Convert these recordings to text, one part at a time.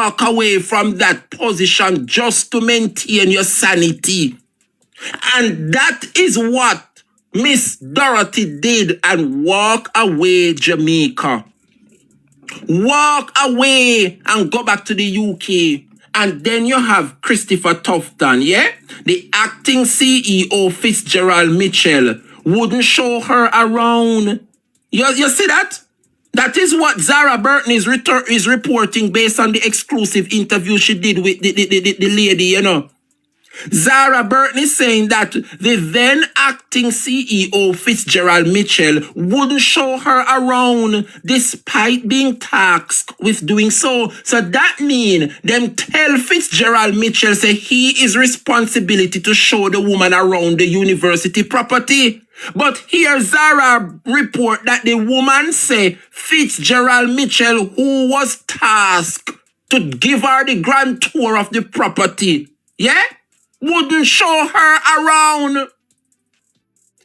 walk away from that position just to maintain your sanity. And that is what Miss Dorothy did, and walk away, Jamaica. Walk away and go back to the UK. And then you have Christopher Tufton, yeah? The acting CEO, Fitzgerald Mitchell, wouldn't show her around. You see that? That is what Zara Burton is reporting based on the exclusive interview she did with the lady, you know. Zara Burton is saying that the then acting CEO, Fitzgerald Mitchell, wouldn't show her around despite being tasked with doing so. So that means them tell Fitzgerald Mitchell say he is responsibility to show the woman around the university property. But here Zara report that the woman say Fitzgerald Mitchell, who was tasked to give her the grand tour of the property, yeah, wouldn't show her around.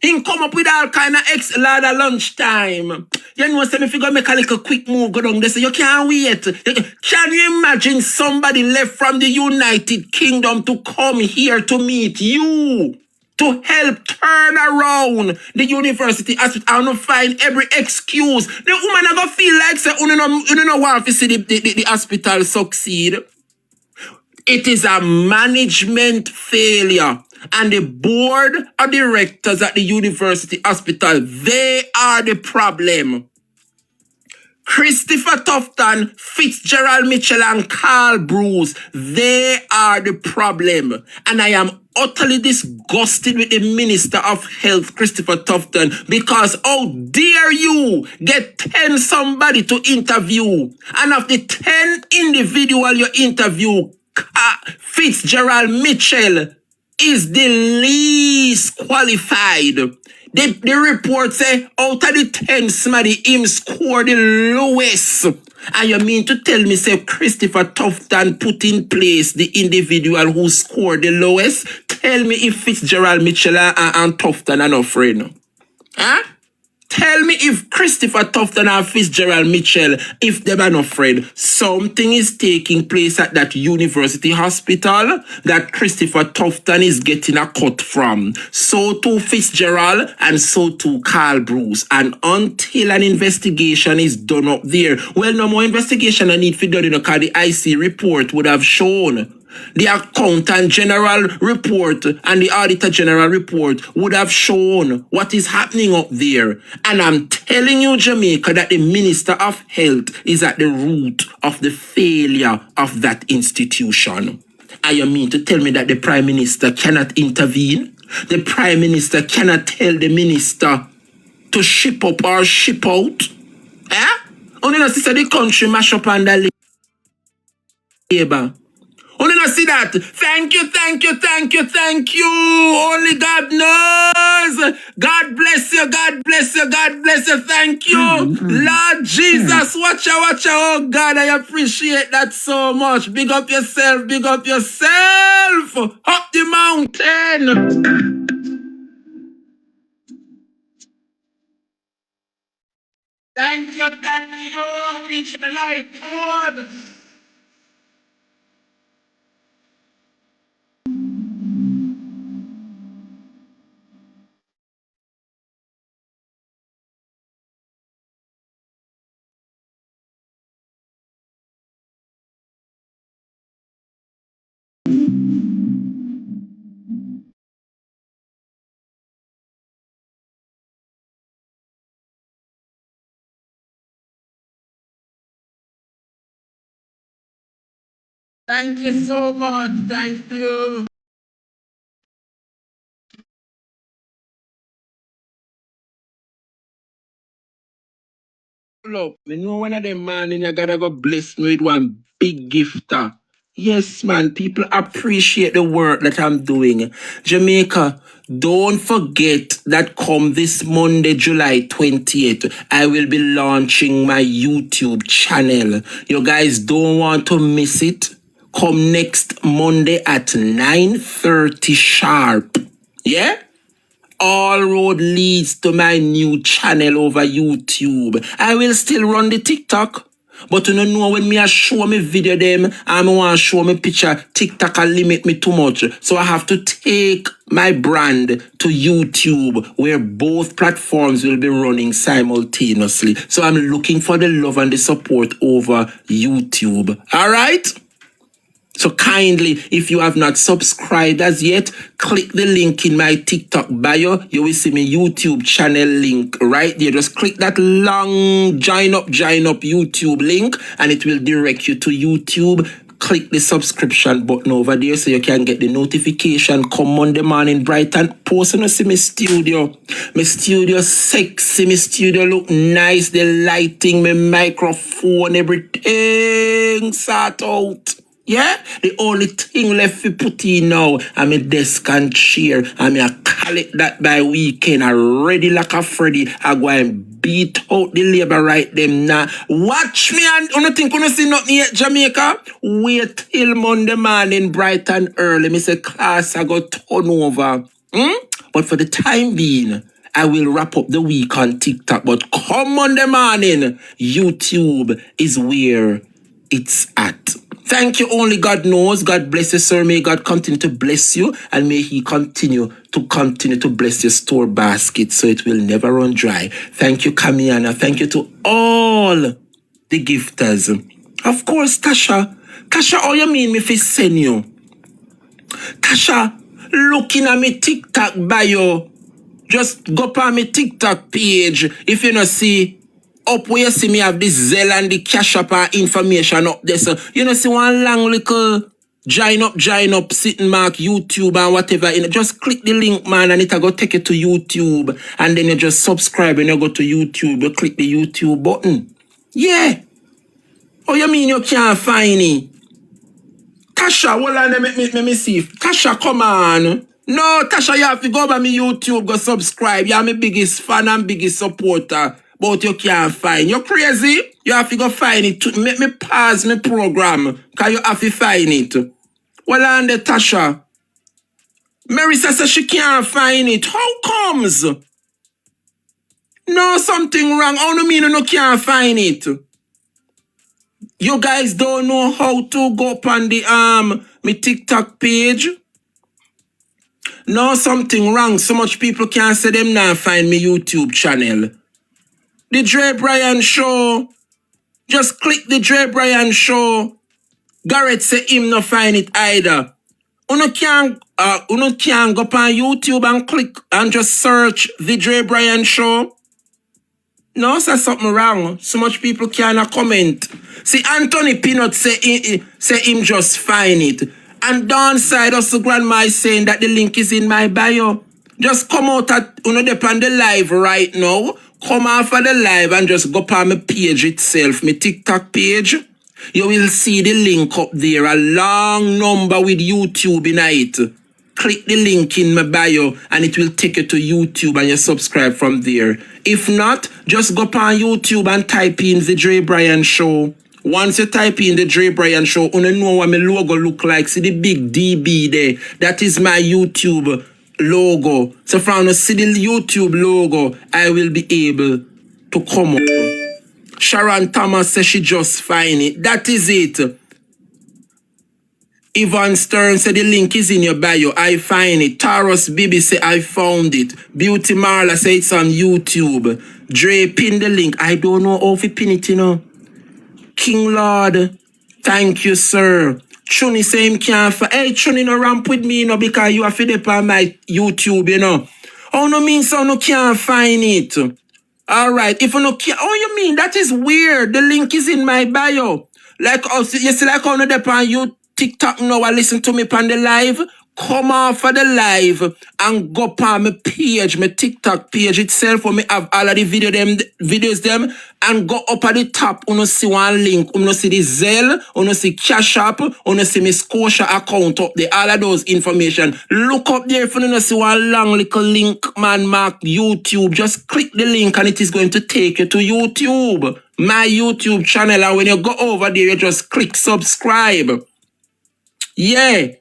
He come up with all kind of lad at lunchtime. You know, say if you go make a little quick move, go down there, say you can't wait. Can you imagine somebody left from the United Kingdom to come here to meet you? To help turn around the university hospital and not find every excuse. The woman are gonna feel like say, you don't want to see the hospital succeed. It is a management failure. And the board of directors at the university hospital, they are the problem. Christopher Tufton, Fitzgerald Mitchell, and Carl Bruce, they are the problem. And I am utterly disgusted with the Minister of Health, Christopher Tufton, because how dare you get 10 somebody to interview, and of the 10 individual you interview, Fitzgerald Mitchell is the least qualified. The report say out of the 10 somebody him score the lowest. And you mean to tell me say Christopher Tufton put in place the individual who scored the lowest? Tell me if Fitzgerald Mitchell and Tufton are not friend. Huh? Tell me if Christopher Tufton and Fitzgerald Mitchell, if they are not friend. Something is taking place at that university hospital that Christopher Tufton is getting a cut from. So too Fitzgerald and so too Carl Bruce. And until an investigation is done up there, well, no more investigation I need for done, because the IC report would have shown. The Accountant General report and the Auditor General report would have shown what is happening up there. And I'm telling you, Jamaica, that the Minister of Health is at the root of the failure of that institution. And you mean to tell me that the Prime Minister cannot intervene? The Prime Minister cannot tell the Minister to ship up or ship out? Eh? Only not see the country mash up under labor. Only not see that. Thank you, thank you, thank you, thank you. Only God knows. God bless you, God bless you, God bless you. Thank you. Lord Jesus, watch out, watch out. Oh God, I appreciate that so much. Big up yourself, big up yourself. Up the mountain. Thank you, thank you. Reach the light, Lord. Thank you so much. Thank you. Pull up. You know one of them man and you gotta go bless me with one big gifter. Yes, man. People appreciate the work that I'm doing. Jamaica, don't forget that come this Monday, July 28th, I will be launching my YouTube channel. You guys don't want to miss it. Come next Monday at 9:30 sharp. Yeah? All road leads to my new channel over YouTube. I will still run the TikTok. But you don't know when me a show me video them and I want to show me picture, TikTok will limit me too much. So I have to take my brand to YouTube where both platforms will be running simultaneously. So I'm looking for the love and the support over YouTube. All right? So kindly, if you have not subscribed as yet, click the link in my TikTok bio. You will see my YouTube channel link right there. Just click that long join up YouTube link and it will direct you to YouTube. Click the subscription button over there so you can get the notification. Come Monday morning bright and post and see my studio. My studio sexy, my studio look nice. The lighting, my microphone, everything sort out. Yeah, the only thing left to put in now, I'm a desk and chair. I'm a collect that by weekend. I ready like a Freddy. I go and beat out the labor right them now. Watch me and you don't think you see nothing yet, Jamaica? Wait till Monday morning, bright and early. Me say class I go turn over. But for the time being, I will wrap up the week on TikTok. But come Monday morning, YouTube is where it's at. Thank you, only God knows. God bless you, sir. May God continue to bless you and may he continue to bless your store basket so it will never run dry. Thank you, Kamiana. Thank you to all the gifters. Of course, Tasha. Tasha, how you mean me if I send you? Tasha, looking at me TikTok bio. Just go on my TikTok page. If you not see up where you see me have this Zelle and the Cash App information up there. So you know see one long little join up, sitting mark YouTube and whatever. You know, just click the link, man, and it'll go take you to YouTube. And then you just subscribe and you go to YouTube. You click the YouTube button. Yeah. Oh, you mean you can't find it? Tasha, hold on, let me see. Tasha, come on. No, Tasha, you have to go over my YouTube, go subscribe. You're my biggest fan and biggest supporter. But you can't find. You're crazy? You have to go find it. Make me pause my program. Because you have to find it. Well, and the Tasha. Mary says she can't find it. How comes? No, something wrong. How do you mean you can't find it? You guys don't know how to go up on the my TikTok page? No, something wrong. So much people can't say them now find me YouTube channel. The Drebrian show. Just click the Drebrian show. Garrett say him not find it either. You can't go on YouTube and click and just search the Drebrian show. No, say something wrong. So much people can't comment. See, Anthony Peanut say him just find it. And downside also grandma is saying that the link is in my bio. Just come out at depend the live right now. Come off of the live and just go on my page itself, my TikTok page. You will see the link up there, a long number with YouTube in it. Click the link in my bio and it will take you to YouTube and you subscribe from there. If not, just go on YouTube and type in the Drebrian show. Once you type in the Drebrian show, you know what my logo look like. See the big DB there. That is my YouTube logo. So from the see the YouTube logo, I will be able to come up. Sharon Thomas says she just find it. That is it. Yvonne Stern said the link is in your bio. I find it. Taros Bibi say I found it. Beauty Marla say it's on YouTube. Dre pin the link. I don't know how to pin it, you know. King Lord, thank you, sir. Chuni say him can't find. Hey, Chuni no ramp with me, you know, because you have to dip on my YouTube, you know. Oh, no mean so no can't find it. All right, if you no can't, oh, you mean that is weird. The link is in my bio. Like, oh, you see, like, on the dip on you TikTok now, I listen to me on the live. Come off of the live and go on my page, my TikTok page itself, where me have all of the videos them, and go up at the top, you see one link, you see the Zelle, you see Cash App, you see my Scotia account up there, all of those information. Look up there if you see one long little link, man, mark YouTube. Just click the link and it is going to take you to YouTube, my YouTube channel, and when you go over there, you just click subscribe. Yeah.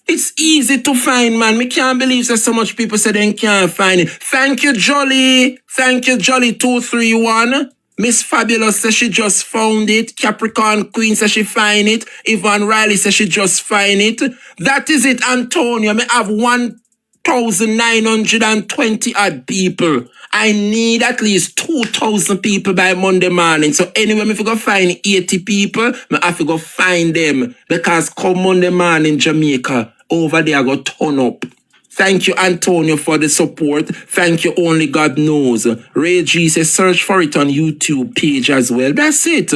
It's easy to find, man. Me can't believe that so much people say they can't find it. Thank you, Jolly. Thank you, Jolly 231. Miss Fabulous says she just found it. Capricorn Queen says she find it. Yvonne Riley says she just find it. That is it, Antonio. Me have 1,920 odd people. I need at least 2,000 people by Monday morning. So anyway, if I go find 80 people, I have to go find them. Because come Monday morning, Jamaica, over there I go turn up. Thank you, Antonio, for the support. Thank you, Only God Knows. Ray G says search for it on YouTube page as well. That's it.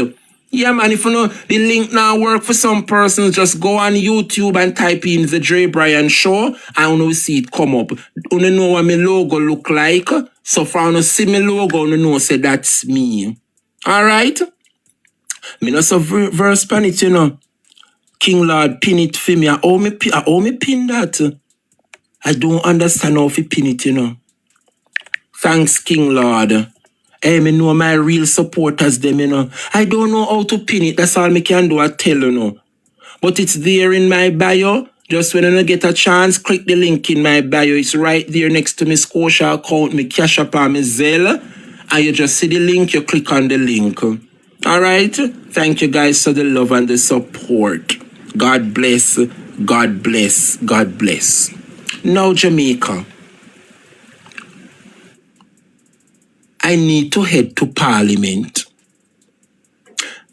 Yeah, man, if you know the link now work for some persons, just go on YouTube and type in the Drebrian show and you see it come up. You know what my logo look like. So for you see my logo, you know say that's me. Alright? Me not so verse pan it, you know. King Lord pin it for me. I owe me pin that. I don't understand how to pin it, you know. Thanks, King Lord. Hey, me know my real supporters, them, you know. I don't know how to pin it. That's all me can do, I tell you, know. But it's there in my bio. Just when you get a chance, click the link in my bio. It's right there next to my Scotia account, my Cash App and my Zelle. And you just see the link, you click on the link. All right? Thank you guys for the love and the support. God bless, God bless, God bless. Now, Jamaica, I need to head to Parliament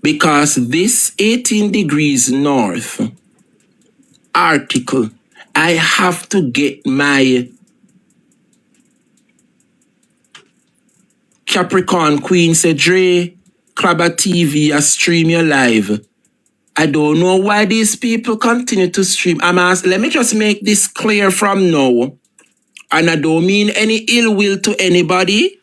because this 18 degrees north article, I have to get my Capricorn Queen said, Dre, Clubber TV, I stream you live. I don't know why these people continue to stream. I'm asking, let me just make this clear from now. And I don't mean any ill will to anybody.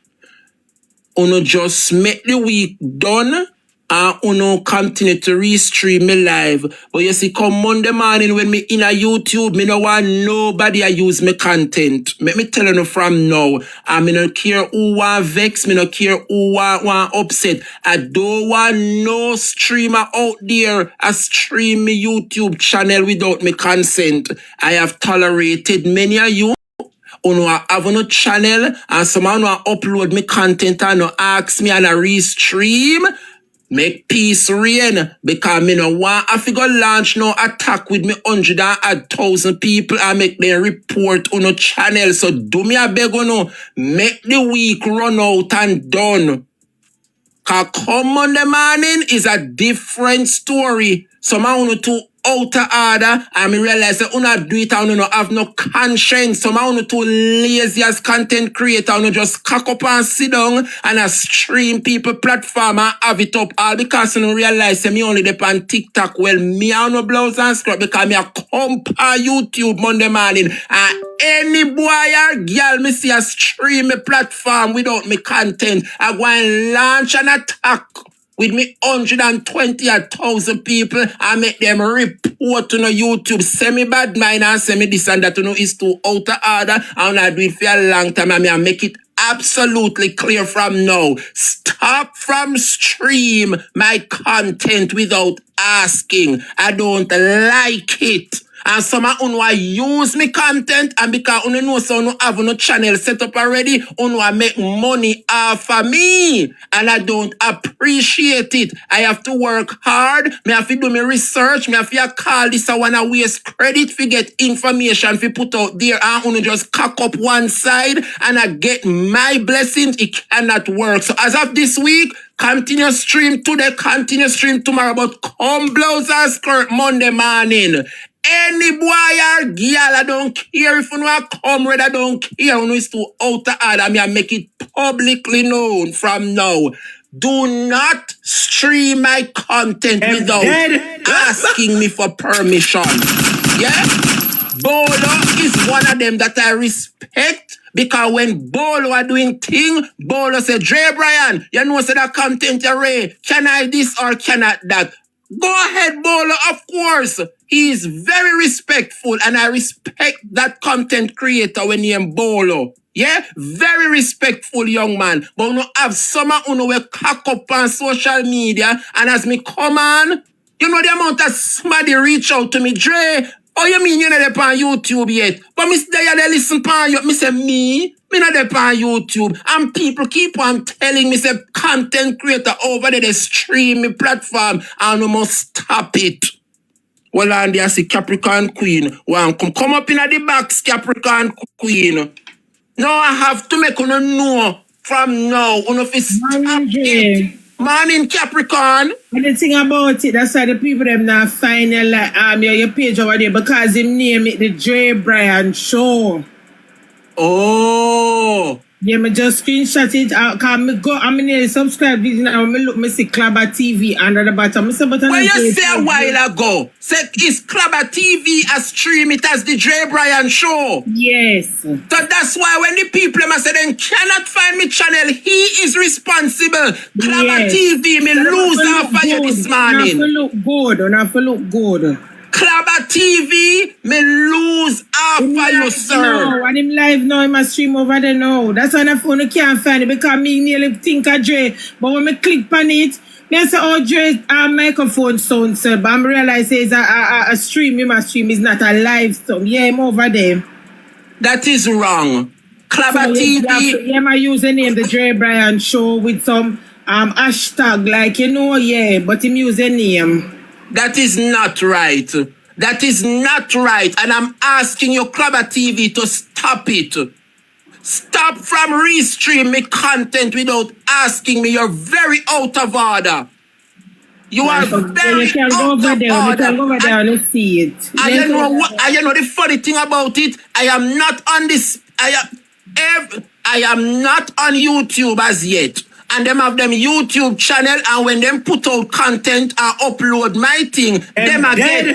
Uno just make the week done and uno continue to restream me live. But you see, come Monday morning when me in a YouTube, me no want nobody I use my content. Let me tell you from now. I me no care who want vex, me no care who want upset. I don't want no streamer out there a stream me YouTube channel without me consent. I have tolerated many of you. Uno have no channel and someone want upload me content and no ask me and a restream. Make peace reign because me no want I figure launch no attack with me 100,000 people and make them report on no channel. So do me a beg no make the week run out and done. Cause come Monday morning is a different story. Some I want to outer order and me realize that I do it and no have no conscience. Some I want to lazy as content creator and just cock up and sit down and a stream people platform and have it up all because I realize that me only depend on TikTok. Well, me I no blouse and scrub because me a come on YouTube Monday morning and any boy or girl me see a stream a platform without me content, I go and launch an attack with me 120,000 people and make them report to no YouTube. Semi bad mind and semi this and that to know is too out of order. And I do it for a long time and I make it absolutely clear from now. Stop from stream my content without asking. I don't like it. And some of you use me content and because you know so you have no channel set up already, you make money off of me. And I don't appreciate it. I have to work hard. I have to do my research. I have to call this I want to waste credit to get information to put out there and you just cock up one side and I get my blessings. It cannot work. So as of this week, continue stream today, continue stream tomorrow, but come blouse and skirt Monday morning. Any boy or girl, I don't care if you want to come red, I don't care. You know it's too out of order. I make it publicly known from now. Do not stream my content without asking me for permission. Yeah? Bolo is one of them that I respect. Because when Bolo are doing thing, Bolo say, Drebrian, you know say that content array. Can I this or cannot that? Go ahead, Bolo, of course. He is very respectful and I respect that content creator when he am Bolo. Yeah? Very respectful young man. But you have some of you will cock up on social media and as me come on, you know the amount of somebody reach out to me, Dre, oh, you mean you're not on YouTube yet? But Miss Daya, they listen to you. Me say, me? Me not there on YouTube. And people keep on telling me, say, content creator over there, they stream me platform, and we must stop it. Well, and they see Capricorn Queen. One come up in the box, Capricorn Queen. Now I have to make una know from now. Una fi stop it. Morning, Capricorn. And the thing about it, that's why the people them not find your page over there because him name it the Drebrian Show. Oh. Yeah, me just screenshot it. I'm nearly subscribed to it now. Me look, me see Clubber TV under the bottom. Me say, but well, you say a while ago, said is Clubber TV a stream it as the Drebrian Show. Yes. So that's why when the people them say they cannot find me channel, he is responsible. Clubber TV, me lose off for you this morning. Not for look good. Clubber TV, me lose off for you, sir. No, and him live now, him a stream over there now. That's why the phone can't find it because me nearly think of Dre. But when me click on it, me say, oh, Dre, microphone sound, sir. But I realize it's a stream. Him a stream is not a live sound. Yeah, him over there. That is wrong. Clubber so TV. Yeah, my username, the Drebrian Show, with some hashtag, like, you know, yeah, but him username. That is not right. That is not right. And I'm asking you, Clubber TV, to stop it. Stop from restream me content without asking me. You're very out of order. You are very you can out of order. You can go over there and see it. And you know what? You know the funny thing about it? I am not on this. I am not on YouTube as yet. And them have them YouTube channel, and when them put out content and upload my thing, them again,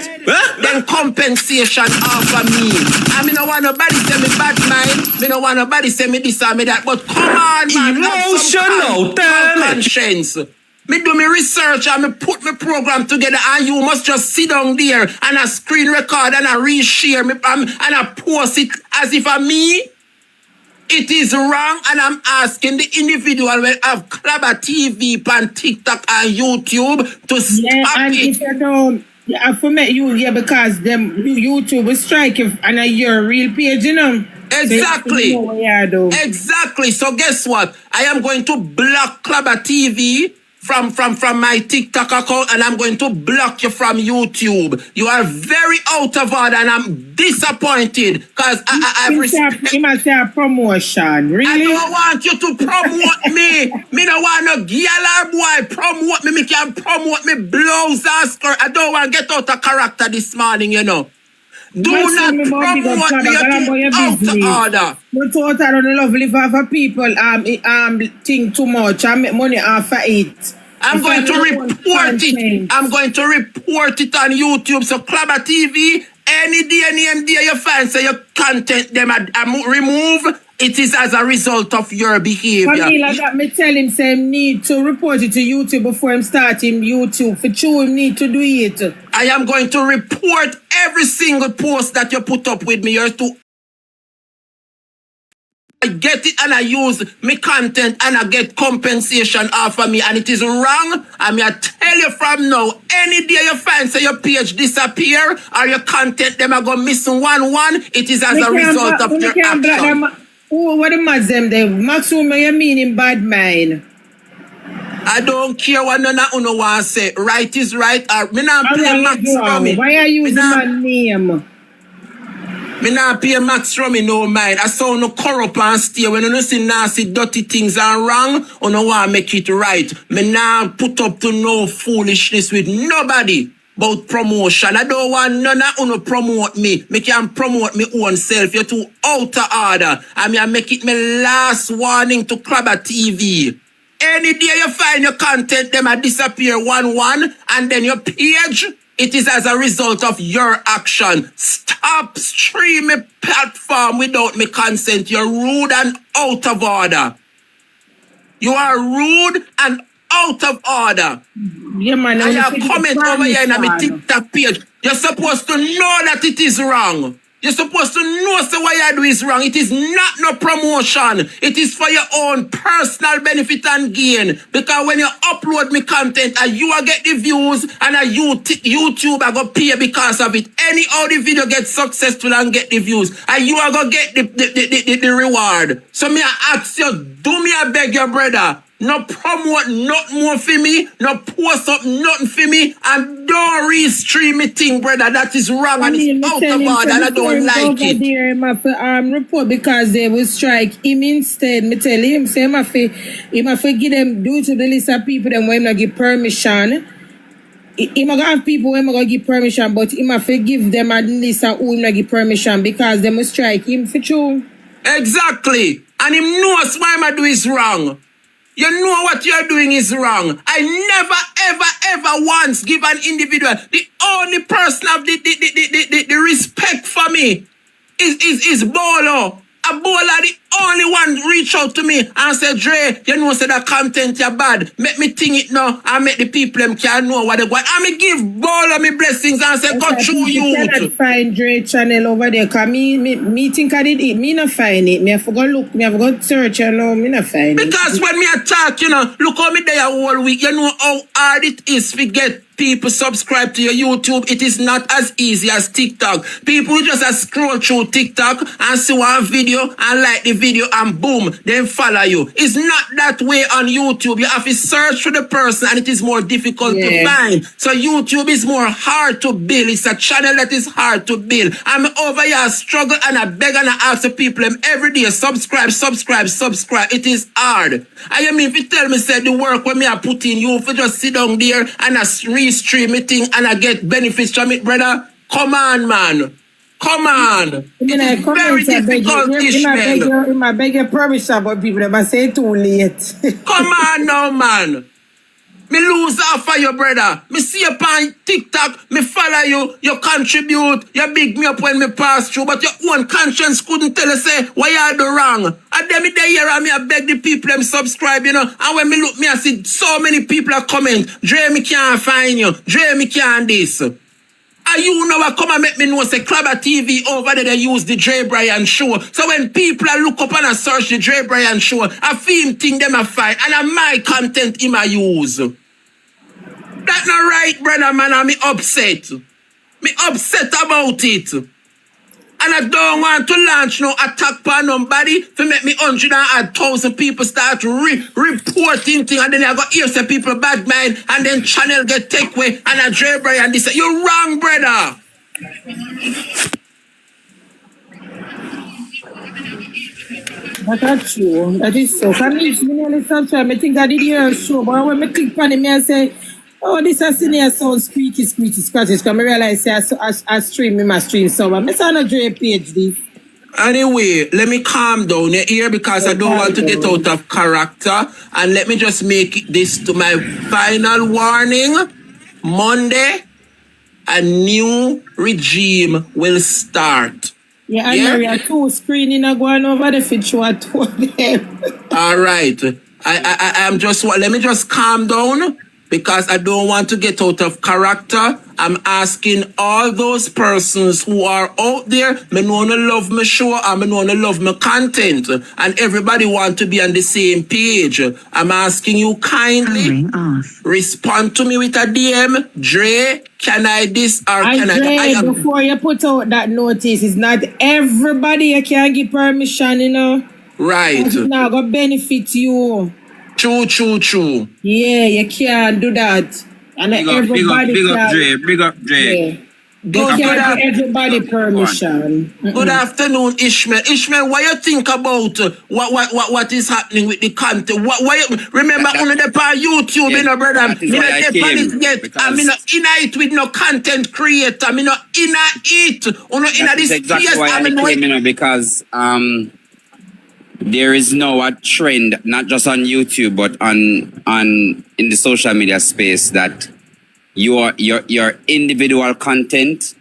them compensation off of me. I mean, I want nobody say me bad mind, me no want nobody say me this or me that, but come on, man, emotional conscience. Me do me research and me put my program together, and you must just sit down there and a screen record and a reshare me and I post it as if I'm me. It is wrong, and I'm asking the individual will have Clubber TV on TikTok and YouTube to stop and it. If you don't, for me, because them YouTube will strike you and your real page, you know. Exactly. So exactly. So guess what? I am going to block Clubber TV from my TikTok account, and I'm going to block you from YouTube. You are very out of order, and I'm disappointed because I've respect. You must say a promotion, really? I don't want you to promote me. Me don't want no girl or boy promote me. Me can promote me blouse and skirt. I don't want to get out of character this morning, you know. Do not promote me out of order. You thought I don't love live for people think too much and make money off of it. I'm going to report it. I'm going to report it on YouTube. So Clubber TV, any day you find say your content them remove, it is as a result of your behavior. Like that, me tell him say him need to report it to YouTube before him start him YouTube. For true, him need to do it. I am going to report every single post that you put up with me. You're too. I get it and I use my content and I get compensation off of me, and it is wrong. I tell you from now, any day you find say your page disappear or your content them are going missing one, it is as a result of your action. What the mads them there? Maximum you mean in bad mind. I don't care what none of you want to say. Right is right. Me not play Max Rummy. Why are you using my name? Me not pay Max Rummy no mind. I saw no corrupt and stay. When you see nasty, dirty things are wrong, you don't want to make it right. Me not put up to no foolishness with nobody about promotion. I don't want none of you to promote me. Me can promote me own self. You're too out of order. I make it my last warning to Clubber TV. Any day you find your content, them a disappear one, and then your page, it is as a result of your action. Stop streaming platform without my consent. You're rude and out of order. You are rude and out of order. Yeah, man. I have comment over here in my TikTok page. You're supposed to know that it is wrong. You're supposed to know so what you do is wrong. It is not no promotion. It is for your own personal benefit and gain. Because when you upload me content and you will get the views and YouTube are going to pay because of it. Anyhow the video gets successful and get the views. And you are going to get the reward. So me I ask you, do me I beg your brother. No promote nothing more for me. No post up nothing for me. And don't restream me thing, brother. That is wrong and it's out of order and I don't like it. There, report because they will strike him instead. Me tell him, say him have to give them due to the list of people them when not give permission. He might have people when not give permission, but he have to give them a list of who not give permission because they must strike him for true. Exactly. And him knows why I do is wrong. You know what you're doing is wrong. I never, ever once give an individual the only person of the respect for me is Bolo. A Bolo the only one reach out to me and say, Dre, you know say that content you bad. Make me think it now and make the people them can know what they want. And me give Bolo me blessings and say, go through you. You cannot find Dre channel over there because me think I did it. Me not find it. Me have to go look. Me have to go search. You know, me not find it. Because when me attack, you know, look how me there all week. You know how hard it is to get people subscribe to your YouTube. It is not as easy as TikTok. People just scroll through TikTok and see one video and like the video and boom, then follow you. It's not that way on YouTube. You have to search for the person and it is more difficult to find. So YouTube is more hard to build. It's a channel that is hard to build. I'm over here struggle and I beg and I ask the people every day, subscribe. It is hard. I mean, if you tell me, say the work when me I put in, you for just sit down there and I restream it thing and I get benefits from it, brother. Come on, man. Come on. It is very difficult, Ishmael. I beg your permission, but people never say too late. Come on now, man. Me lose half of your brother. Me see you on TikTok, me follow you, you contribute, you big me up when me pass through, but your own conscience couldn't tell you say why you do wrong. And then me there here and me I beg the people them subscribe, you know. And when me look, me I see so many people are comment, Dre me can't find you, Dre me can't this. And you know what come and make me know say Clubber TV over there they use the Drebrian show. So when people are look up and I search the Drebrian show, I feel him think them I find and I my content him I use. That's not right, brother man, and me upset. Me upset about it. And I don't want to launch no attack on nobody to make me 100,000 people start reporting things and then I got hear some people bad mind and then channel get take away and I Drebrian and this. You're wrong, brother. That's true. That is so. Can you nearly subscribe? I think I did hear a show, but when I click on it, I say, oh, this is senior sound squeaky, scratches. Because I realize I stream in my stream so I'm not a Dre page this. Anyway, let me calm down here because I don't want to get out of character. And let me just make this to my final warning. Monday, a new regime will start. Yeah, and Maria, two screening are going over the feature at two of them. All right. I'm just, let me just calm down. Because I don't want to get out of character. I'm asking all those persons who are out there, me know to love my show and me know to love my content. And everybody want to be on the same page. I'm asking you kindly, respond to me with a DM. Dre, can I this or can I? Before you put out that notice, it's not everybody you can give permission, you know. Right. It's not going to benefit you. True. Yeah, you can't do that. And big up Dre. Don't give everybody permission. Good afternoon, Ishmael. Ishmael, what you think about what is happening with the content? Remember only the part YouTube, you know, brother. I'm not in it with no content creator. I'm not in it. That's exactly why I came, you know, because there is now a trend, not just on YouTube, but on in the social media space that your individual content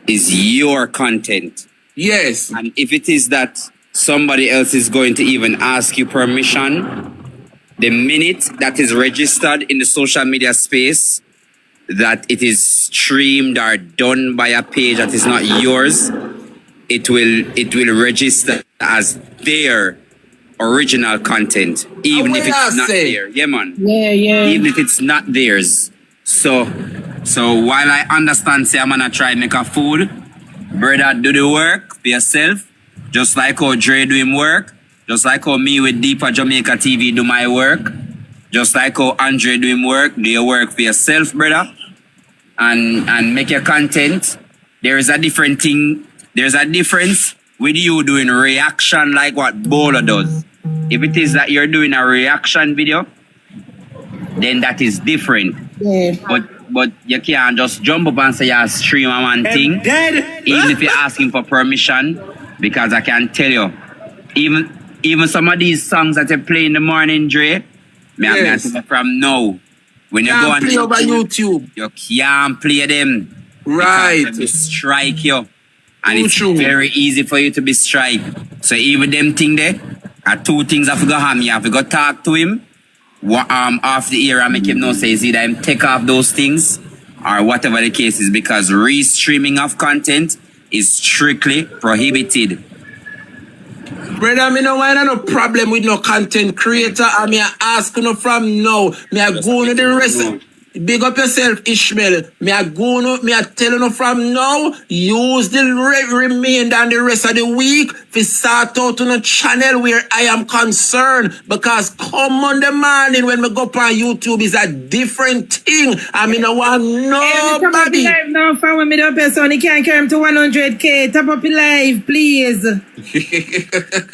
is your content. Yes. And if it is that somebody else is going to even ask you permission, the minute that is registered in the social media space, that it is streamed or done by a page that is not yours, it will register as their original content, even if it's not there. Yeah, man. Yeah. Even if it's not theirs. So while I understand, say I'm gonna try make a food, brother, do the work for yourself, just like how Dre do him work, just like how me with Deeper Jamaica TV do my work, just like how Andre do him work, do your work for yourself, brother, and make your content. There is a different thing. There's a difference with you doing reaction like what Bolo does. If it is that you're doing a reaction video, then that is different. Yeah. But you can't just jump up and say you stream a man thing, even if you're asking for permission, because I can tell you, even some of these songs that you play in the morning, Dre, I'm from now. When you go on play over YouTube, you can't play them. right? Because they strike you. And it's True. very easy for you to be striked. So even them thing there are two things I forgot him. You have to go talk to him. Off the air and make him know say is either him take off those things or whatever the case is, because restreaming of content is strictly prohibited. Brother, me no want no problem with no content creator. I me ask you from now. Me I go to the rest. Big up yourself, Ishmael. Me I tell you from now. Use the remainder and the rest of the week to start out on a channel where I am concerned. Because come on the morning when we go up on YouTube is a different thing. I mean, I want nobody. Live now, from me up person. He can't carry him to 100K. Tap up your live, please.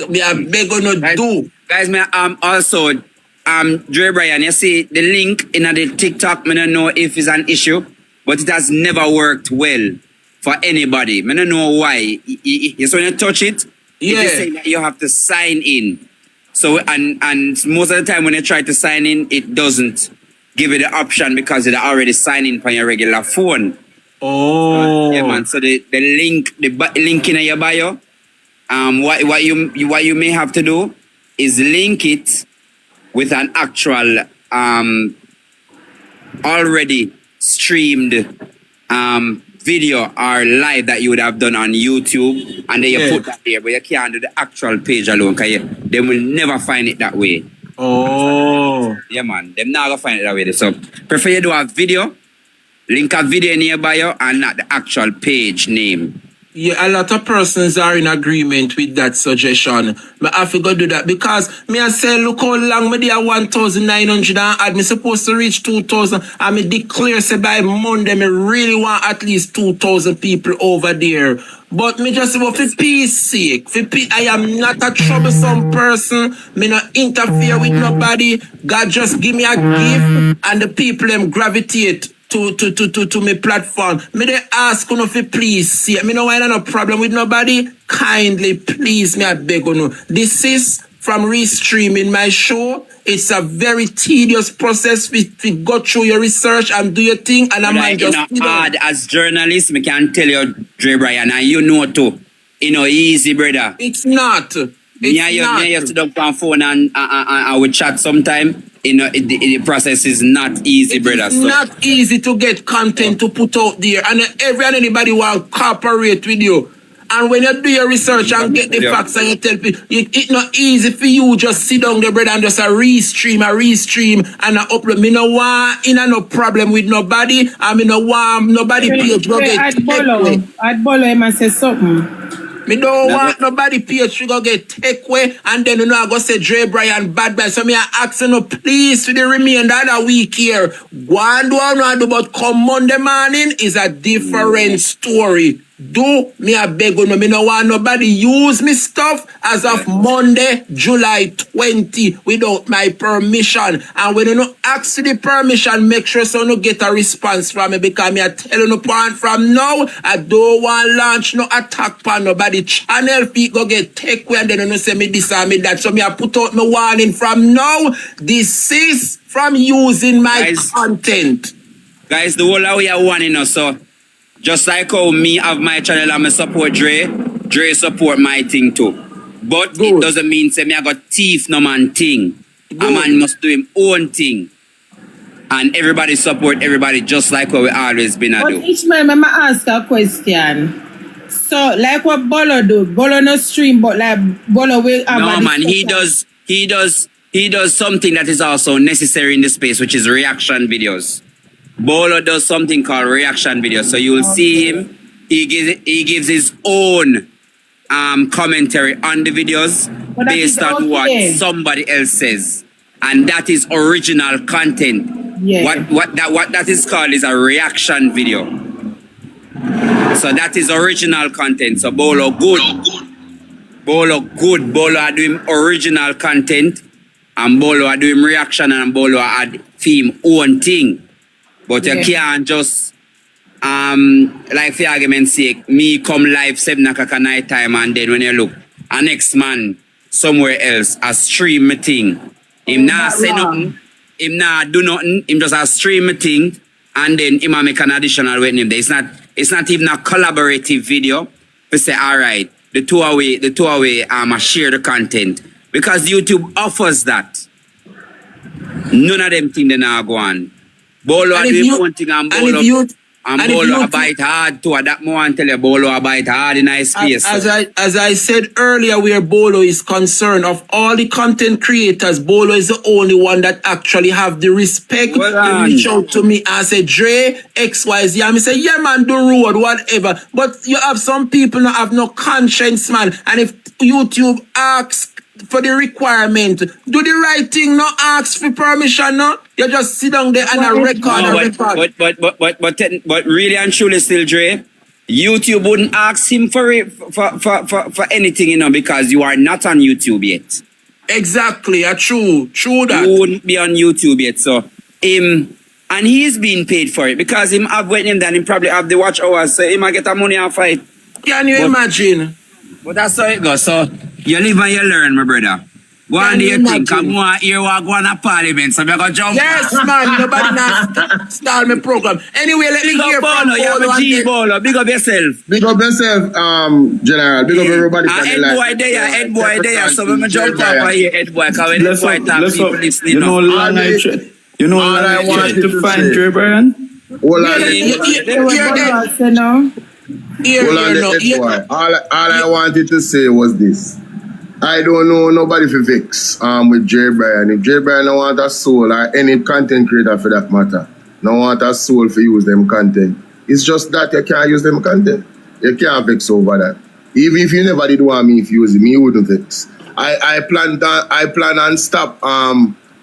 Me I beg you no do. Guys, me also Drebrian, you see the link in the TikTok, I don't know if it's an issue, but it has never worked well for anybody. I don't know why. It's when you touch it, it is saying that you have to sign in. So and most of the time when you try to sign in, it doesn't give you the option because it already signed in for your regular phone. Oh, yeah, man. So the link in your bio, what you may have to do is link it with an actual already streamed video or live that you would have done on YouTube, and then you put that there, but you can't do the actual page alone because they will never find it that way. Oh, yeah, man, they're not gonna find it that way. So prefer you do a video, link a video in your bio and not the actual page name. yeah, a lot of persons are in agreement with that suggestion. But I have to go do that because me I say, look how long me there 1,900 and add. Me supposed to reach 2,000. And me declare say by Monday me really want at least 2,000 people over there. But me just say, for peace sake, I am not a troublesome person. Me not interfere with nobody. God just give me a gift and the people them gravitate to my platform. Me they ask you for please see. Me no want no problem with nobody. Kindly please me I beg you. This is from restreaming my show. It's a very tedious process. We go through your research and do your thing, and I might just hard as journalists. Me can tell you, Drebrian, and you know too. Easy, brother. It's not. You sit up on phone and I would chat sometime. The process is not easy, brother. It's not easy to get content to put out there, and anybody want to cooperate with you. And when you do your research and get the facts and you tell people, it's not easy for you just sit down there, brother, and just restream and upload. Me no want no problem with nobody. I mean no want nobody page go get at Bolo, I must say something. Me don't want nobody page go get take away, and then I go say Drebrian bad boy. So me I ask you please for the remainder of the week here. One do I do, but come Monday morning is a different story. Do me a beg you, me no want nobody use me stuff as of Monday, July 20 without my permission. And when you no ask for the permission, make sure so you get a response from me, because me I tell you no point from now, I don't want launch no attack on nobody channel feet go get take away, and then you say me this and me that. So me I put out my warning from now. This is from using my content. Guys, the whole way are warning us, so just like how me have my channel and me support Dre support my thing too. But it doesn't mean say me I got thief no man thing. A man must do him own thing. And everybody support everybody just like what we always been a do. But Ishmael, I'm ask a question. So, like what Bolo do, Bolo no stream, but like Bolo will have No a man, discussion. he does something that is also necessary in the space, which is reaction videos. Bolo does something called reaction videos. So you will see him. He gives his own commentary on the videos But that based is on what okay. somebody else says, and that is original content. Yeah. What that is called is a reaction video. So that is original content. So Bolo good. Bolo good. Bolo are doing original content, and Bolo are doing reaction, and Bolo are theme own thing. But you can't just like for argument's sake, me come live 7 o'clock at night time, and then when you look, a next man somewhere else a stream me thing. Him not say nothing, him not do nothing, him just a stream me thing, and then him a make an additional with him. It's not even a collaborative video. We say, alright, the two away share the content. Because YouTube offers that. None of them think they not go on. Bolo are doing one thing, and Bolo bite hard too. That more and tell you Bolo bite hard in a space. As I said earlier, where Bolo is concerned, of all the content creators, Bolo is the only one that actually have the respect to reach out to me and say, Dre, XYZ. And I say, yeah man, do road, whatever. But you have some people that have no conscience, man. And if YouTube asks for the requirement, do the right thing, not ask for permission, no? You just sit down there and record. But really and truly still, Dre, YouTube wouldn't ask him for anything, you know, because you are not on YouTube yet. Exactly, true that. You wouldn't be on YouTube yet, so him, and he's being paid for it, because him have waiting him, then him probably have the watch hours, so he might get a money off it. Can you imagine? But that's how it goes, so you live and you learn, my brother. Go on, do you think? I'm going to hear what go on at Parliament, so I'm going to jump. Yes, man. Nobody not start my program. Anyway, let me hear from Bolo. You have a G Bolo. Big up yourself. Big up yourself, General. Big up everybody. Head boy there. So when I jump up, I hear head boy. Because when head boy talk, people listening. You know, long I tried to find Drebrian. All I wanted to say was this. I don't know nobody for Vix with Drebrian. If Drebrian don't want a soul, or any content creator for that matter, don't want a soul for use them content, it's just that you can't use them content. You can't vex over that. Even if you never did want me if you use it, me wouldn't vex. I plan and stop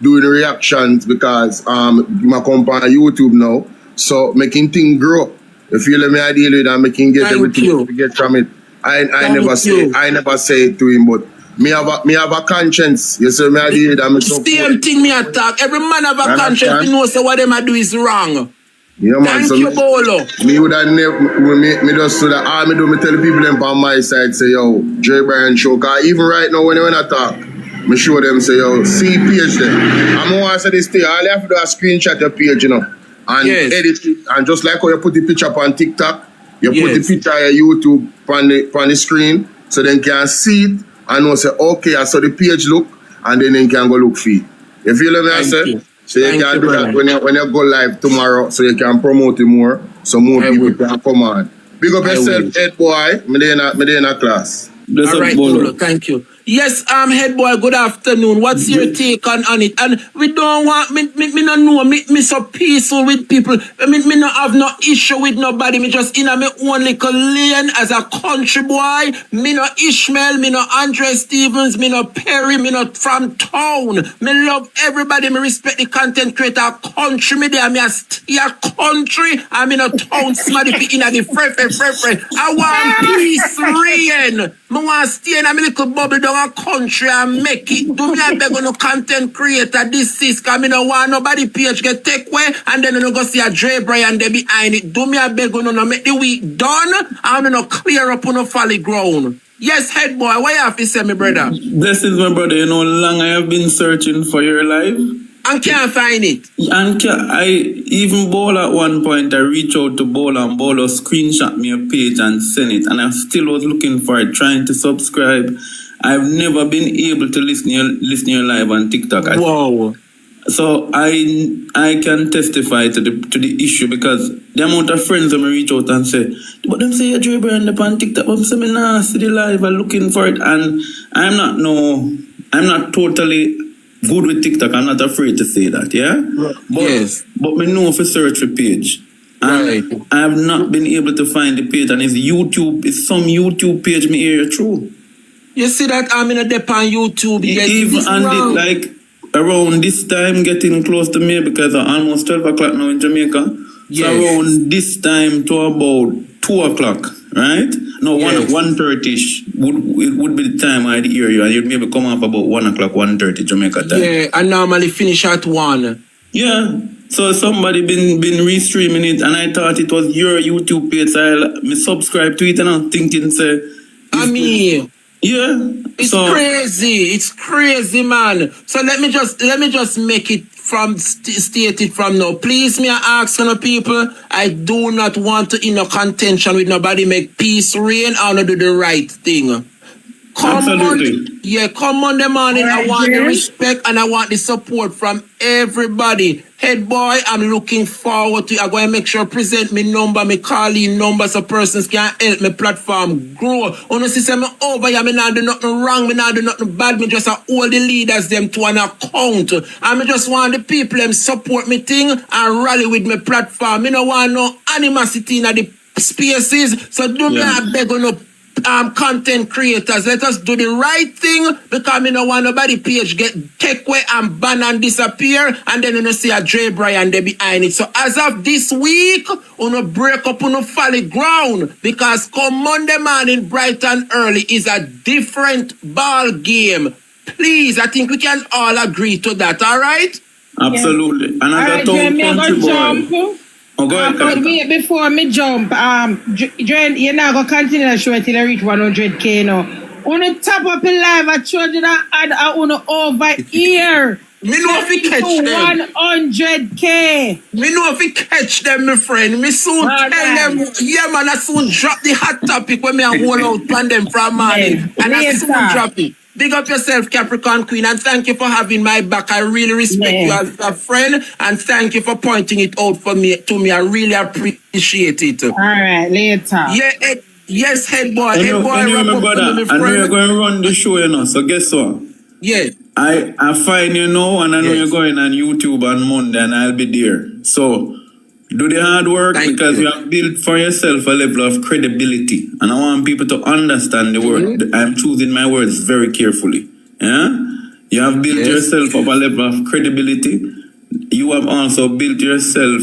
doing reactions because my company on YouTube now, so making things grow. You feel me? I deal with and making get everything to get from it. I never say it to him, but me have a conscience. You see me I deal with and same thing me attack. Every man have a conscience. He knows what them I do is wrong. Yeah, man. Thank you, Bolo. Me would have never, me just so that all me do, me tell the people them on my side, say, yo, Drebrian show. Cause even right now, when I talk, me show them, say, yo, see page them. I'm going to say this thing, all you have to do is screenshot your page, you know, and edit it. And just like how you put the picture up on TikTok, you put the picture on YouTube on the screen, so then can see it, and know, say, okay, I saw the page look, and then they can go look for it. You feel me, I say? So you can do that when you go live tomorrow, so you can promote it more, so more people can come on. Big up yourself, head boy. Me there in a class. All right, Bolo. Thank you. Yes, head boy, good afternoon. What's your take on it? And we don't want, me no know, me so peaceful with people. Me no have no issue with nobody. Me just in a me own little lane as a country boy. Me no Ishmael, me no Andre Stevens, me no Perry, me no from town. Me love everybody. Me respect the content creator. Country me there. Me a stay a country. And me no town somebody in a the free. I want peace reign. Me want stay in a me little bubble down a country and make it. Do me a beg on no content creator this is cause me no want nobody page get take away and then you go see a Drebrian there behind it. Do me a beg on no make the week done and no clear up on no folly ground. Yes, head boy, what you have to say, my brother? Blessings, my brother. You know, long I have been searching for your life. And can't find it. And I even Bolo at one point, I reached out to Bolo and Bolo screenshot me a page and sent it. And I still was looking for it, trying to subscribe. I've never been able to listen to your live on TikTok. Wow. So I can testify to the issue because the amount of friends that me reach out and say, but them say you're Drebrian on TikTok, but say me nah see the live and looking for it, and I'm not totally good with TikTok. I'm not afraid to say that, yeah. But, Yes. But me know if I search for page. And Right. I have not been able to find the page, and it's some YouTube page me hear true. You see that I'm in a dep on YouTube. Yes, Even this and wrong. like around this time getting close to me because I'm almost 12 o'clock now in Jamaica. Yes. So around this time to about 2 o'clock, right? No, Yes. 1:30ish would be the time I'd hear you, and you'd maybe come up about 1 o'clock, 1:30 Jamaica time. Yeah, I normally finish at 1. Yeah. So somebody been restreaming it, and I thought it was your YouTube page. So I subscribe to it, and I'm thinking, say, I mean, yeah. it's so, crazy. It's crazy, man. So let me just make it from state it from now. Please, me I ask you people. I do not want to in a contention with nobody. Make peace reign. I want to do the right thing. Come on the morning. I want the respect and I want the support from everybody. Head boy, I'm looking forward to. I'm going to make sure present me number, me calling number so persons can help me platform grow. Honestly, say me over here, me not do nothing wrong, me not do nothing bad. Me just hold the leaders them to an account. And me just want the people them support me thing and rally with me platform. Me no want no animosity in the spaces. So do me a beg on up. Content creators, let us do the right thing because me no want nobody page get take away and ban and disappear and then you see a Drebrian there behind it. So as of this week, you break up on solid ground because come Monday morning bright and early is a different ball game. Please, I think we can all agree to that, all right? Absolutely. And I got country boy. Oh, go ahead. But wait, before me jump, you're not going to continue to show it till I reach 100K now. On the top up in live, I showed you that ad on over here. Me know if we catch them. 100K. Me know if we catch them, my friend. Me soon tell them, yeah man, I soon drop the hot topic when me a hold out on them from morning. And I soon drop it. Big up yourself, Capricorn Queen, and thank you for having my back. I really respect you as a friend, and thank you for pointing it out for me to me. I really appreciate it. All right, later. Yeah, yes, head boy. I know you're going to run the show, you know. So guess what? Yeah. I find you know, and I know you're going on YouTube on Monday, and I'll be there. So do the hard work because you have built for yourself a level of credibility. And I want people to understand the word. I'm choosing my words very carefully. Yeah? You have built yourself up a level of credibility. You have also built yourself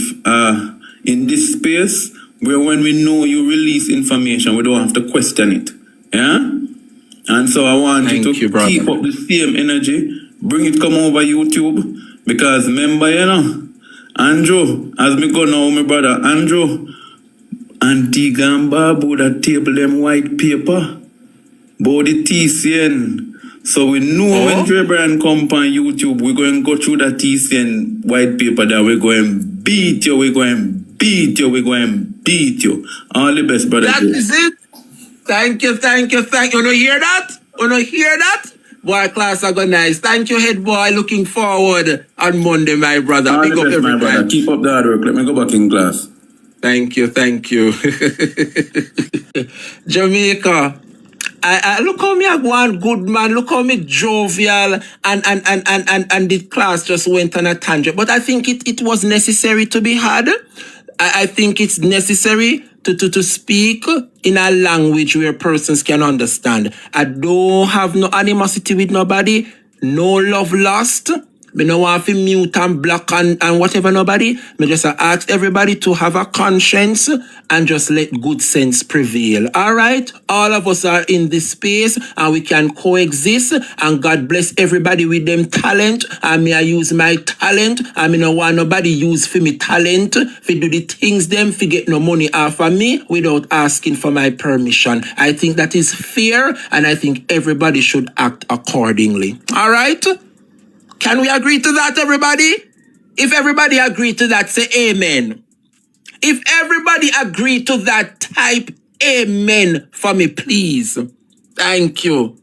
in this space where when we know you release information, we don't have to question it. Yeah? And so I want you to keep up the same energy. Bring it come over YouTube. Because remember, you know, Andrew, as me go now, my brother, Andrew, Antigua and Babu that table them white paper, about the TCN. So we know when Drebrian come on YouTube, we're going to go through that TCN white paper that we're going to beat you, we're going to beat you, we're going to beat you. All the best, brother. That is it. Thank you. You wanna hear that? Boy, class are go nice. Thank you, head boy. Looking forward on Monday, my brother. All Big the up best, my brother. Keep up the hard work. Let me go back in class. Thank you. Jamaica. I look how me a one good man. Look how me jovial and the class just went on a tangent. But I think it was necessary to be had. I think it's necessary to speak in a language where persons can understand. I don't have no animosity with nobody, no love lost. Me no want to mute and block and whatever nobody. Me just ask everybody to have a conscience and just let good sense prevail. All right? All of us are in this space and we can coexist and God bless everybody with them talent and me I use my talent and me no want nobody use for me talent for do the things them for get no money off of me without asking for my permission. I think that is fair and I think everybody should act accordingly. All right? Can we agree to that, everybody? If everybody agree to that, say amen. If everybody agree to that, type amen for me, please. Thank you.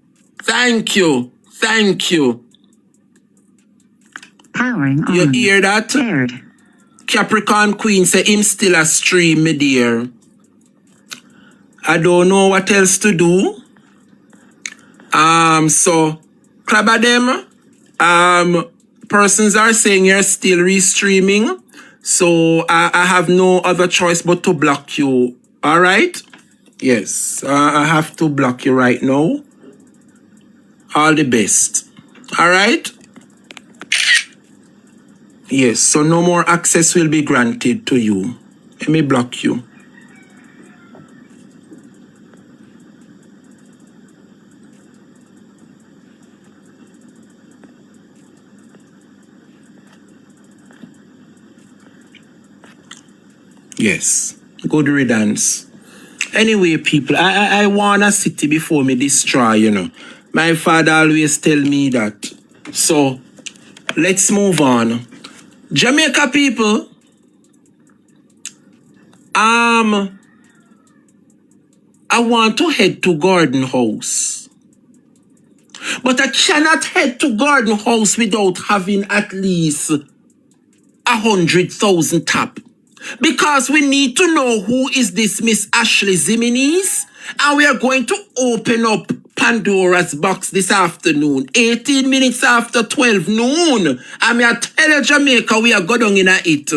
Powering on. You hear that? Paired. Capricorn Queen say him still a stream, me dear. I don't know what else to do. So Crabba them, persons are saying you're still restreaming. So I have no other choice but to block you. All right? Yes, I have to block you right now. All the best. All right? Yes, so no more access will be granted to you. Let me block you. Yes, good riddance. Anyway, people, I want a city before me destroy, you know. My father always tell me that. So, let's move on. Jamaica people, I want to head to Garden House. But I cannot head to Garden House without having at least 100,000 tap. Because we need to know who is this Miss Ashley Zimenez. And we are going to open up Pandora's box this afternoon. 18 minutes after 12 noon. And me tell you Jamaica we are going in it.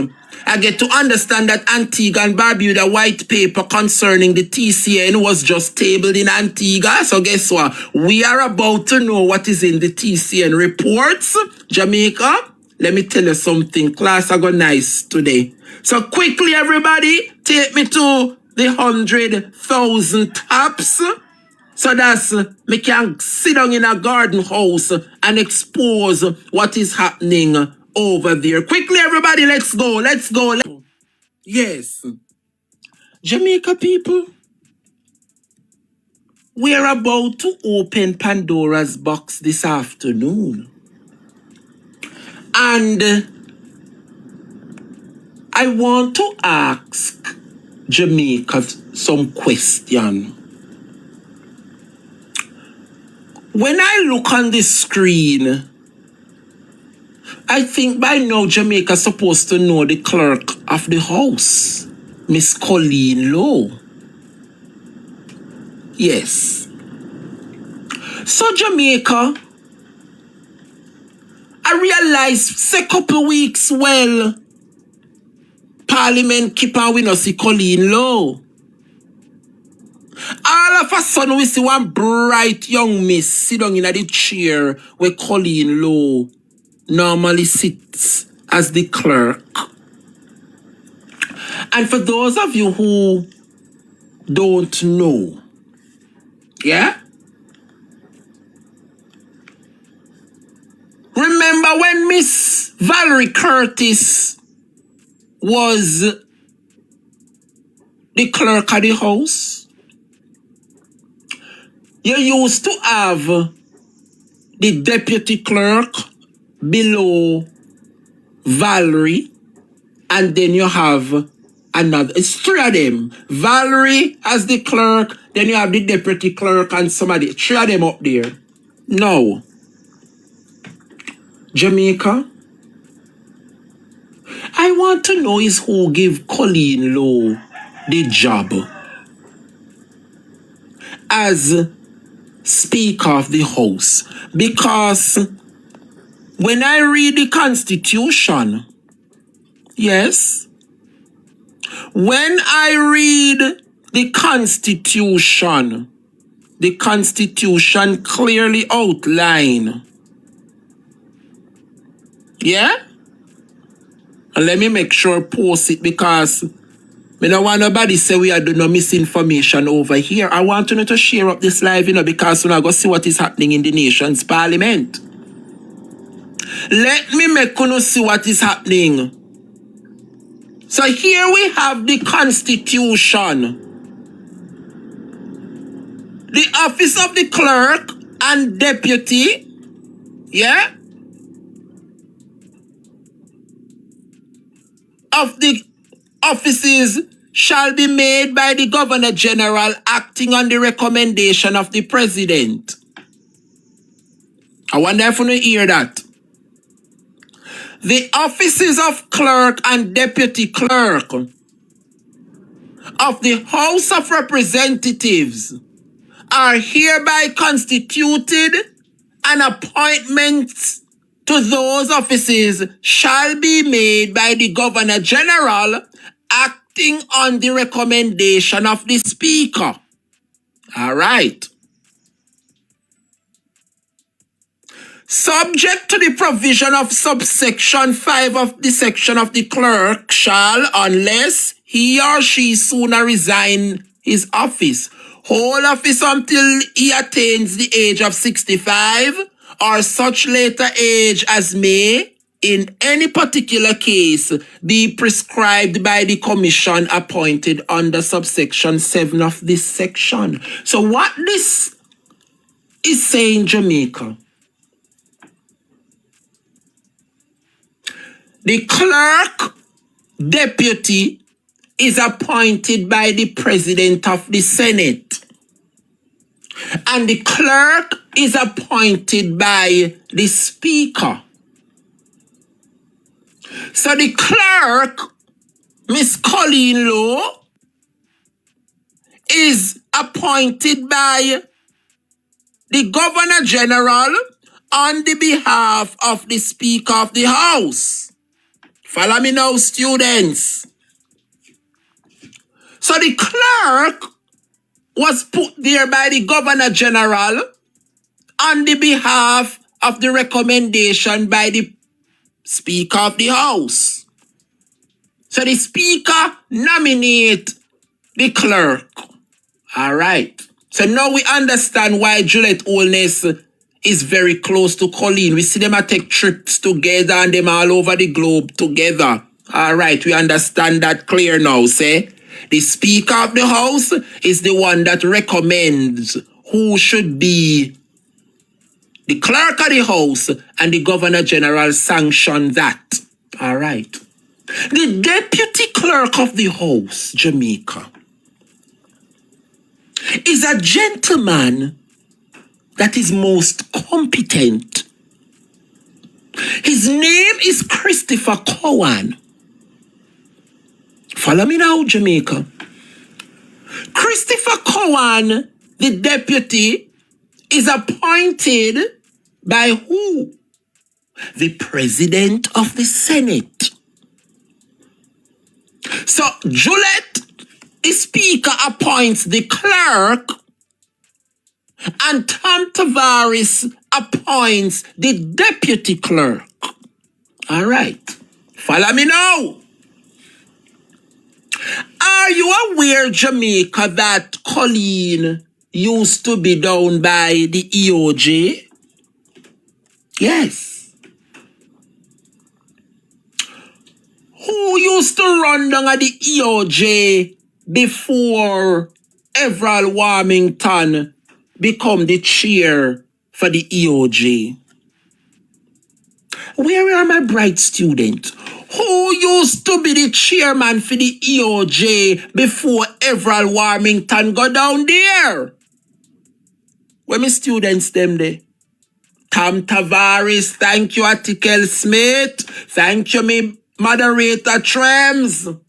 I get to understand that Antigua and Barbuda white paper concerning the TCN was just tabled in Antigua. So guess what? We are about to know what is in the TCN reports. Jamaica, let me tell you something. Class I got nice today. So quickly everybody, take me to the 100,000 taps. So that's, me can sit down in a Garden House and expose what is happening over there. Quickly everybody, let's go, let's go. Yes. Jamaica people, we're about to open Pandora's box this afternoon. And I want to ask Jamaica some question. When I look on the screen, I think by now Jamaica's supposed to know the clerk of the house, Miss Colleen Lowe. Yes. So Jamaica, I realized say couple weeks, well, Parliament keep on with us, Colleen Lowe. All of a sudden, we see one bright young miss sit down in the chair where Colleen Lowe normally sits as the clerk. And for those of you who don't know, yeah? Remember when Miss Valerie Curtis was the clerk of the house? You used to have the deputy clerk below Valerie, and then you have another. It's three of them. Valerie as the clerk, then you have the deputy clerk and somebody. Three of them up there. Now, Jamaica, I want to know is who give Colleen Lowe the job as Speaker of the House. Because when I read the Constitution, yes, when I read the Constitution clearly outline, yeah? And let me make sure post it because I don't want nobody say we are doing no misinformation over here. I want you to share up this live, you know, because we're going to see what is happening in the nation's parliament. Let me make you see what is happening. So here we have the Constitution. The office of the clerk and deputy, yeah, of the offices shall be made by the Governor General acting on the recommendation of the President. I wonder if you hear that. The offices of clerk and deputy clerk of the House of Representatives are hereby constituted, and appointments to those offices shall be made by the Governor General, acting on the recommendation of the Speaker. All right. Subject to the provision of subsection 5 of the section of the clerk shall, unless he or she sooner resign his office, hold office until he attains the age of 65 or such later age as may, in any particular case, be prescribed by the commission appointed under subsection 7 of this section. So what this is saying, Jamaica, the clerk deputy is appointed by the president of the Senate, and the clerk is appointed by the speaker. So the clerk, Miss Colleen Lowe, is appointed by the Governor General on the behalf of the Speaker of the House. Follow me now, students. So the clerk was put there by the Governor General on the behalf of the recommendation by the Speaker of the House. So the Speaker nominate the clerk. All right. So now we understand why Juliet Holness is very close to Colleen. We see them take trips together and them all over the globe together. All right, we understand that clear now, say. The Speaker of the House is the one that recommends who should be the Clerk of the House, and the Governor General sanction that. All right. The Deputy Clerk of the House, Jamaica, is a gentleman that is most competent. His name is Christopher Cowan. Follow me now, Jamaica. Christopher Cowan, the deputy, is appointed by who? The President of the Senate. So Juliet, the Speaker, appoints the clerk, and Tom Tavares appoints the deputy clerk. All right. Follow me now. Are you aware, Jamaica, that Colleen used to be down by the EOJ? Yes. Who used to run down at the EOJ before Everald Warmington become the chair for the EOJ? Where are my bright students? Who used to be the chairman for the EOJ before Everald Warmington go down there? Where my students them there? Tom Tavares, thank you, Attikel Smith. Thank you, me moderator Trems.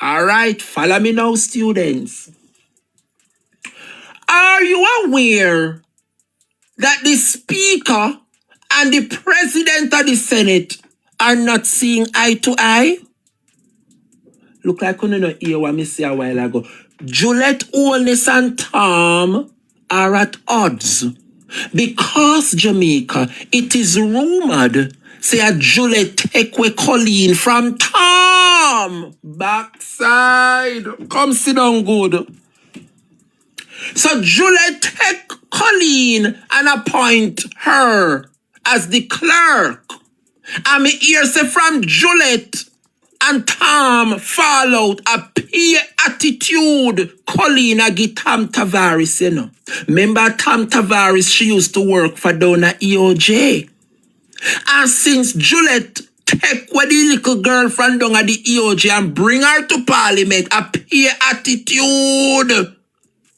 All right, follow me now, students. Are you aware that the Speaker and the President of the Senate are not seeing eye to eye? Look like you know hear what I say a while ago. Juliet Holness and Tom are at odds because, Jamaica, it is rumored say a Juliet take away Colleen from Tom backside. Come sit down good. So Juliet take Colleen and appoint her as the clerk. And me hear say from Juliet and Tom fall out a peer attitude. Colleen a get Tom Tavares, you know. Remember Tom Tavares, she used to work for down at EOJ. And since Juliet take with the little girl from down at the EOJ and bring her to Parliament, a peer attitude.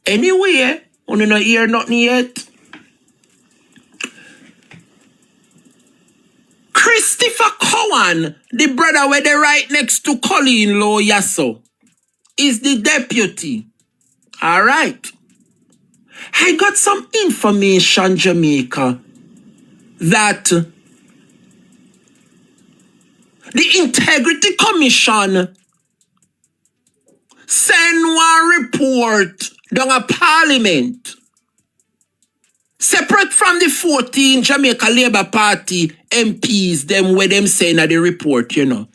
Anyway, you don't hear nothing yet. Christopher Cohen, the brother where they right next to Colleen Law Yasso, is the deputy. All right. I got some information, Jamaica, that the Integrity Commission send one report down a parliament separate from the 14 Jamaica Labour Party MPs, them where them saying at the report, you know.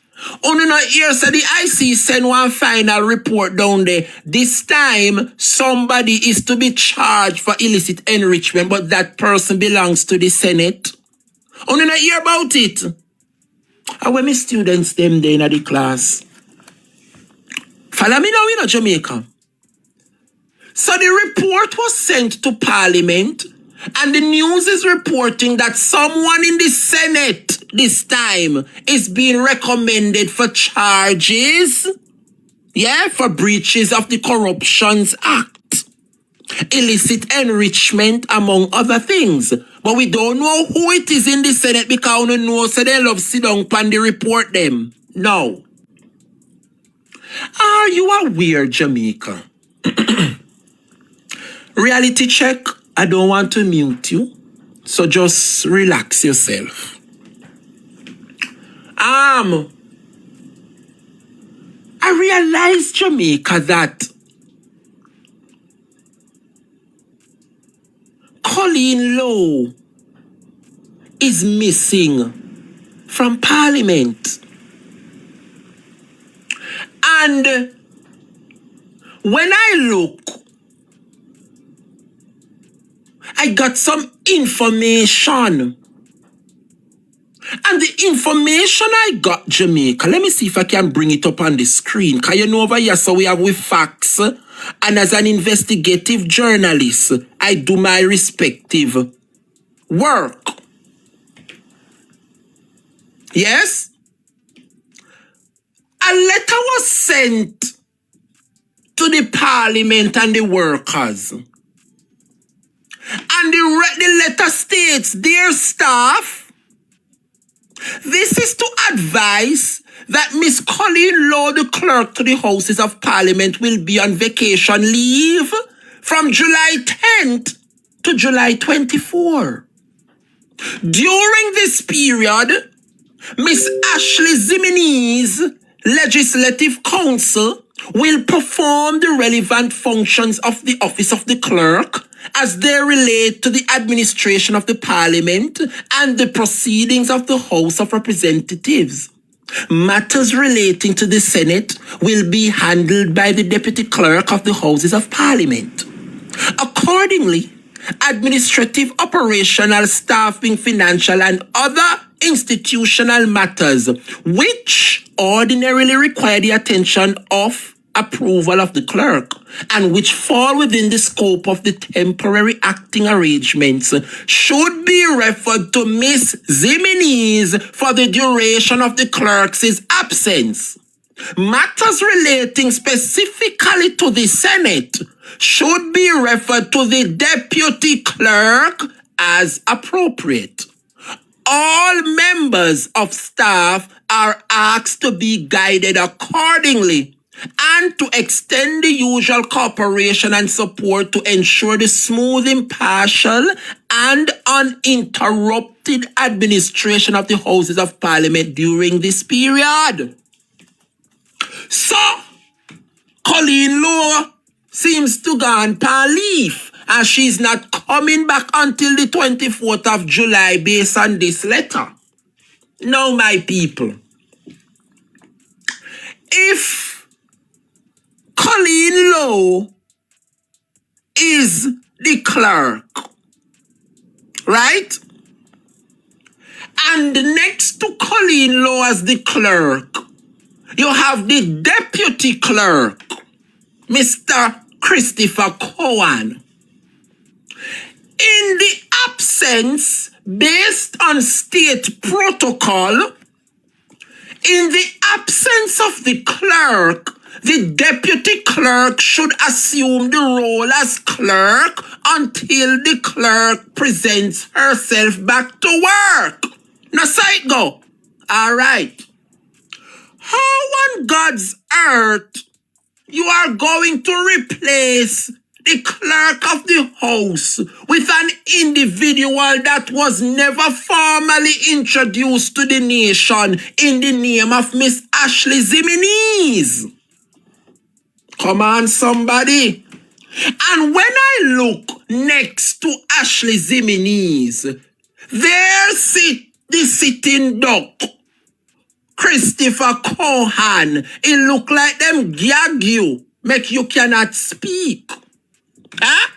Only not here, so the IC send one final report down there. This time, somebody is to be charged for illicit enrichment, but that person belongs to the Senate. Only not hear about it. And when my students them there in the class. Follow me now in Jamaica. So the report was sent to Parliament, and the news is reporting that someone in the Senate this time is being recommended for charges, for breaches of the Corruptions Act, illicit enrichment, among other things. But we don't know who it is in the Senate because we know so they love sit down pan the report them. No. Are you aware, Jamaica? Reality check. I don't want to mute you, so just relax yourself. I realized, Jamaica, that Colleen Law is missing from Parliament. And when I look, I got some information. And the information I got, Jamaica, let me see if I can bring it up on the screen. Because you know over here, so we have with facts. And as an investigative journalist, I do my respective work. Yes? A letter was sent to the Parliament and the workers. And the letter states, dear staff, this is to advise that Miss Colleen Law, the clerk to the Houses of Parliament, will be on vacation leave from July 10th to July 24. During this period, Miss Ashley Zimenez, Legislative Counsel, will perform the relevant functions of the office of the clerk as they relate to the administration of the Parliament and the proceedings of the House of Representatives. Matters relating to the Senate will be handled by the Deputy Clerk of the Houses of Parliament. Accordingly, administrative, operational, staffing, financial, and other institutional matters which ordinarily require the attention of approval of the clerk and which fall within the scope of the temporary acting arrangements should be referred to Miss Zimenez for the duration of the clerk's absence. Matters relating specifically to the Senate should be referred to the deputy clerk as appropriate. All members of staff are asked to be guided accordingly and to extend the usual cooperation and support to ensure the smooth, impartial, and uninterrupted administration of the Houses of Parliament during this period. So, Colleen Law seems to go on leave, and she's not coming back until the 24th of July based on this letter. Now, my people, if Colleen Law is the clerk, right? And next to Colleen Law as the clerk, you have the deputy clerk, Mr. Christopher Cohen. In the absence, based on state protocol, in the absence of the clerk, the deputy clerk should assume the role as clerk until the clerk presents herself back to work. Now, so it go. All right. How on God's earth you are going to replace the clerk of the house with an individual that was never formally introduced to the nation in the name of Miss Ashley Zimenez? Come on, somebody. And when I look next to Ashley Zimenez, there sit the sitting duck, Christopher Cohan. It look like them gag you, make you cannot speak. Huh?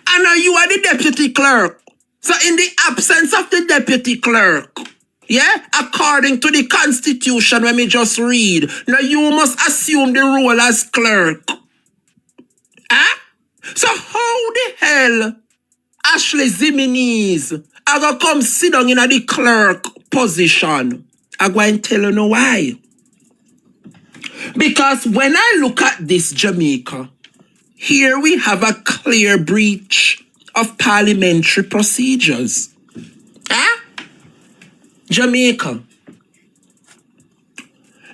And now you are the deputy clerk. So in the absence of the deputy clerk, yeah, according to the constitution when me just read, now you must assume the role as clerk. Huh? So how the hell Ashley Zimenez I gonna come sit down in the clerk position? I go and tell you know why. Because when I look at this Jamaica, here we have a clear breach of parliamentary procedures. Huh? Jamaica.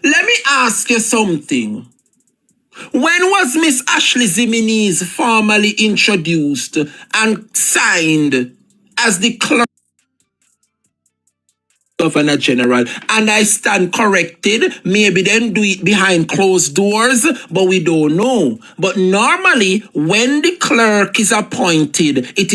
Let me ask you something. When was Miss Ashley Zimenez formally introduced and signed as the clerk Governor General? And I stand corrected. Maybe them do it behind closed doors, but we don't know. But normally, when the clerk is appointed, it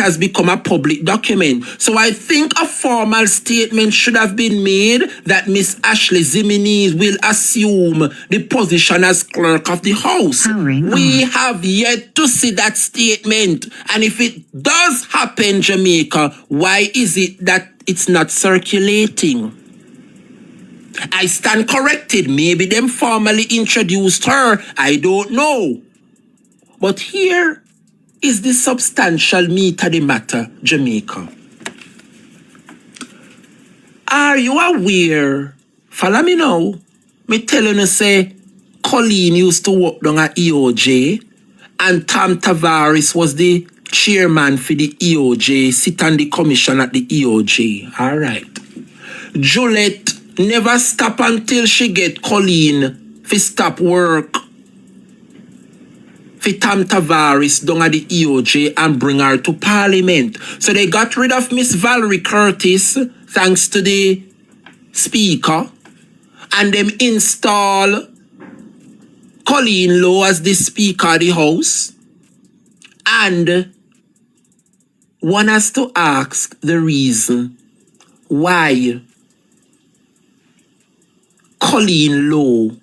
has become a public document. So I think a formal statement should have been made that Miss Ashley Zimenez will assume the position as clerk of the house. We have yet to see that statement. And if it does happen, Jamaica, why is it that it's not circulating? I stand corrected. Maybe them formally introduced her. I don't know. But here is the substantial meat of the matter, Jamaica. Are you aware? Follow me now. Me telling you say, Colleen used to work down at EOJ and Tom Tavares was the chairman for the EOJ, sit on the commission at the EOJ. All right. Juliet never stop until she get Colleen for stop work for Tom Tavares down at the EOJ and bring her to Parliament. So they got rid of Miss Valerie Curtis thanks to the Speaker, and them install Colleen Lowe as the Speaker of the House. And one has to ask the reason why Colleen Lowe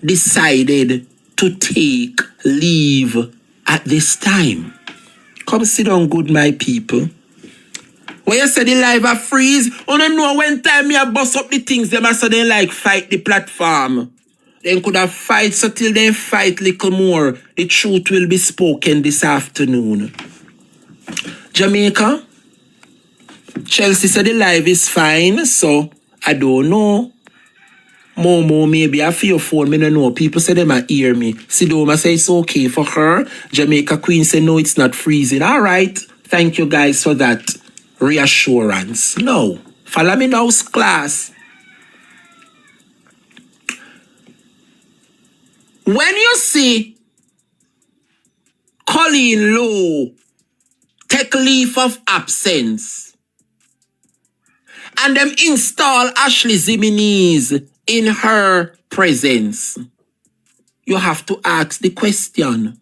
decided to take leave at this time. Come sit down, good my people. When you say the live a freeze, you don't know when time me a bust up the things them so they like fight the platform. They could have fight so till they fight little more. The truth will be spoken this afternoon. Jamaica, Chelsea said the live is fine, so I don't know. Momo, maybe I feel phone, me don't know. People say they might hear me. Sidoma say it's okay for her. Jamaica Queen say no, it's not freezing. All right. Thank you guys for that reassurance. No. Follow me now, class. When you see Colleen Lowe take leave of absence and them install Ashley Zimenez in her presence, you have to ask the question,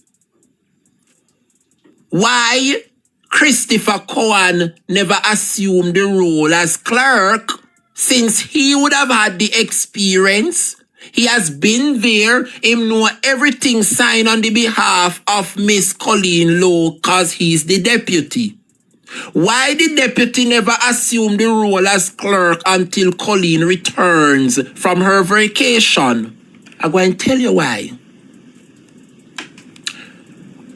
why Christopher Cohan never assumed the role as clerk, since he would have had the experience? He has been there, him know everything signed on the behalf of Miss Colleen Lowe because he's the deputy. Why the deputy never assumed the role as clerk until Colleen returns from her vacation? I'm going to tell you why.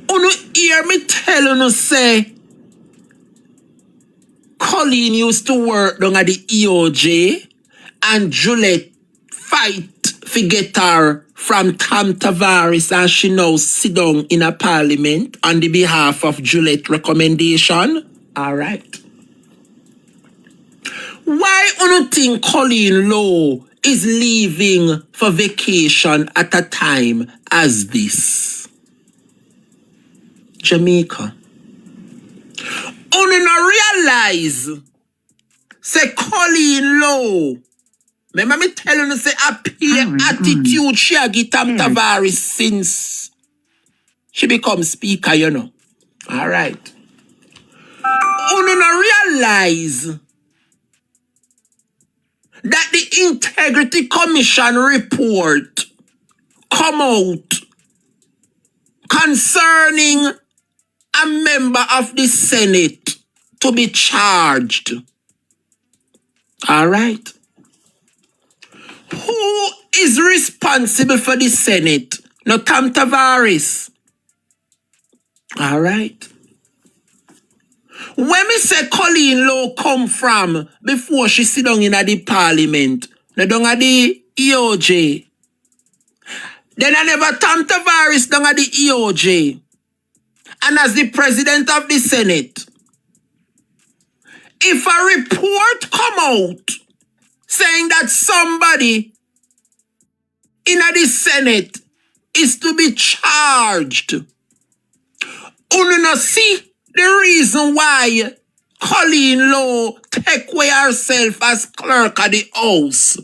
You hear me tell you say Colleen used to work down at the EOJ and Juliet fight to get her from Tom Tavares and she now sit down in a parliament on the behalf of Juliet recommendation. All right. Why you think Colleen Lowe is leaving for vacation at a time as this? Jamaica. You no realize, say Colleen Lowe, remember me telling you, say appear attitude she a get Tavares since she become speaker, you know. All right. You no realize that the Integrity Commission report come out concerning a member of the Senate to be charged. All right. Who is responsible for the Senate? No, Tam Tavares. All right. When me say Colleen Lowe come from before she sit down in the parliament, no down at the EOJ. Then I never Tam Tavares down at the EOJ. And as the president of the Senate, if a report come out saying that somebody in the Senate is to be charged, you not see the reason why Colleen Lowe take away herself as clerk of the House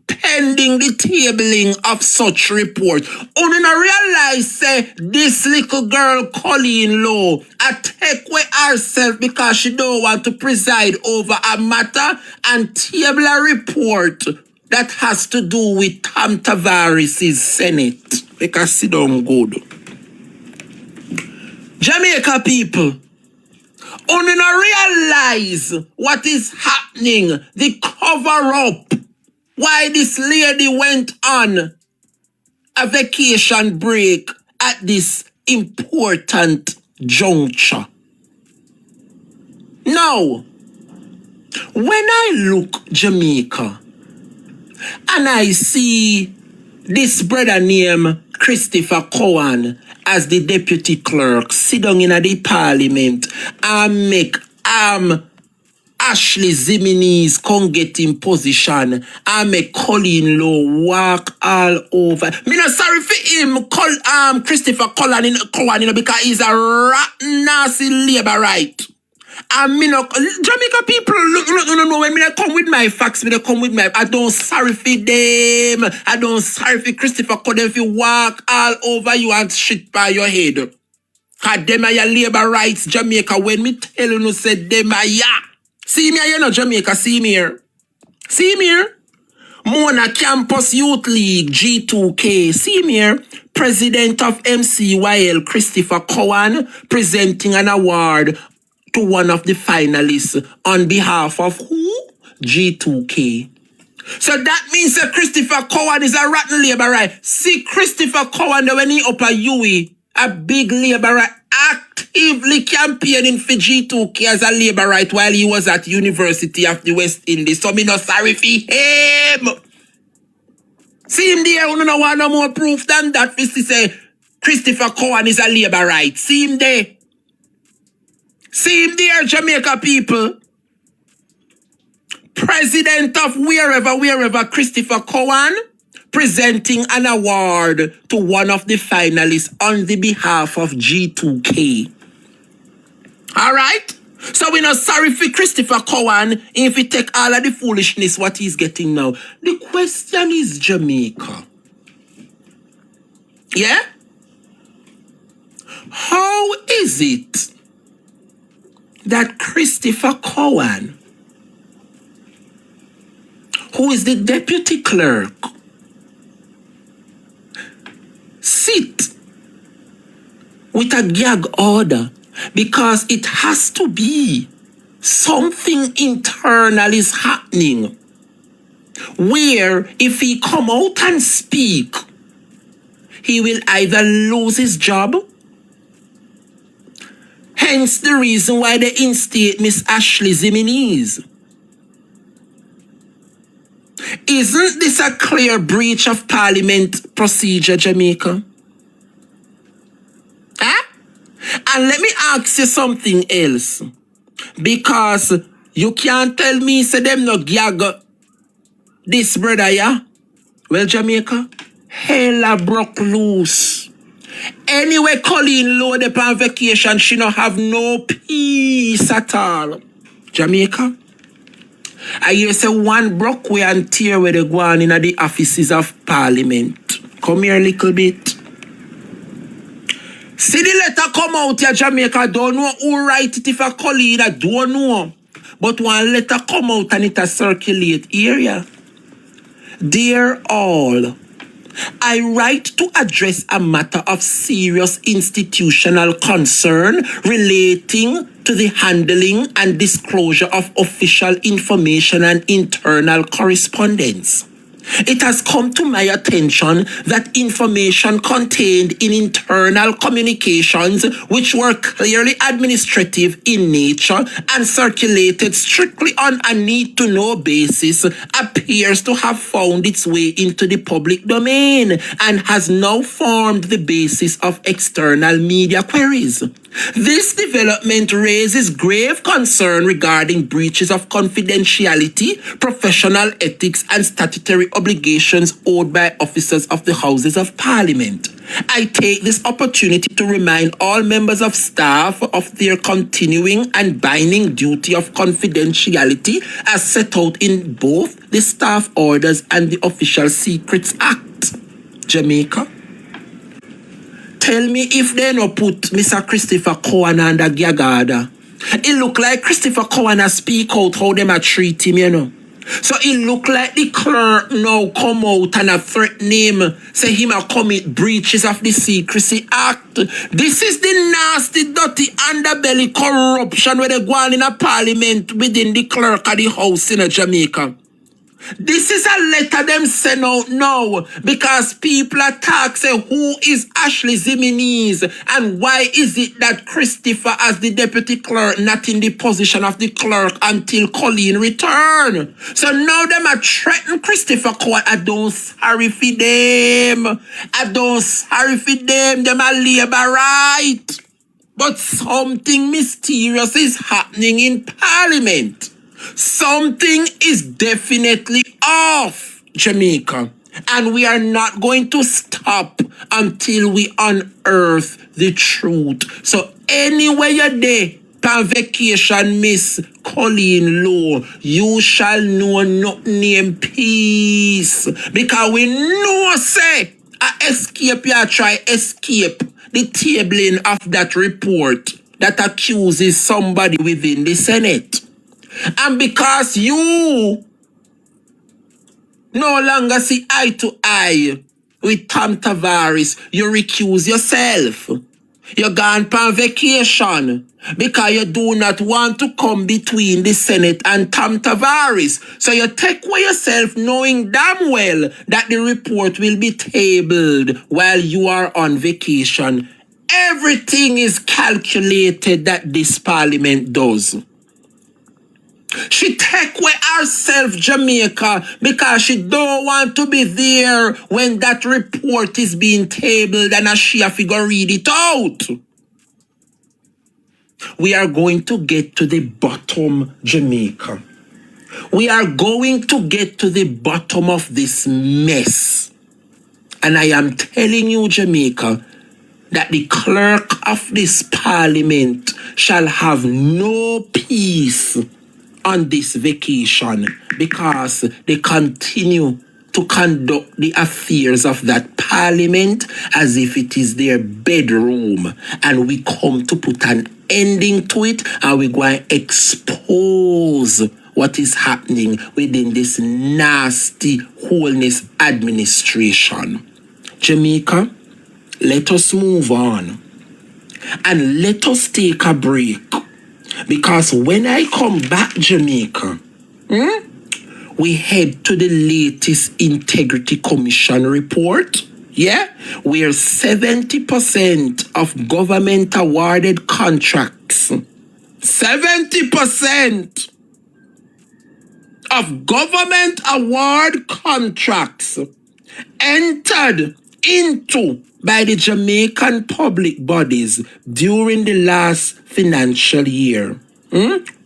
pending the tabling of such report. You not realize say this little girl Colleen Lowe take away herself because she don't want to preside over a matter and table a report that has to do with Tam Tavares' Senate. Because she don't good. Jamaica people, you not realize what is happening, the cover-up, why this lady went on a vacation break at this important juncture. Now, when I look Jamaica and I see this brother named Christopher Cowan as the deputy clerk sit down in the parliament and make Ashley Zimenez come get in position and make Colleen Lowe walk all over. Me not sorry for him, Christopher Cowan, because he's a rotten, nasty labor right. And me no Jamaica people no when me come with my facts, me come with my I don't sorry for them. I don't sorry for Christopher Cowan if you walk all over you and shit by your head. Cause them are your labor rights, Jamaica. When me tell you say them are ya. See me here, you know, Jamaica, see me here. See me here. Mona Campus Youth League, G2K. See me here. President of MCYL, Christopher Cowan, presenting an award to one of the finalists on behalf of who? G2K. So that means that Christopher Cowan is a rotten labor right. See Christopher Cowan when he up a UE, a big labor right, actively campaigning for G2K as a labor right while he was at University of the West Indies. So me not sorry for him. See him there, you don't want no more proof than that. For say Christopher Cowan is a labor right. See him there. See him there, Jamaica people. President of wherever, Christopher Cowan, presenting an award to one of the finalists on the behalf of G2K. All right? So we're not sorry for Christopher Cowan if we take all of the foolishness what he's getting now. The question is Jamaica. Yeah? How is it that Christopher Cowan, who is the deputy clerk, sit with a gag order because it has to be something internal is happening where if he come out and speak, he will either lose his job. Hence the reason why they instate Miss Ashley Zimenez. Isn't this a clear breach of parliament procedure, Jamaica? Huh? And let me ask you something else. Because You can't tell me say them no gag this brother, yeah? Well, Jamaica, hella broke loose. Anyway, Colleen load up on vacation, she no have no peace at all. Jamaica, I hear say one broke way and tear where they go on in the offices of Parliament. Come here a little bit. See the letter come out here, Jamaica. Don't know who write it if a Colleen, I don't know. But one letter come out and it a circulate here, yeah. Dear all, I write to address a matter of serious institutional concern relating to the handling and disclosure of official information and internal correspondence. It has come to my attention that information contained in internal communications, which were clearly administrative in nature and circulated strictly on a need-to-know basis, appears to have found its way into the public domain and has now formed the basis of external media queries. This development raises grave concern regarding breaches of confidentiality, professional ethics, and statutory obligations owed by officers of the Houses of Parliament. I take this opportunity to remind all members of staff of their continuing and binding duty of confidentiality as set out in both the Staff Orders and the Official Secrets Act. Jamaica? Tell me if they no put Mr. Christopher Cowan under Gagada. It look like Christopher Cowan a speak out how them a treat him, you know. So it look like the clerk now come out and a threaten him, say him a commit breaches of the Secrecy Act. This is the nasty, dirty underbelly corruption where they go on in a parliament within the clerk of the house in Jamaica. This is a letter them send out now because people attack say who is Ashley Zimenez and why is it that Christopher as the deputy clerk not in the position of the clerk until Colleen return. So now them a threaten Christopher Cowan. I don't sorry for them. I don't sorry for them. Them a labor right. But something mysterious is happening in Parliament. Something is definitely off, Jamaica, and we are not going to stop until we unearth the truth. So anywhere you're there, on vacation, Miss Colleen Lowe, you shall know not name peace, because we know say a escape you try escape the tabling of that report that accuses somebody within the Senate. And because you no longer see eye to eye with Tom Tavares, you recuse yourself. You're gone on vacation because you do not want to come between the Senate and Tom Tavares. So you take away yourself knowing damn well that the report will be tabled while you are on vacation. Everything is calculated that this parliament does. She take away herself, Jamaica, because she don't want to be there when that report is being tabled and she have to go read it out. We are going to get to the bottom, Jamaica. We are going to get to the bottom of this mess. And I am telling you, Jamaica, that the clerk of this parliament shall have no peace on this vacation because they continue to conduct the affairs of that parliament as if it is their bedroom, and we come to put an ending to it, and we're going to expose what is happening within this nasty Holness administration. Jamaica, let us move on and let us take a break. Because when I come back, Jamaica, we head to the latest Integrity Commission report, where 70% of government awarded contracts, 70% of government award contracts entered into by the Jamaican public bodies during the last financial year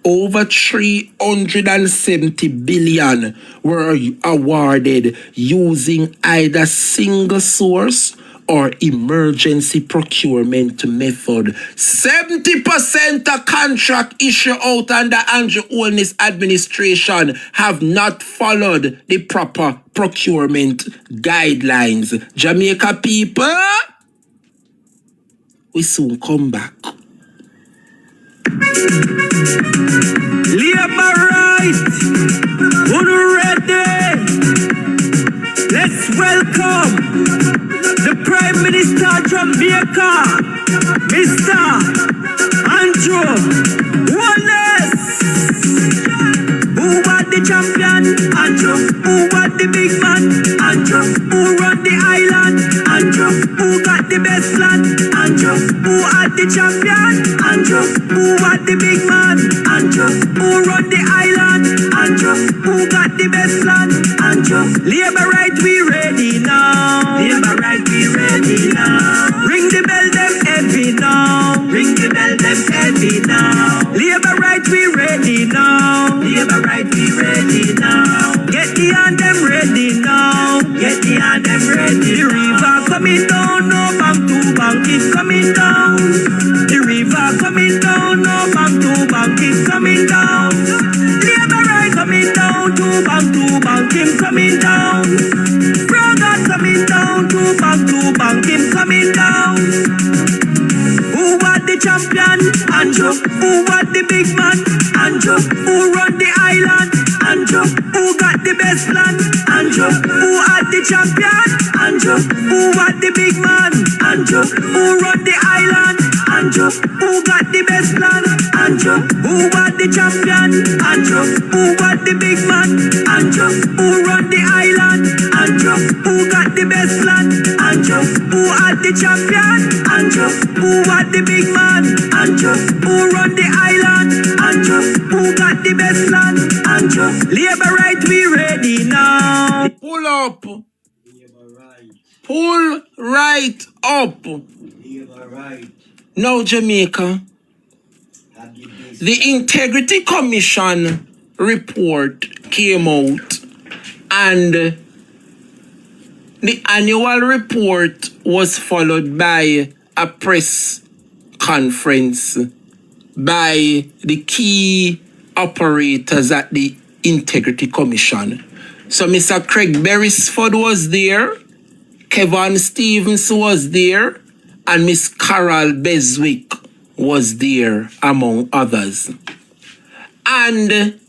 over 370 billion were awarded using either single source or emergency procurement method. 70% of contract issue out under Andrew Holness administration have not followed the proper procurement guidelines. Jamaica people, we soon come back. Labor right, who ready? Let's welcome the Prime Minister of Jamaica, Mr. Andrew Holness. Who was the champion? Andrew. Who was the big man? Andrew. Who run the island? Andrew. Who got the best plan? Andrew. Who had the champion? Andrew. Who was the big man? Andrew. Who run the island? Andrew. Who got the best plan? Andrew. Labor right, we ready now. Labor right, we ready now. Ring the bell, them heavy now. Ring the bell, them heavy now. Labor right, we ready now. Labor right, we ready now. Get the hand them ready now. Get the hand them ready. The river coming down, no bank to bank, it's coming down. The river coming down, no bank to bank, it's coming down. Labor right coming down, to bank, him coming down. Brother coming down, to bank, him coming down. Who was the champion? Andrew. Who was the big man? Andrew. Who run the island? Andrew. Who got the best plan? Andrew. Who had the champion? Andrew. Who was the big man? Andrew. Who run the island? Andrew. Who got the best plan? Andrew. Who was the champion? Andrew. Who was the big man? Andrew. Who run the island? Andrew. Who got the best plan? Andrew. Who had the champion? Andrew. Who was the big man? Andrew. Who run the island? Andrew. Who got the best plan? Andrew. Labor right, we ready now. Pull up. Pull right up. Now, Jamaica, the Integrity Commission report came out, and the annual report was followed by a press conference by the key operators at the Integrity Commission. So Mr. Craig Beresford was there, Kevin Stevens was there, and Miss Carol Beswick was there, among others. And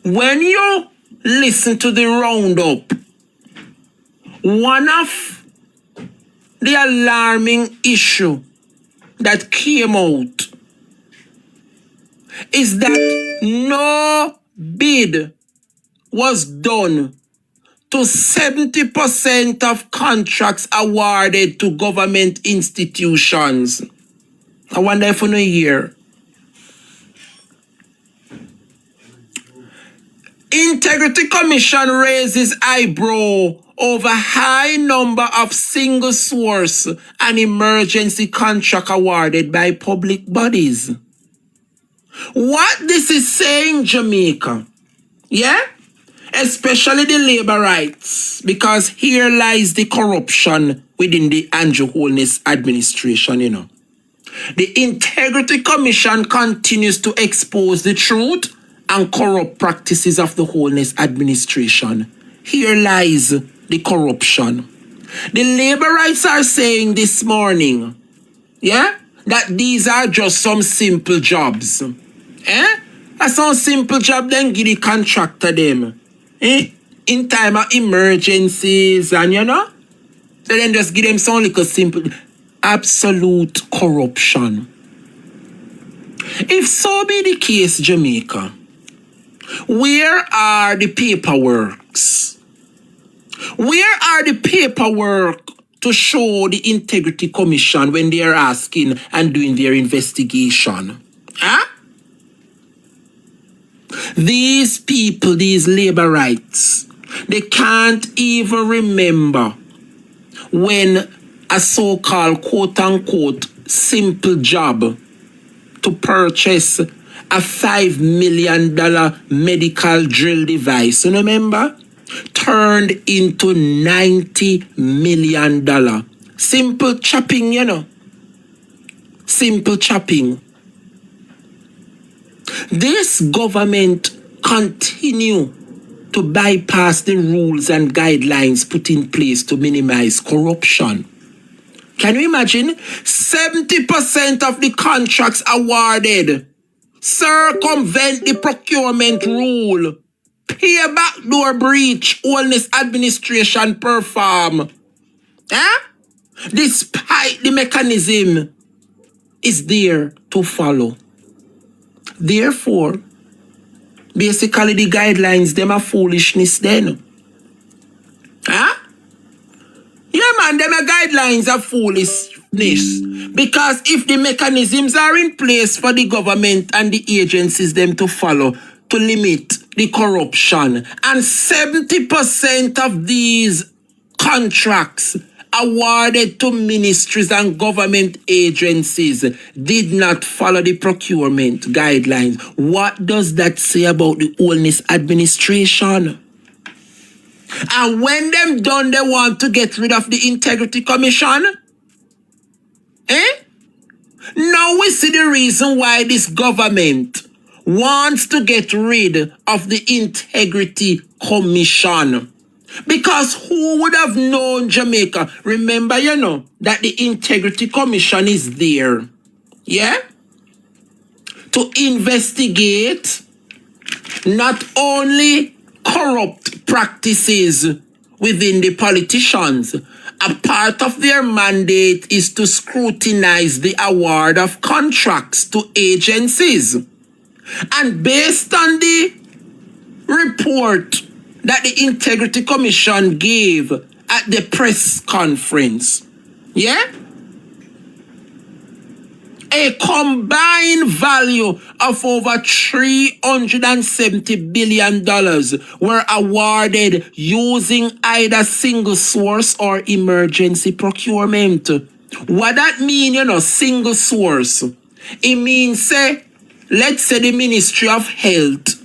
when you listen to the roundup, one of the alarming issue that came out is that no bid was done to 70% of contracts awarded to government institutions. I wonder if you know here. Integrity Commission raises eyebrow over high number of single source and emergency contract awarded by public bodies. What this is saying, Jamaica, yeah? Especially the labor rights, because here lies the corruption within the Andrew Holness administration, you know. The Integrity Commission continues to expose the truth and corrupt practices of the Holness administration. Here lies the corruption. The labor rights are saying this morning, yeah, that these are just some simple jobs. That's some simple job, then give the contractor them. In time of emergencies and you know, so then just give them some little simple, absolute corruption. If so be the case, Jamaica, where are the paperworks? Where are the paperwork to show the Integrity Commission when they are asking and doing their investigation? Huh? These people, these labor rights, they can't even remember when a so-called quote-unquote simple job to purchase a $5 million medical drill device, you remember? Turned into $90 million. Simple chopping, you know. Simple chopping. This government continue to bypass the rules and guidelines put in place to minimize corruption. Can you imagine? 70% of the contracts awarded circumvent the procurement rule. Pay backdoor breach, Holness administration perform. Despite the mechanism is there to follow. Therefore, basically the guidelines, them are foolishness then. Yeah, man, them are guidelines are foolishness. Because if the mechanisms are in place for the government and the agencies them to follow to limit the corruption, and 70% of these contracts awarded to ministries and government agencies did not follow the procurement guidelines, what does that say about the Holness administration? And when them done, they want to get rid of the Integrity Commission? Now we see the reason why this government wants to get rid of the Integrity Commission. Because who would have known Jamaica? Remember, you know, that the Integrity Commission is there. Yeah? To investigate not only corrupt practices within the politicians. A part of their mandate is to scrutinize the award of contracts to agencies. And based on the report that the Integrity Commission gave at the press conference, yeah? A combined value of over $370 billion were awarded using either single source or emergency procurement. What that mean, you know, single source? It means, say, let's say the Ministry of Health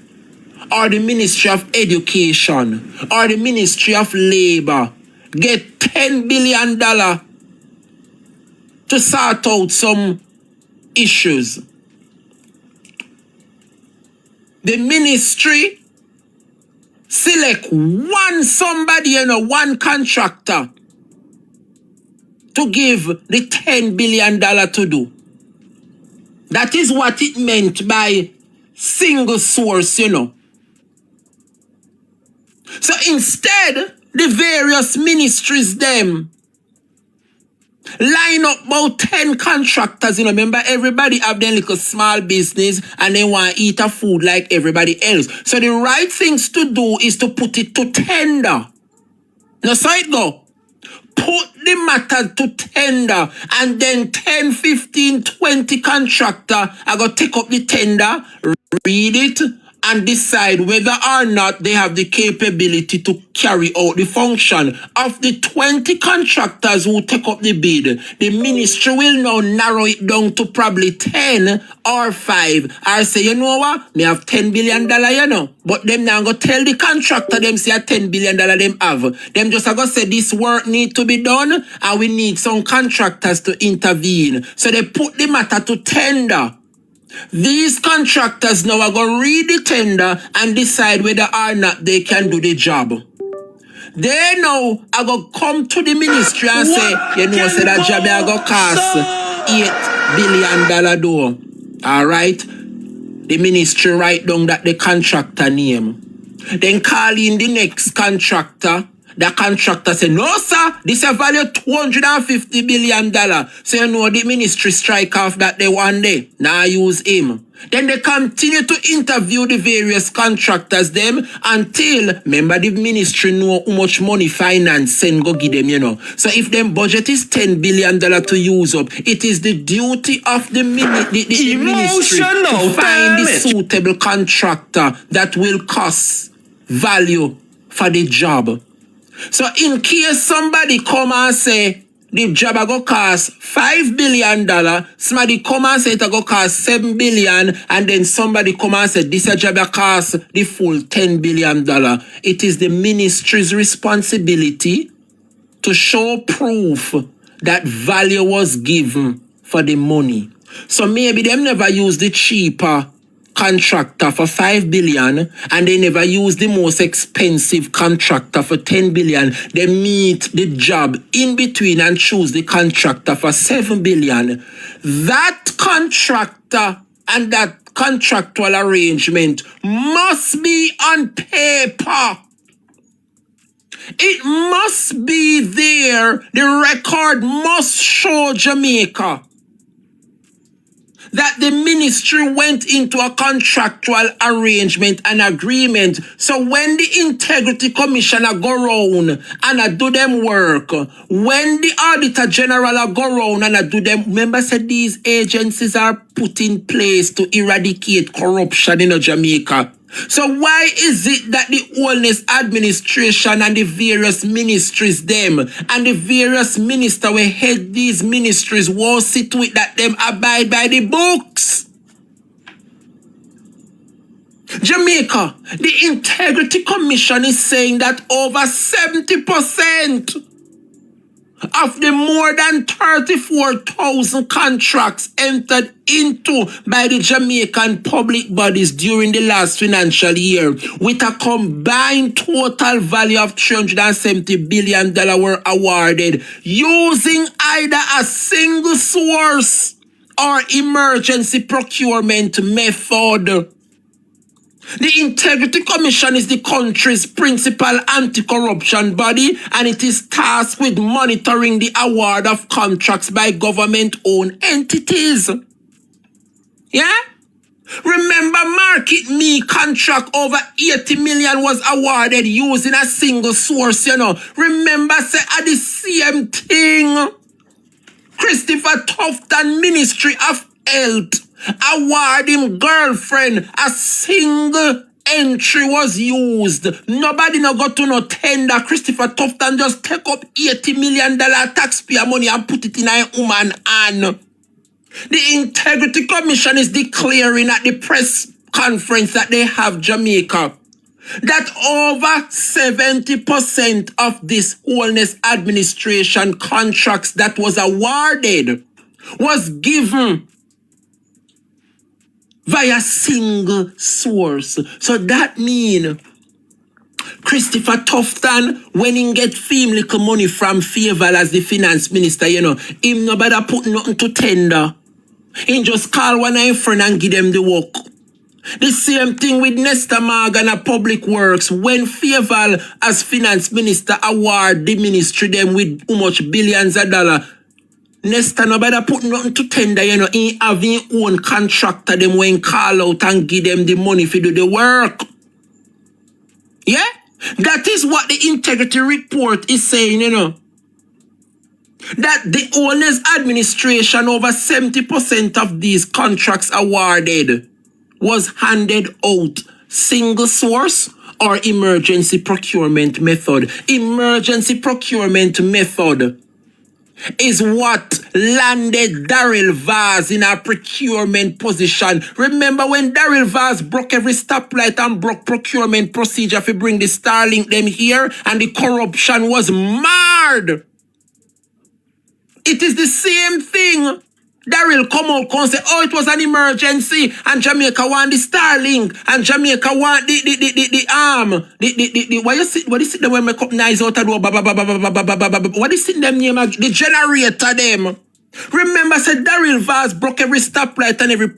or the Ministry of Education or the Ministry of Labor get $10 billion to sort out some issues. The ministry select one contractor to give the $10 billion to do. That is what it meant by single source, you know. So instead, the various ministries them line up about 10 contractors, you know. Remember, everybody have their little small business and they want to eat a food like everybody else. So the right things to do is to put it to tender. Now, so it go. Put the matter to tender, and then 10, 15, 20 contractor are going to take up the tender, read it, and decide whether or not they have the capability to carry out the function. Of the 20 contractors who take up the bid, the ministry will now narrow it down to probably 10 or 5. I say, you know what? Me have $10 billion, you know. But them now go tell the contractor them say a $10 billion them have. Them just go say this work need to be done and we need some contractors to intervene. So they put the matter to tender. These contractors now are going to read the tender and decide whether or not they can do the job. They now are going to come to the ministry and say, you know, say that job are going to cost $8 billion door. All right? The ministry write down that the contractor name. Then call in the next contractor. The contractor say, no, sir, this is value $250 billion. So you know the ministry strike off that they one day. Now use him. Then they continue to interview the various contractors them until, remember, the ministry know how much money finance send go give them, you know. So if them budget is $10 billion to use up, it is the duty of the ministry to find the suitable contractor that will cost value for the job. So in case somebody come and say, the job a go cost $5 billion, somebody come and say it a go cost $7 billion, and then somebody come and say this a job a cost the full $10 billion. It is the ministry's responsibility to show proof that value was given for the money. So maybe them never use the cheaper contractor for $5 billion and they never use the most expensive contractor for $10 billion. They meet the job in between and choose the contractor for $7 billion. That contractor and that contractual arrangement must be on paper. It must be there. The record must show Jamaica that the ministry went into a contractual arrangement and agreement. So when the Integrity Commissioner go round and do them work, when the Auditor General go round and do them, remember said these agencies are put in place to eradicate corruption in Jamaica. So why is it that the Holness administration and the various ministries them and the various ministers who head these ministries won't sit with that them abide by the books? Jamaica, the Integrity Commission is saying that over 70% of the more than 34,000 contracts entered into by the Jamaican public bodies during the last financial year, with a combined total value of $370 billion were awarded using either a single source or emergency procurement method. The Integrity Commission is the country's principal anti-corruption body, and it is tasked with monitoring the award of contracts by government-owned entities. Yeah? Remember, Market Me contract over 80 million was awarded using a single source, you know. Remember, say, at the same thing, Christopher Tufton Ministry of Health award him girlfriend a single entry was used. Nobody no got to no tender. Christopher Tufton just take up $80 million taxpayer money and put it in a woman hand. The Integrity Commission is declaring at the press conference that they have Jamaica that over 70% of this Holness administration contracts that was awarded was given via single source. So that mean Christopher Tufton, when he get fame little money from Favour as the finance minister, you know, him nobody put nothing to tender. He just call one of his friend and give them the work. The same thing with Nesta Morgan at Public Works. When Favour as finance minister award the ministry them with how much billions of dollars, Nesta nobody put nothing to tender, you know. He have his own contractor them when call out and give them the money to do the work. Yeah? That is what the integrity report is saying, you know. That the owner's administration, over 70% of these contracts awarded was handed out single source or emergency procurement method. Emergency procurement method is what landed Daryl Vaz in a procurement position. Remember when Daryl Vaz broke every stoplight and broke procurement procedure to bring the Starlink them here, and the corruption was marred. It is the same thing. Daryl come out and say, oh, it was an emergency, and Jamaica want the Starlink, and Jamaica want the arm. What is it when make up nice out of what is it them name? The generator them. Remember, said Daryl Vaz broke every stoplight and every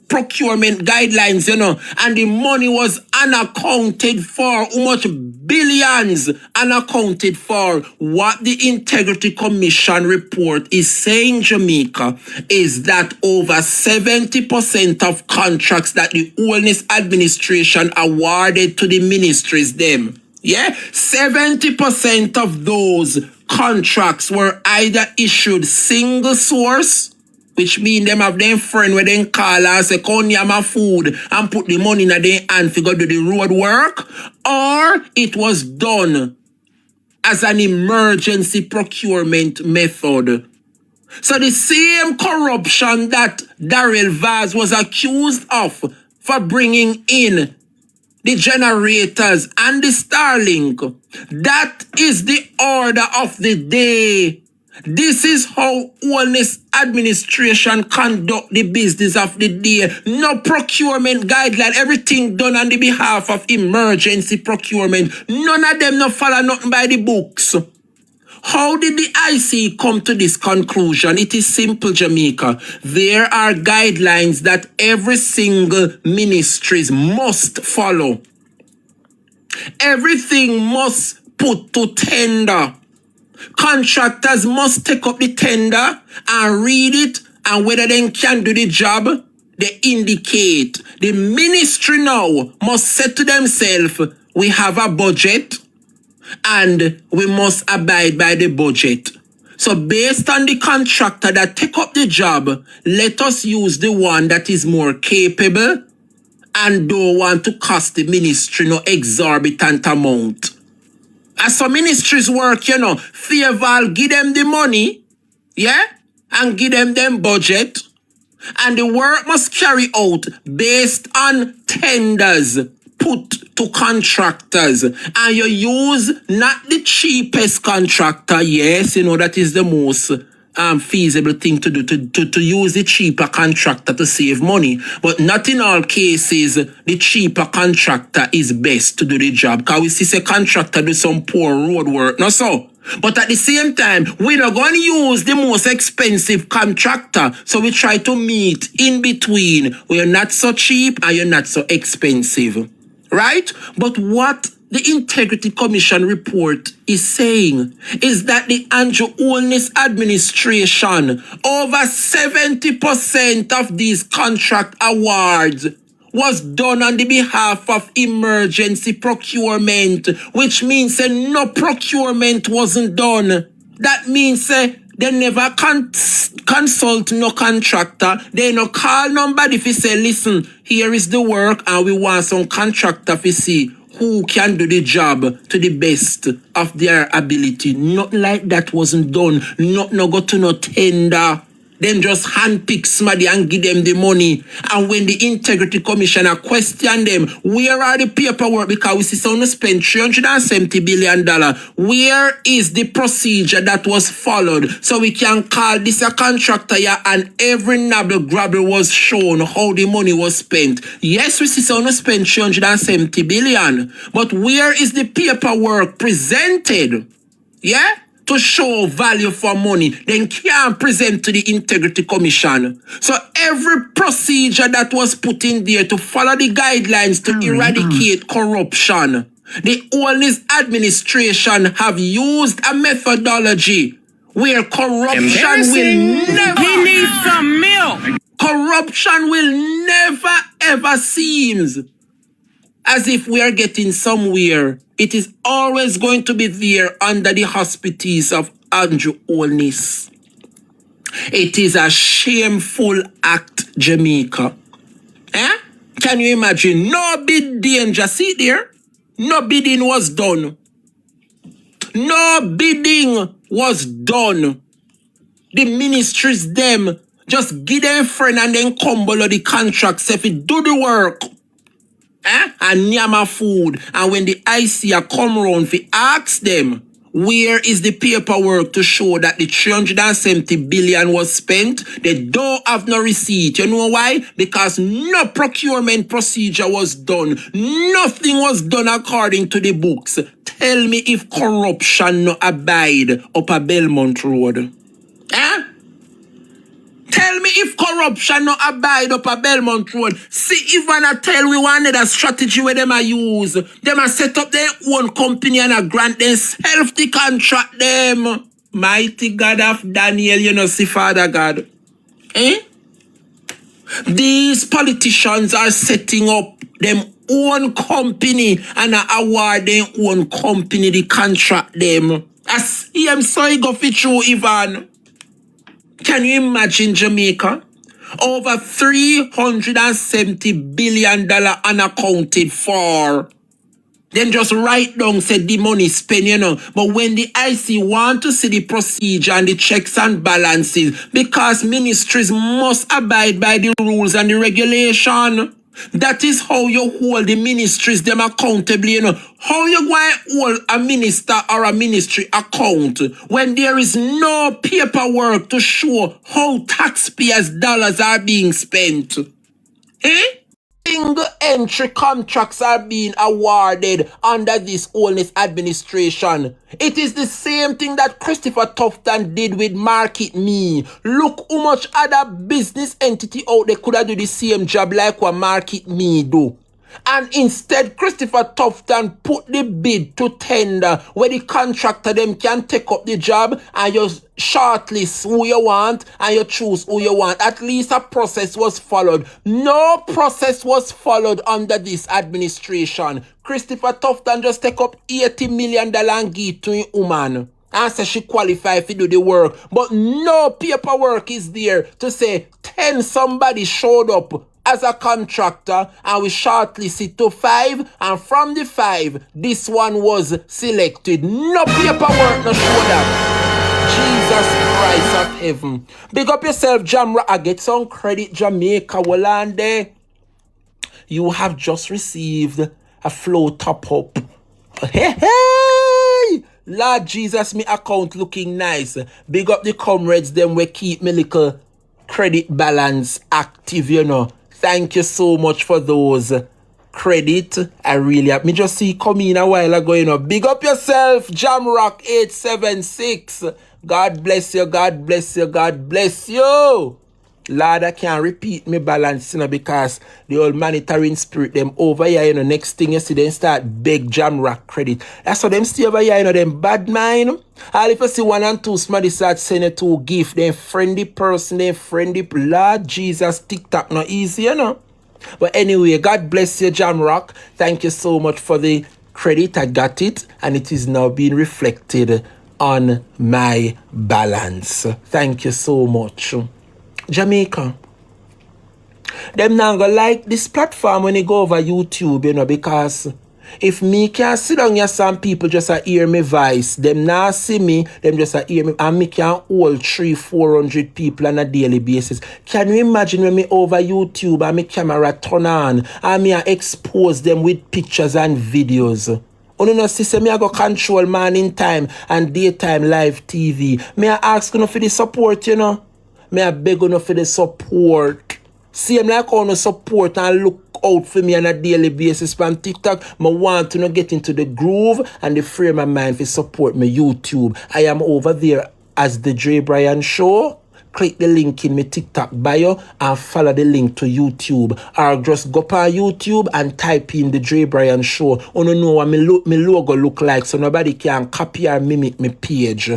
procurement guidelines, you know, and the money was unaccounted for. How much billions unaccounted for? What the Integrity Commission report is saying, Jamaica, is that over 70% of contracts that the Holness administration awarded to the ministries them, yeah, 70% of those contracts were either issued single source, which mean them have them friend where they call and say, come near my food and put the money in their hand to go do the road work, or it was done as an emergency procurement method. So the same corruption that Daryl Vaz was accused of for bringing in the generators and the Starlink, that is the order of the day. This is how Holness administration conduct the business of the day. No procurement guideline, everything done on the behalf of emergency procurement. None of them no follow nothing by the books. How did the IC come to this conclusion? It is simple, Jamaica. There are guidelines that every single ministries must follow. Everything must put to tender. Contractors must take up the tender and read it, and whether they can do the job, they indicate. The ministry now must say to themselves, we have a budget and we must abide by the budget. So based on the contractor that take up the job, let us use the one that is more capable and don't want to cost the ministry no exorbitant amount. As some ministries work, you know, favor give them the money, yeah, and give them budget, and the work must carry out based on tenders put to contractors, and you use not the cheapest contractor. Yes, you know that is the most feasible thing to do, to use the cheaper contractor to save money. But not in all cases, the cheaper contractor is best to do the job. Because we see a contractor do some poor road work. No, so. But at the same time, we're not going to use the most expensive contractor. So we try to meet in between. We're not so cheap and you're not so expensive. Right? But what the Integrity Commission report is saying is that the Andrew Holness administration, over 70% of these contract awards was done on the behalf of emergency procurement, which means no procurement wasn't done. That means they never consult no contractor. They no call nobody if you say, listen, here is the work and we want some contractor to see who can do the job to the best of their ability. Nothing like that wasn't done. No go to no tender. Then just handpick somebody and give them the money. And when the Integrity Commissioner question them, where are the paperwork? Because we see someone spend $370 billion. Where is the procedure that was followed? So we can call this a contractor here and every nabble grabble was shown how the money was spent. Yes, we see someone spend $370 billion. But where is the paperwork presented? Yeah? To show value for money, then can present to the Integrity Commission. So every procedure that was put in there to follow the guidelines to eradicate corruption, the Holness administration have used a methodology where corruption will never... He needs some milk. Corruption will never ever seems as if we are getting somewhere. It is always going to be there under the auspices of Andrew Holness. It is a shameful act, Jamaica. Eh? Can you imagine? No bid danger. See there? No bidding was done. No bidding was done. The ministries them just give them a friend and then come below the contract. Say if you do the work. And nyama food. And when the ICA come round, we ask them, where is the paperwork to show that the 370 billion was spent? They don't have no receipt. You know why? Because no procurement procedure was done. Nothing was done according to the books. Tell me if corruption no abide up a Belmont Road. Tell me if corruption no abide up a Belmont Road. See, even I tell we one another strategy where them a use. Them a set up their own company and a grant themselves the contract them. Mighty God of Daniel, you know, see Father God. These politicians are setting up them own company and award their own company the contract them. I see him so he go fit through Ivan. Can you imagine Jamaica? Over $370 billion unaccounted for. Then just write down, said the money spent, you know. But when the IC want to see the procedure and the checks and balances, because ministries must abide by the rules and the regulation. That is how you hold the ministries them accountable, you know. How you going to hold a minister or a ministry account when there is no paperwork to show how taxpayers' dollars are being spent? Eh? Single entry contracts are being awarded under this Holness administration. It is the same thing that Christopher Tufton did with Market Me. Look how much other business entity out there could have do the same job like what Market Me do. And instead, Christopher Tufton put the bid to tender where the contractor them can take up the job and you shortlist who you want and you choose who you want. At least a process was followed. No process was followed under this administration. Christopher Tufton just take up $80 million and give to a woman and say she qualified to do the work. But no paperwork is there to say 10 somebody showed up as a contractor and we shortlist it to 5, and from the 5 this one was selected. No paperwork no show that. Jesus Christ of heaven. Big up yourself, Jamra. I get some credit, Jamaica. Walande. You have just received a flow top up. Hey, hey! Lord Jesus, me account looking nice. Big up the comrades, them we keep me little credit balance active, you know. Thank you so much for those credit. I really have. Me just see come in a while ago, you know. Big up yourself, Jamrock 876. God bless you, God bless you, God bless you. Lord, I can't repeat me balance, you know, because the old monitoring spirit, them over here, you know, next thing you see, them start beg Jamrock credit. That's why them stay over here, you know, them bad mind. All if you see 1 and 2, somebody start sending you 2 gift, them friendly person, them friendly, Lord Jesus, TikTok not easy, you know. But anyway, God bless you, Jamrock. Thank you so much for the credit. I got it, and it is now being reflected on my balance. Thank you so much. Jamaica, them not gonna like this platform when they go over YouTube, you know, because if me can sit down here, some people just hear me voice, them not see me, them just hear me, and me can hold 300-400 people on a daily basis. Can you imagine when me over YouTube and me camera turn on and me expose them with pictures and videos? You know, see, me I go control morning time and daytime live TV. Me I ask you for the support, you know. Me I beg you for the support. See, I'm like on support and look out for me on a daily basis from TikTok. I want to get into the groove and the frame of mind to support my YouTube. I am over there as the Drebrian Show. Click the link in my TikTok bio and follow the link to YouTube. Or just go on YouTube and type in the Drebrian Show. You don't know what my logo look like, so nobody can copy or mimic my page.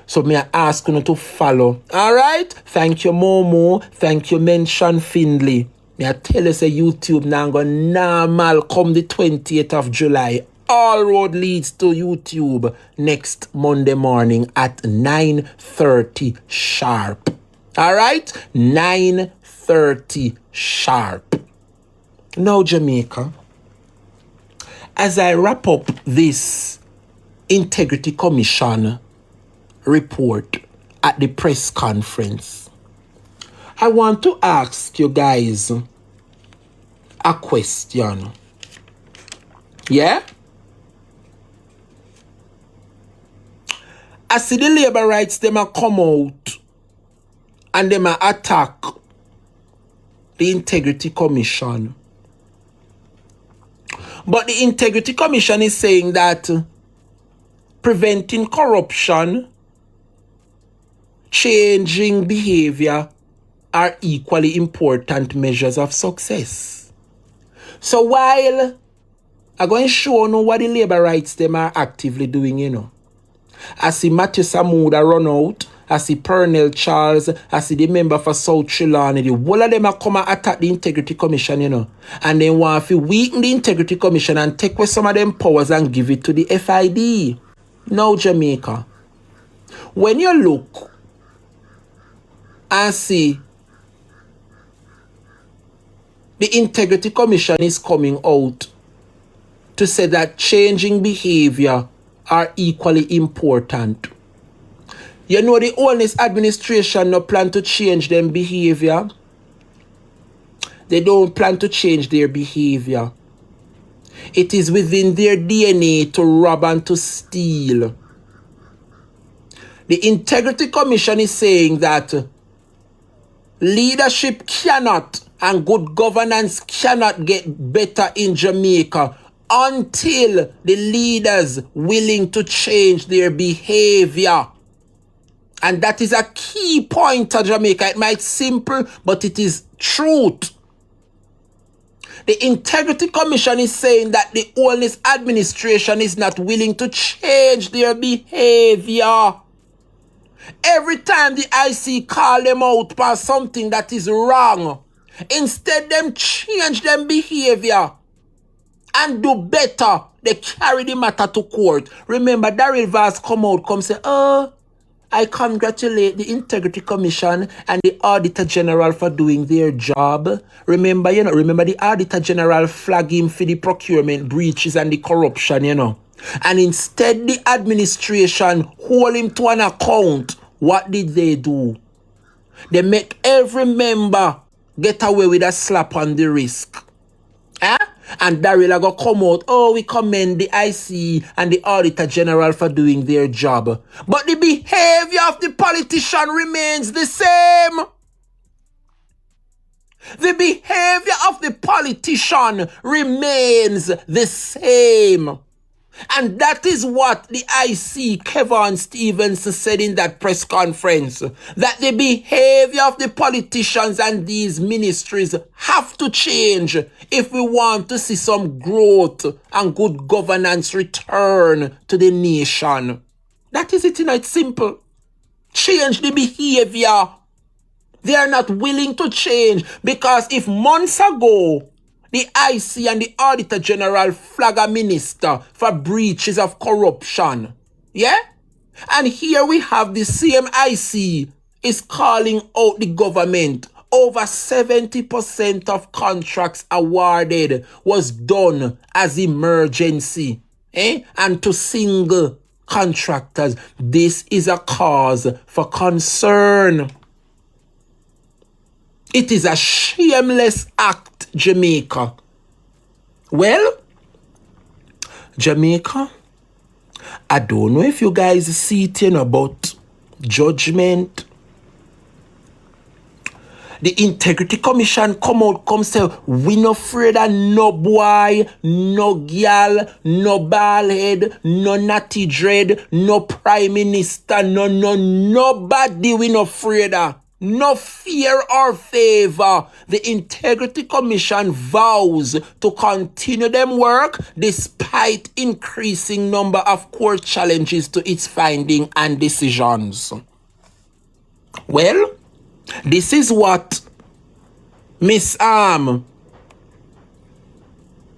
So me I ask you to follow. Alright? Thank you, Momo. Thank you, Mention Findlay. Me I tell you say YouTube now go normal come the 28th of July. All road leads to YouTube next Monday morning at 9:30 sharp. Alright? 9:30 sharp. Now, Jamaica, as I wrap up this Integrity Commission report at the press conference, I want to ask you guys a question. Yeah? I see the labor rights, them a come out and them a attack the Integrity Commission. But the Integrity Commission is saying that preventing corruption, changing behavior are equally important measures of success. So while I'm going to show you what the labor rights them are actively doing, you know. I see Matthew Samuda run out, I see Pernell Charles, I see the member for South Trelawney, the whole of them are come and attack the Integrity Commission, you know. And they want to weaken the Integrity Commission and take away some of them powers and give it to the FID. Now, Jamaica, when you look and see the Integrity Commission is coming out to say that changing behavior are equally important. You know the Holness administration no plan to change them behavior. They don't plan to change their behavior. It is within their DNA to rob and to steal. The Integrity Commission is saying that leadership cannot and good governance cannot get better in Jamaica until the leaders willing to change their behavior. And that is a key point to Jamaica. It might simple, but it is truth. The Integrity Commission is saying that the Holness administration is not willing to change their behavior. Every time the IC call them out for something that is wrong, instead them change them behavior and do better, they carry the matter to court. Remember, Daryl Vaz come out, come say, I congratulate the Integrity Commission and the Auditor General for doing their job. Remember the Auditor General flag him for the procurement breaches and the corruption, And instead the administration hold him to an account. What did they do? They make every member get away with a slap on the wrist. And Daryl go come out, we commend the IC and the Auditor General for doing their job. But the behavior of the politician remains the same. The behavior of the politician remains the same. And that is what the IC Kevin Stevens said in that press conference, that the behavior of the politicians and these ministries have to change if we want to see some growth and good governance return to the nation. That is it, it's simple. Change the behavior. They are not willing to change because if months ago, the IC and the Auditor General flag a minister for breaches of corruption. Yeah? And here we have the same IC is calling out the government. Over 70% of contracts awarded was done as emergency. And to single contractors. This is a cause for concern. It is a shameless act, Jamaica. Well, Jamaica, I don't know if you guys see it about judgment. The Integrity Commission come say, we no afraid of no boy, no girl, no baldhead, no natty dread, no prime minister, nobody we no afraid of. No fear or favor. The Integrity Commission vows to continue them work despite increasing number of court challenges to its finding and decisions. Well, this is what Miss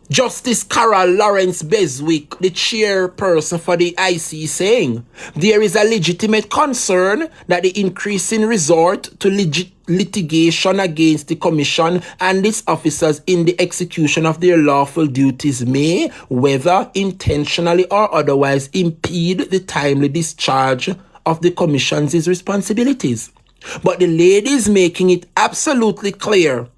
Justice Carol Lawrence Beswick, the chairperson for the IC, saying there is a legitimate concern that the increasing resort to litigation against the Commission and its officers in the execution of their lawful duties may, whether intentionally or otherwise, impede the timely discharge of the Commission's responsibilities. But the lady is making it absolutely clear,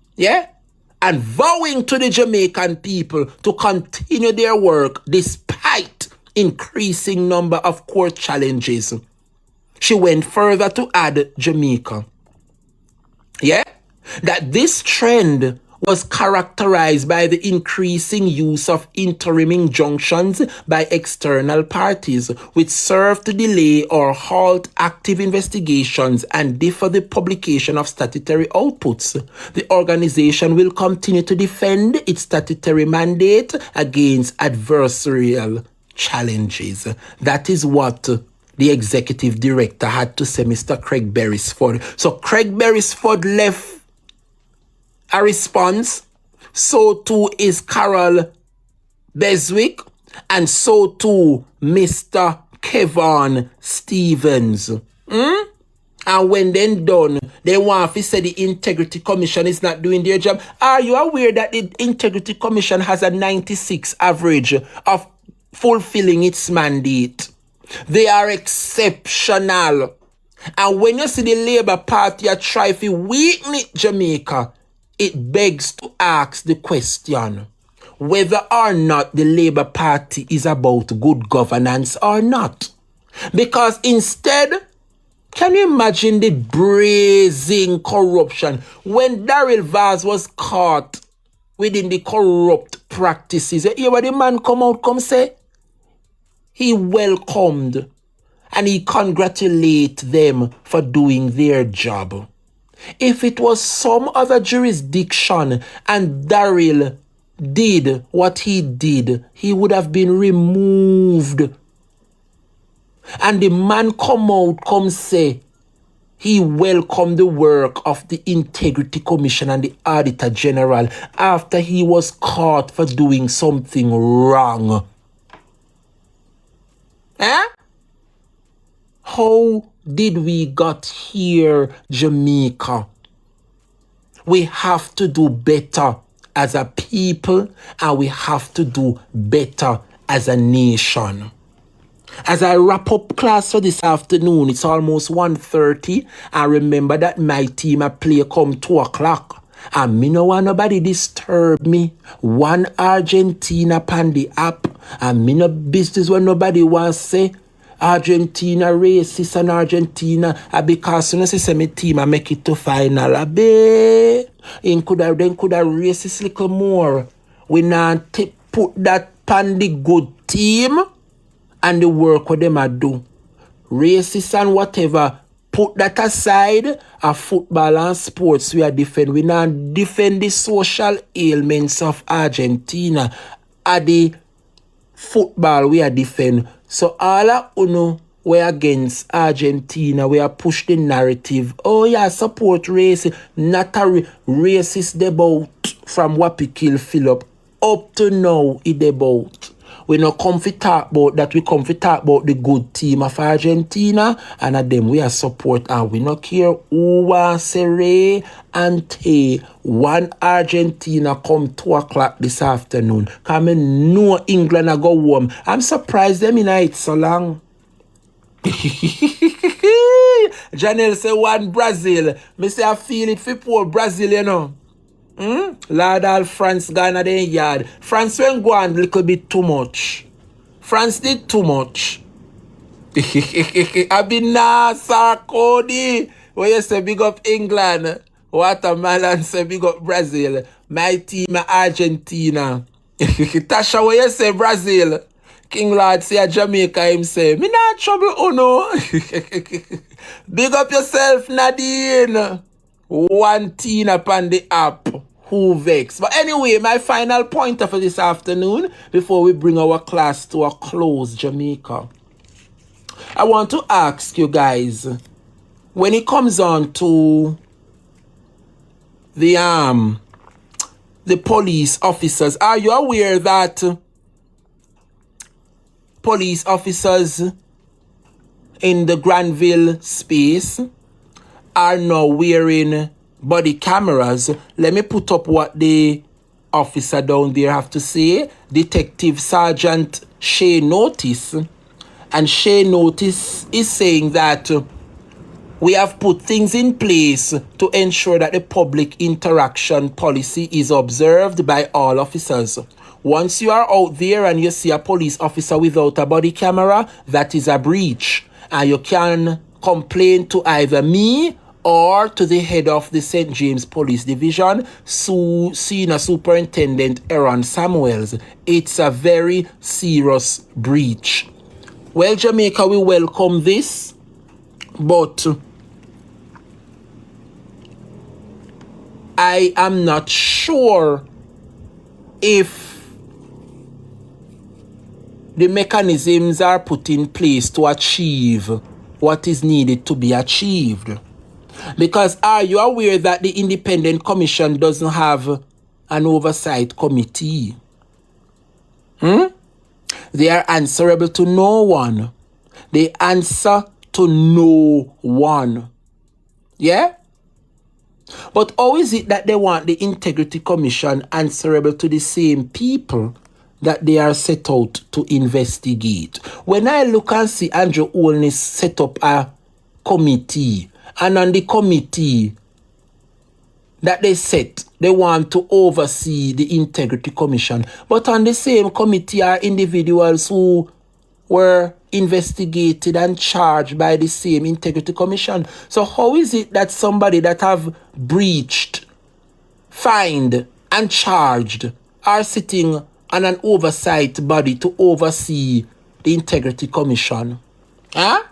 and vowing to the Jamaican people to continue their work despite increasing number of court challenges. She went further to add, Jamaica, that this trend was characterized by the increasing use of interim injunctions by external parties, which serve to delay or halt active investigations and defer the publication of statutory outputs. The organization will continue to defend its statutory mandate against adversarial challenges. That is what the executive director had to say, Mr. Craig Beresford. So Craig Beresford left a response, so too is Carol Beswick, and so too Mr. Kevin Stevens. And when then done, they want to say the Integrity Commission is not doing their job. Are you aware that the Integrity Commission has a 96 average of fulfilling its mandate? They are exceptional. And when you see the Labour Party try to weaken Jamaica, it begs to ask the question whether or not the Labour Party is about good governance or not. Because instead, can you imagine the brazen corruption when Daryl Vaz was caught within the corrupt practices? You hear what the man come say? He welcomed and he congratulated them for doing their job. If it was some other jurisdiction and Daryl did what he did, he would have been removed. And the man come say he welcomed the work of the Integrity Commission and the Auditor General after he was caught for doing something wrong. How did we got here, Jamaica? We have to do better as a people, and we have to do better as a nation. As I wrap up class for this afternoon, it's almost 1:30. I remember that my team a play come 2 o'clock. And me no want nobody disturb me. One Argentina pan the app. And me no business when nobody wants say Argentina racist and Argentina because you know say my team I make it to final. Abe. Then could have racist little more. We not put that pan the good team and the work what them a do. Racist and whatever. Put that aside. A football and sports we are defend. We not defend the social ailments of Argentina. At the football we are defend. So all of uno we against Argentina. We are push the narrative. Oh yeah, support racism. Not a racist debate from Wapi Kill Philip. Up to now it about. We not come to talk about that. We come to talk about the good team of Argentina. And at them we are support. And we not care who wants say and te. One Argentina come 2 o'clock this afternoon. Come in no England I go home. I'm surprised them in it so long. Janelle say one Brazil. Me say I feel it for poor Brazil, you know. Lord all France gone at the yard. France went go on a little bit too much. France did too much. I been Sarkozy. Where you say big up England. Watermelon say big up Brazil. My team Argentina. Tasha where you say Brazil. King Lord say Jamaica him say. Me not trouble uno. Big up yourself Nadine. One teen upon the app. Who vex? But anyway, my final pointer for this afternoon, before we bring our class to a close, Jamaica. I want to ask you guys, when it comes on to the police officers, are you aware that police officers in the Granville space are now wearing body cameras? Let me put up what the officer down there have to say. Detective Sergeant Shane Notice. And Shane Notice is saying that we have put things in place to ensure that the public interaction policy is observed by all officers. Once you are out there and you see a police officer without a body camera, that is a breach. And you can complain to either me or to the head of the St. James Police Division, Senior Superintendent Aaron Samuels. It's a very serious breach. Well, Jamaica, we welcome this, but I am not sure if the mechanisms are put in place to achieve what is needed to be achieved. Because are you aware that the Independent Commission doesn't have an oversight committee? They are answerable to no one. They answer to no one. Yeah? But how is it that they want the Integrity Commission answerable to the same people that they are set out to investigate? When I look and see Andrew Holness set up a committee, and on the committee that they set, they want to oversee the Integrity Commission. But on the same committee are individuals who were investigated and charged by the same Integrity Commission. So how is it that somebody that have breached, fined and charged are sitting on an oversight body to oversee the Integrity Commission? Huh?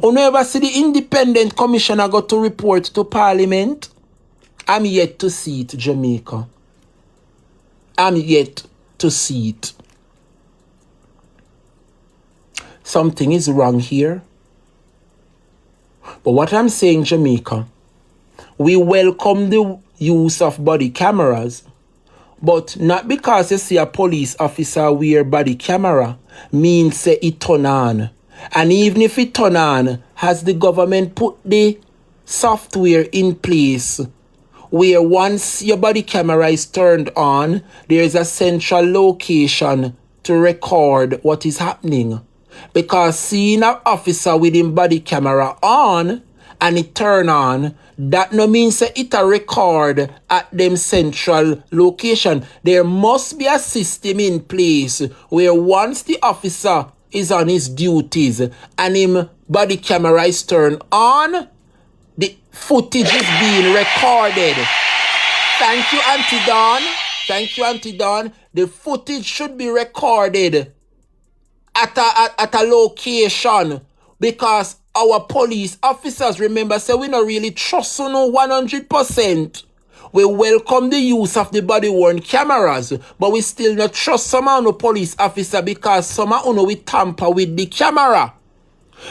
You never see the independent commissioner go to report to Parliament? I'm yet to see it, Jamaica. I'm yet to see it. Something is wrong here. But what I'm saying, Jamaica, we welcome the use of body cameras, but not because you see a police officer wear body camera means say it turn on. And even if it turn on, has the government put the software in place where once your body camera is turned on, there is a central location to record what is happening? Because seeing an officer with him body camera on and it turn on, that no means that it a record at them central location. There must be a system in place where once the officer is on his duties and him body camera is turned on, the footage is being recorded. Thank you, Auntie Dawn. Thank you, Auntie Dawn. The footage should be recorded at a location, because our police officers, remember, say we not really trust you 100%. We welcome the use of the body-worn cameras, but we still not trust some of the police officer because some of them we tamper with the camera.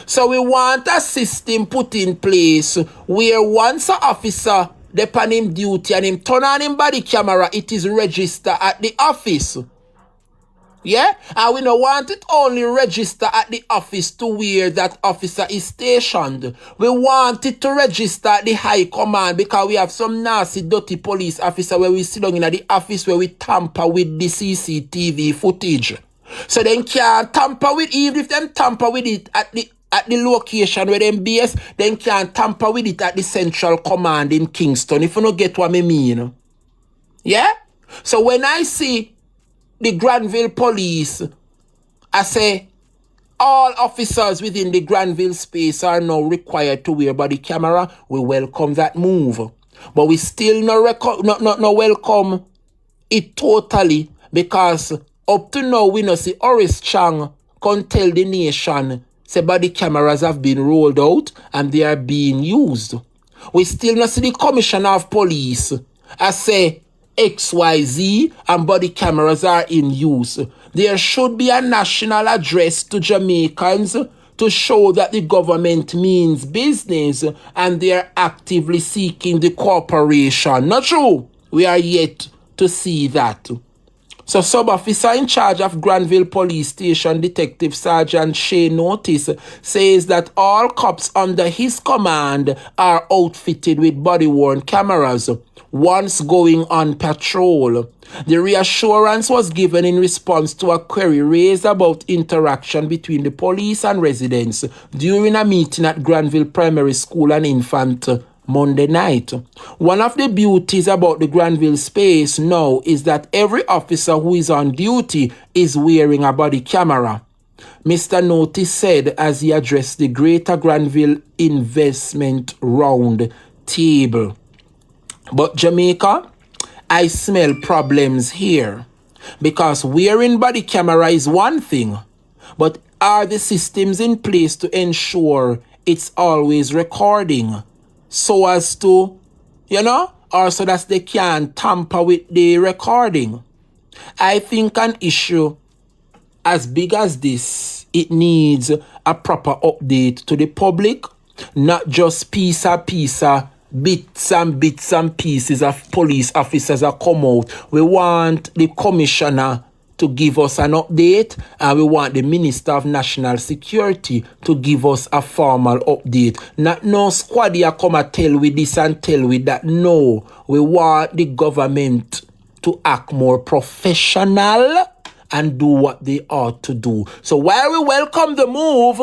So we want a system put in place where once an officer depend him duty and him turn on him body camera, it is registered at the office. Yeah? And we don't want it only register at the office to where that officer is stationed. We want it to register at the high command, because we have some nasty, dirty police officer where we sit down in the office where we tamper with the CCTV footage. So they can't tamper with, even if them tamper with it at the location where them base, then can't tamper with it at the central command in Kingston, if you don't get what I mean. Yeah? So when I see the Granville police, I say all officers within the Granville space are now required to wear body camera. We welcome that move. But we still not welcome it totally, because up to now we know see Horace Chang can tell the nation say body cameras have been rolled out and they are being used. We still not see the Commissioner of Police I say XYZ and body cameras are in use. There should be a national address to Jamaicans to show that the government means business and they are actively seeking the cooperation. Not true. We are yet to see that. So sub-officer in charge of Granville Police Station, Detective Sergeant Shane Otis, says that all cops under his command are outfitted with body-worn cameras once going on patrol. The reassurance was given in response to a query raised about interaction between the police and residents during a meeting at Granville Primary School and Infant Monday night. One of the beauties about the Granville space now is that every officer who is on duty is wearing a body camera. Mr. Notice said as he addressed the Greater Granville Investment Round Table. But Jamaica, I smell problems here, because wearing body camera is one thing, but are the systems in place to ensure it's always recording so as to, or so that they can tamper with the recording? I think an issue as big as this, it needs a proper update to the public, not just bits and pieces of police officers that come out. We want the commissioner to give us an update, and we want the Minister of National Security to give us a formal update. Not no squaddy come and tell we this and tell we that. No, we want the government to act more professional and do what they ought to do. So while we welcome the move,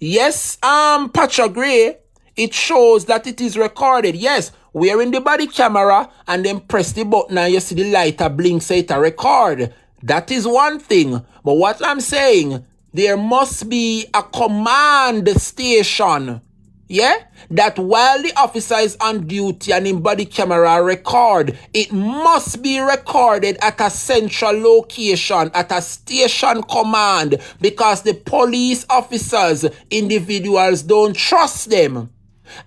yes, Pacha Gray, it shows that it is recorded. Yes, we're in the body camera and then press the button and you see the light blink, say it a record. That is one thing. But what I'm saying, there must be a command station, yeah, that while the officer is on duty and in body camera record, it must be recorded at a central location, at a station command, because the police officers, individuals don't trust them.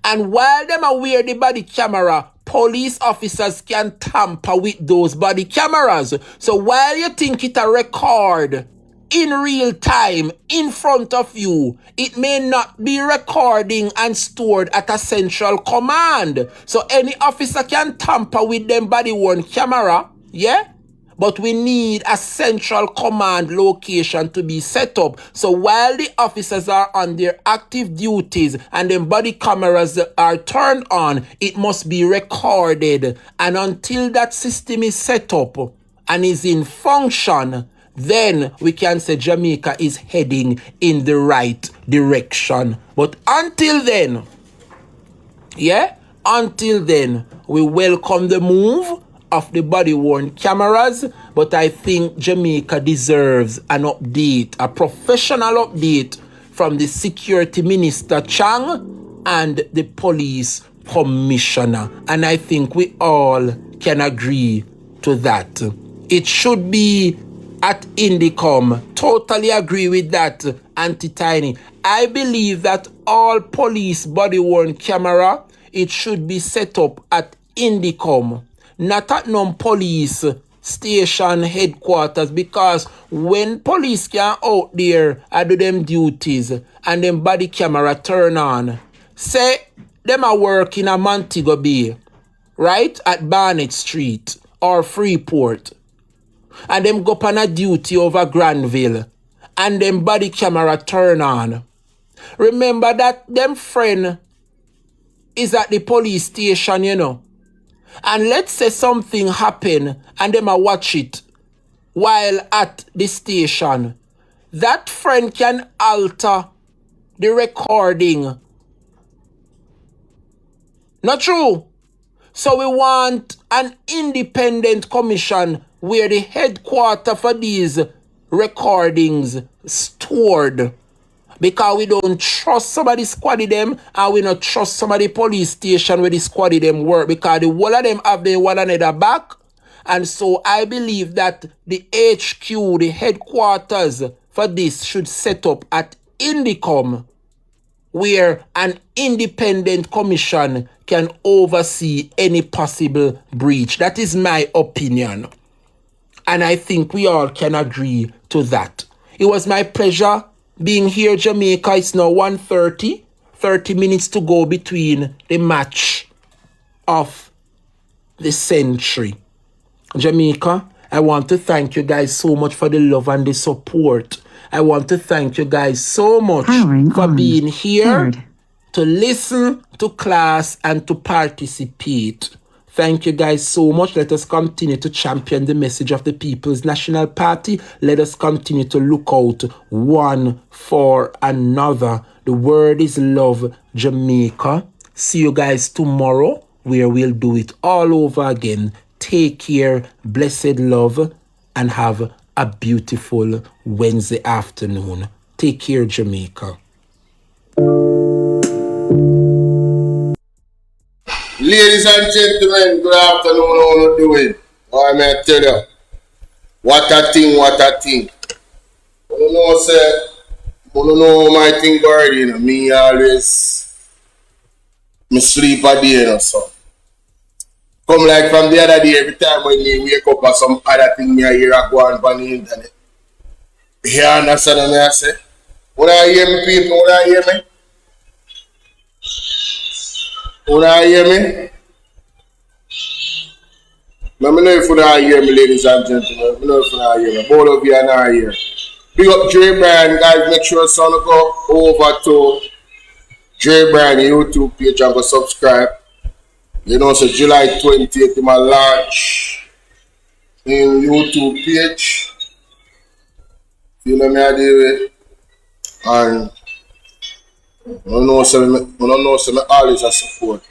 And while them are wear the body camera, police officers can tamper with those body cameras. So while you think it a record in real time in front of you, it may not be recording and stored at a central command. So any officer can tamper with them body worn camera, yeah? But we need a central command location to be set up. So while the officers are on their active duties and then body cameras are turned on, it must be recorded. And until that system is set up and is in function, then we can say Jamaica is heading in the right direction. But until then, yeah, until then, we welcome the move of the body-worn cameras, but I think Jamaica deserves an update, a professional update from the Security Minister Chang and the Police Commissioner. And I think we all can agree to that. It should be at Indicom. Totally agree with that, Auntie Tiny. I believe that all police body-worn camera, it should be set up at Indicom, not at non-police station headquarters, because when police can out there and do them duties and them body camera turn on, say them are working in Montego Bay, right, at Barnett Street or Freeport, and them go up on a duty over Granville and them body camera turn on. Remember that them friend is at the police station, you know. And let's say something happen and them a watch it while at the station. That friend can alter the recording. Not true? So we want an independent commission where the headquarters for these recordings stored. Because we don't trust somebody squaddy them, and we don't trust somebody police station where the squaddy them work, because the whole of them have the one another back. And so I believe that the HQ, the headquarters for this, should set up at Indicom, where an independent commission can oversee any possible breach. That is my opinion. And I think we all can agree to that. It was my pleasure being here, Jamaica. It's now 1:30, 30 minutes to go between the match of the century. Jamaica, I want to thank you guys so much for the love and the support. I want to thank you guys so much for being here to listen to class and to participate. Thank you guys so much. Let us continue to champion the message of the People's National Party. Let us continue to look out one for another. The word is love, Jamaica. See you guys tomorrow, where we'll do it all over again. Take care, blessed love, and have a beautiful Wednesday afternoon. Take care, Jamaica. Ladies and gentlemen, good afternoon. How you doing? I may tell you, what a thing, what a thing. I don't know, sir. I don't know my thing already. You know. Me always, me sleep a day, you know, so. Come like from the other day, every time when you wake up or some other thing, me hear a go on the internet. You understand what I say? When I hear me, people, when I hear me? When I hear me? Let me know if you not hear me, ladies and gentlemen. Let me know if you not hear me. Bolo of you are not here. Big up Drebrian, guys. Make sure son go over to Drebrian YouTube page and go subscribe. You know, so July 20th, my launch in YouTube page. You know me, I do it. And I don't know, so me always a support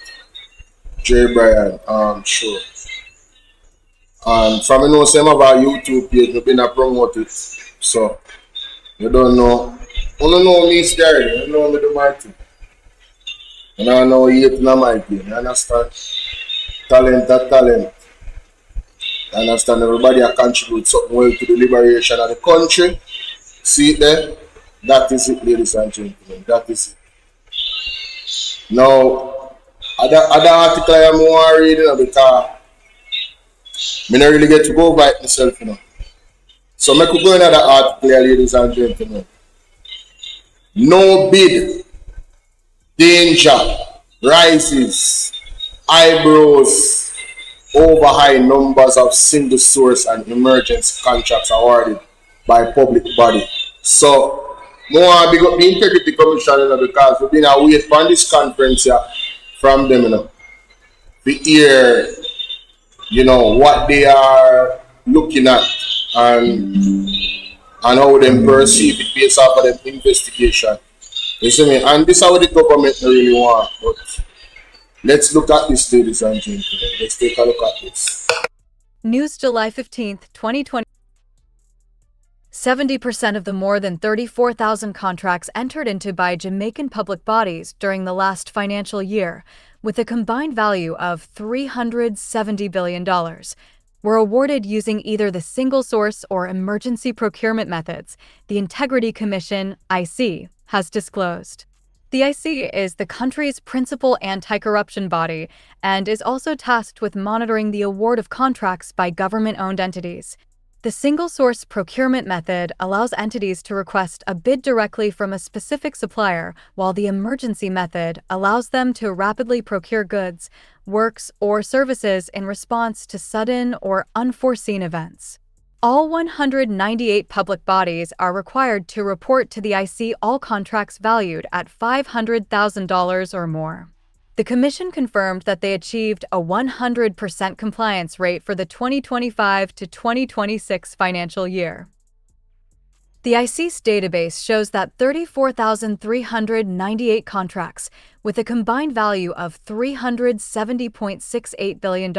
Drebrian show. And from you know some of our YouTube page, we've been a promote it. So you don't know. You don't know me scary, you know me do my thing. And I know you hate my thing, you understand? Talent at talent. You understand? Everybody a contribute something well to the liberation of the country. See it there? That is it, ladies and gentlemen. That is it. Now, other article I am more reading because I don't really get to go by it myself, you know. So I could go in another article here, ladies and gentlemen. No bid, danger, rises, eyebrows, over high numbers of single source and emergency contracts awarded by public body. So, more big up the Integrity Commission, you know, because we've been away from this conference here from them, you know. We hear, you know, what they are looking at and how they perceive it based off of them investigation. You see me? And this is what the government really want. But let's look at this, ladies and gentlemen. Let's take a look at this. News July 15th, 2020. 70% of the more than 34,000 contracts entered into by Jamaican public bodies during the last financial year, with a combined value of $370 billion, were awarded using either the single source or emergency procurement methods, the Integrity Commission, IC, has disclosed. The IC is the country's principal anti-corruption body and is also tasked with monitoring the award of contracts by government-owned entities. The single-source procurement method allows entities to request a bid directly from a specific supplier, while the emergency method allows them to rapidly procure goods, works, or services in response to sudden or unforeseen events. All 198 public bodies are required to report to the IC all contracts valued at $500,000 or more. The Commission confirmed that they achieved a 100% compliance rate for the 2025 to 2026 financial year. The IC's database shows that 34,398 contracts, with a combined value of $370.68 billion,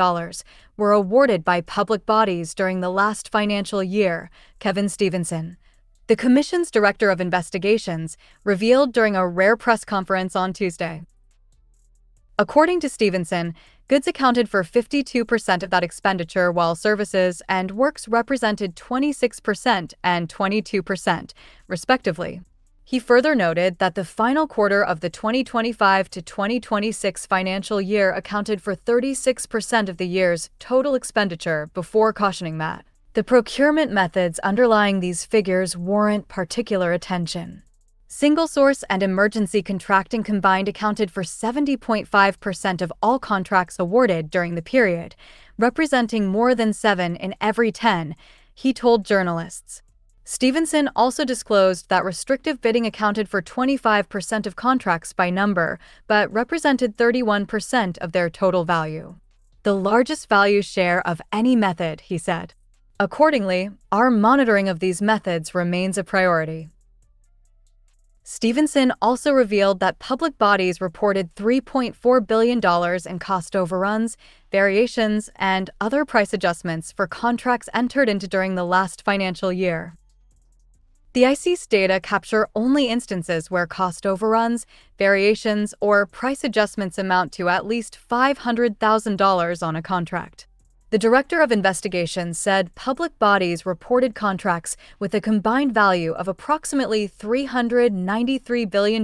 were awarded by public bodies during the last financial year, Kevin Stevenson, the Commission's Director of Investigations, revealed during a rare press conference on Tuesday. According to Stevenson, goods accounted for 52% of that expenditure, while services and works represented 26% and 22%, respectively. He further noted that the final quarter of the 2025 to 2026 financial year accounted for 36% of the year's total expenditure, before cautioning that the procurement methods underlying these figures warrant particular attention. Single-source and emergency contracting combined accounted for 70.5% of all contracts awarded during the period, representing more than 7 in every 10, he told journalists. Stevenson also disclosed that restrictive bidding accounted for 25% of contracts by number, but represented 31% of their total value. The largest value share of any method, he said. Accordingly, our monitoring of these methods remains a priority. Stevenson also revealed that public bodies reported $3.4 billion in cost overruns, variations, and other price adjustments for contracts entered into during the last financial year. The IC's data capture only instances where cost overruns, variations, or price adjustments amount to at least $500,000 on a contract. The Director of Investigations said public bodies reported contracts with a combined value of approximately $393 billion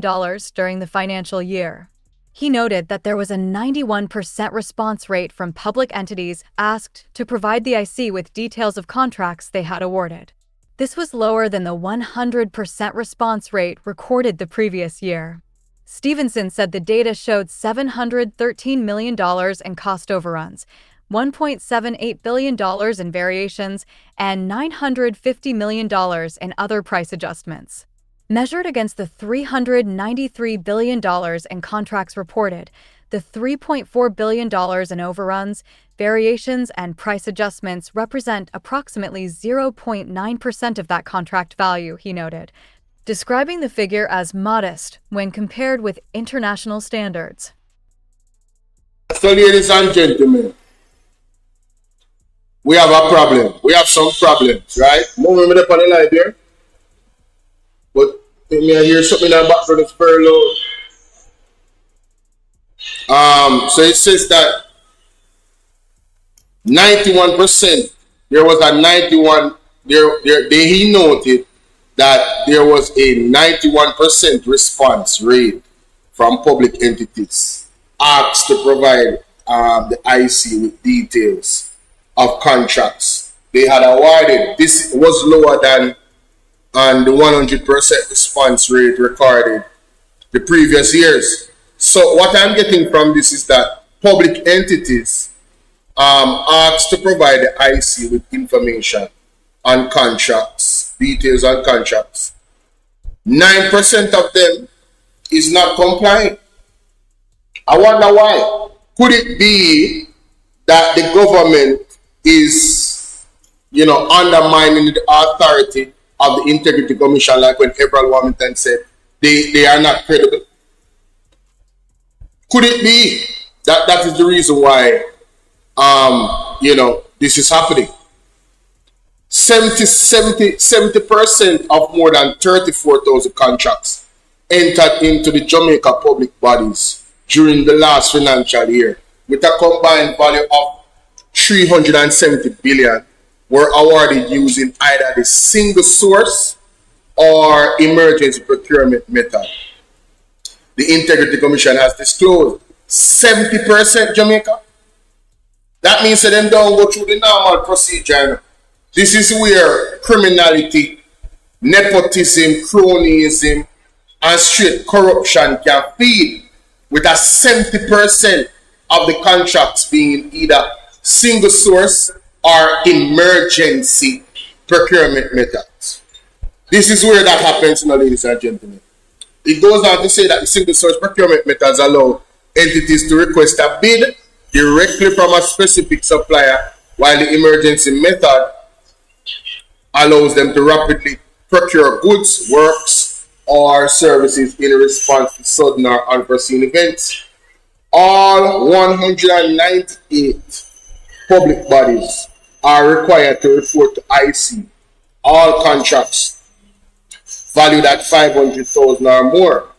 during the financial year. He noted that there was a 91% response rate from public entities asked to provide the IC with details of contracts they had awarded. This was lower than the 100% response rate recorded the previous year. Stevenson said the data showed $713 million in cost overruns, $1.78 billion in variations, and $950 million in other price adjustments. Measured against the $393 billion in contracts reported, the $3.4 billion in overruns, variations, and price adjustments represent approximately 0.9% of that contract value, he noted, describing the figure as modest when compared with international standards. So, ladies and gentlemen, we have a problem. We have some problems, right? Moment me up on the line there. But let me hear something in the background that's very low. So it says that 91%, there was a 91, he noted that there was a 91% response rate from public entities asked to provide the IC with details of contracts they had awarded. This was lower than the 100% response rate recorded the previous years. So what I'm getting from this is that public entities asked to provide the IC with information on contracts, details on contracts. 9% of them is not complying. I wonder why. Could it be that the government is, undermining the authority of the Integrity Commission, like when April Wilmington said they are not credible? Could it be that is the reason why, this is happening? 70% of more than 34,000 contracts entered into the Jamaica public bodies during the last financial year with a combined value of 370 billion were awarded using either the single source or emergency procurement method. The Integrity Commission has disclosed 70% Jamaica. That means that them don't go through the normal procedure. This is where criminality, nepotism, cronyism, and straight corruption can feed, with a 70% of the contracts being either single source or emergency procurement methods. This is where that happens now, ladies and gentlemen. It goes on to say that the single source procurement methods allow entities to request a bid directly from a specific supplier, while the emergency method allows them to rapidly procure goods, works, or services in response to sudden or unforeseen events. All 198 public bodies are required to report to IC all contracts valued at 500,000 or more.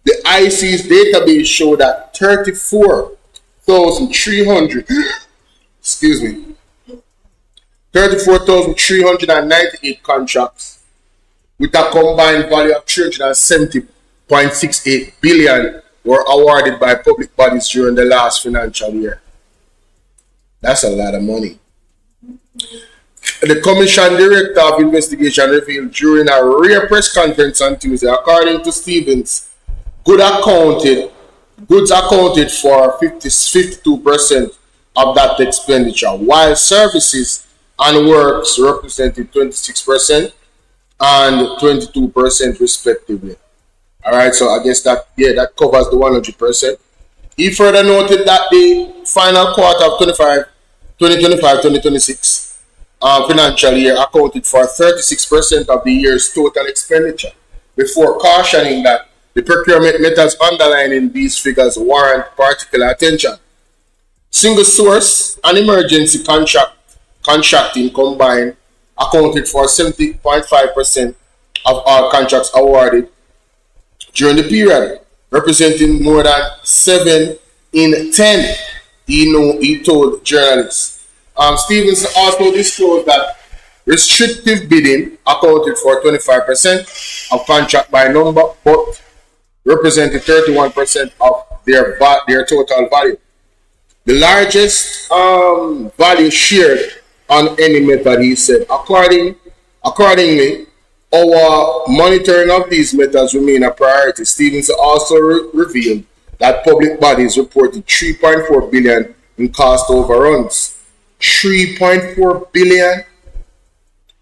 The IC's database showed that 34,398 contracts with a combined value of 370.68 billion were awarded by public bodies during the last financial year. That's a lot of money. The Commission Director of Investigation revealed during a rare press conference on Tuesday, according to Stevens, goods accounted for 52% of that expenditure, while services and works represented 26% and 22% respectively. Alright, so I guess that covers the 100%. He further noted that the final quarter of 2025-2026 financial year accounted for 36% of the year's total expenditure, before cautioning that the procurement methods underlying these figures warrant particular attention. Single source and emergency contracting combined accounted for 70.5% of all contracts awarded during the period, representing more than 7 in 10, he told journalists. Stevens also disclosed that restrictive bidding accounted for 25% of contract by number, but represented 31% of their total value. The largest value shared on any method, he said. Accordingly, our monitoring of these methods remain a priority. Stevens also revealed that public bodies reported 3.4 billion in cost overruns. 3.4 billion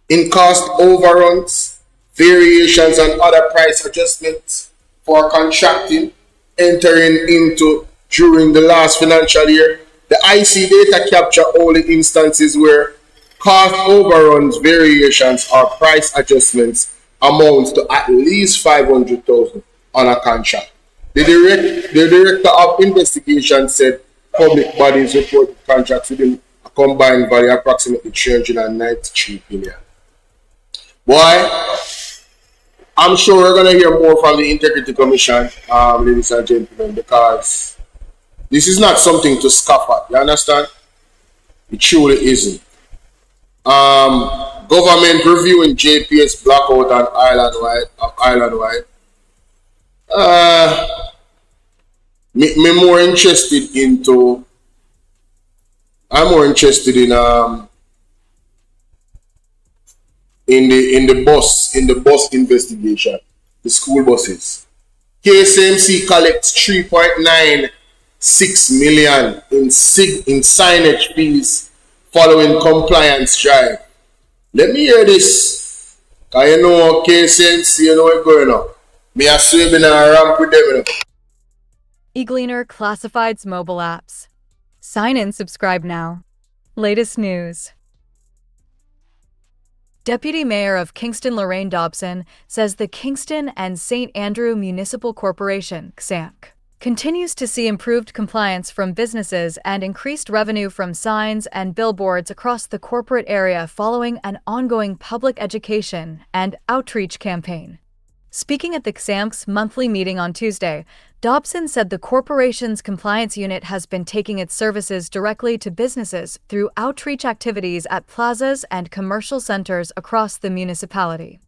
in cost overruns, variations and other price adjustments for contracting entering into during the last financial year. The IC data capture only instances where cost overruns, variations, or price adjustments amounts to at least 500,000 on a contract. The director of investigation said public bodies reported contracts within a combined value of approximately 393 billion. Boy, I'm sure we're going to hear more from the Integrity Commission, ladies and gentlemen, because this is not something to scoff at. You understand? It truly isn't. Government reviewing JPS blackout on island-wide. I'm more interested in the bus investigation, the school buses. KSMC collects 3.96 million in signage fees following compliance drive. Let me hear this. Cause you know KSMC, you know what's going on. Me a swimming and ramp with them, you know. eGleaner Classifieds mobile apps. Sign in, subscribe now. Latest news. Deputy Mayor of Kingston Lorraine Dobson says the Kingston and St. Andrew Municipal Corporation, XAMC, continues to see improved compliance from businesses and increased revenue from signs and billboards across the corporate area following an ongoing public education and outreach campaign. Speaking at the XAMC's monthly meeting on Tuesday, Dobson said the corporation's compliance unit has been taking its services directly to businesses through outreach activities at plazas and commercial centers across the municipality.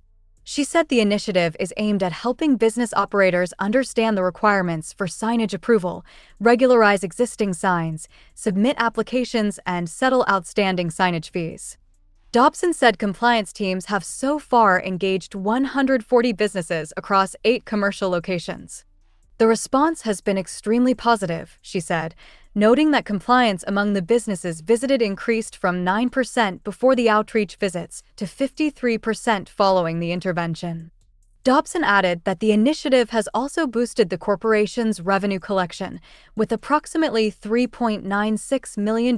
She said the initiative is aimed at helping business operators understand the requirements for signage approval, regularize existing signs, submit applications, and settle outstanding signage fees. Dobson said compliance teams have so far engaged 140 businesses across 8 commercial locations. The response has been extremely positive, she said, noting that compliance among the businesses visited increased from 9% before the outreach visits to 53% following the intervention. Dobson added that the initiative has also boosted the corporation's revenue collection, with approximately $3.96 million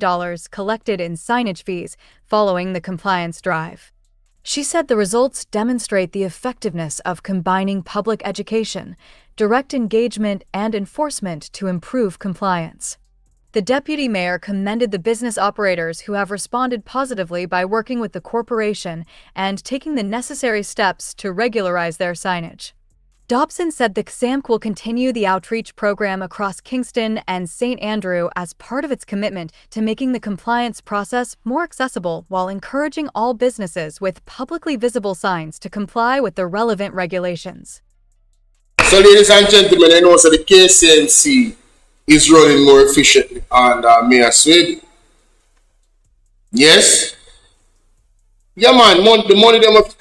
collected in signage fees following the compliance drive. She said the results demonstrate the effectiveness of combining public education, direct engagement, and enforcement to improve compliance. The deputy mayor commended the business operators who have responded positively by working with the corporation and taking the necessary steps to regularize their signage. Dobson said the XAMC will continue the outreach program across Kingston and St. Andrew as part of its commitment to making the compliance process more accessible while encouraging all businesses with publicly visible signs to comply with the relevant regulations. So, ladies and gentlemen, I know so the KCMC is running more efficiently under Mayor Swede. Yes? Yeah, man, the money they have to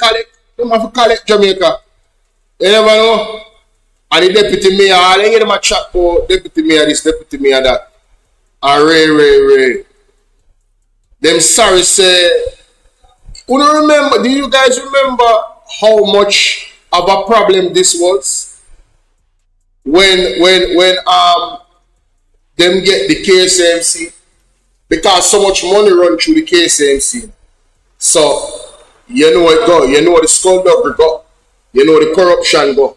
collect Jamaica. You never know. And the deputy mayor, all you hear them a chat for deputy mayor this, deputy mayor that. And Ray. Them sorry say, do you guys remember how much of a problem this was? When them get the KSMC, because so much money run through the KSMC. So you know it go, you know the skullduggery go, you know the corruption go.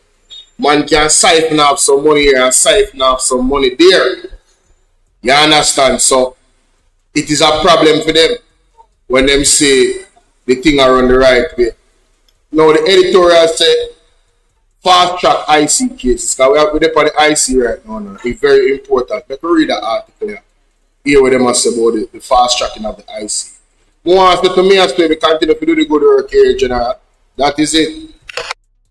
Man can siphon off some money here and siphon off some money there. You understand? So it is a problem for them when them say the thing are on the right way. Now the editorial say fast track IC cases, because we're up on the IC right now. It's very important. Let me read that article here. Hear what they must say about the fast tracking of the IC. More to me as we continue to do the good work here, General. That is it.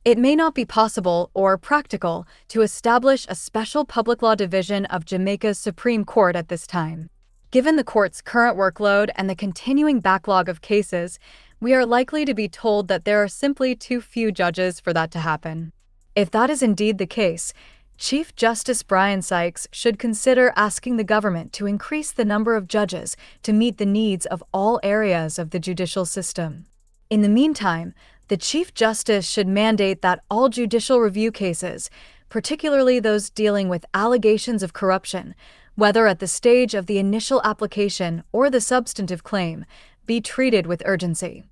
It may not be possible or practical to establish a special public law division of Jamaica's Supreme Court at this time. Given the court's current workload and the continuing backlog of cases, we are likely to be told that there are simply too few judges for that to happen. If that is indeed the case, Chief Justice Brian Sykes should consider asking the government to increase the number of judges to meet the needs of all areas of the judicial system. In the meantime, the Chief Justice should mandate that all judicial review cases, particularly those dealing with allegations of corruption, whether at the stage of the initial application or the substantive claim, be treated with urgency.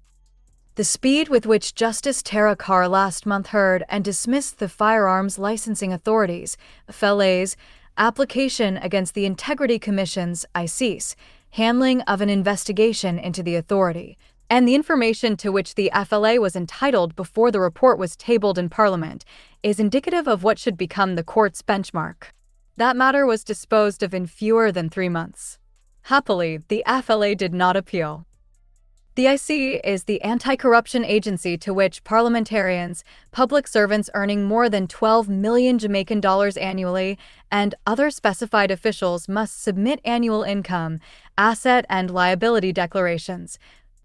The speed with which Justice Tara Carr last month heard and dismissed the Firearms Licensing Authority's, FLA's, application against the Integrity Commission's, ICE's, handling of an investigation into the authority, and the information to which the FLA was entitled before the report was tabled in Parliament, is indicative of what should become the court's benchmark. That matter was disposed of in fewer than 3 months. Happily, the FLA did not appeal. The IC is the anti-corruption agency to which parliamentarians, public servants earning more than 12 million Jamaican dollars annually, and other specified officials must submit annual income, asset, and liability declarations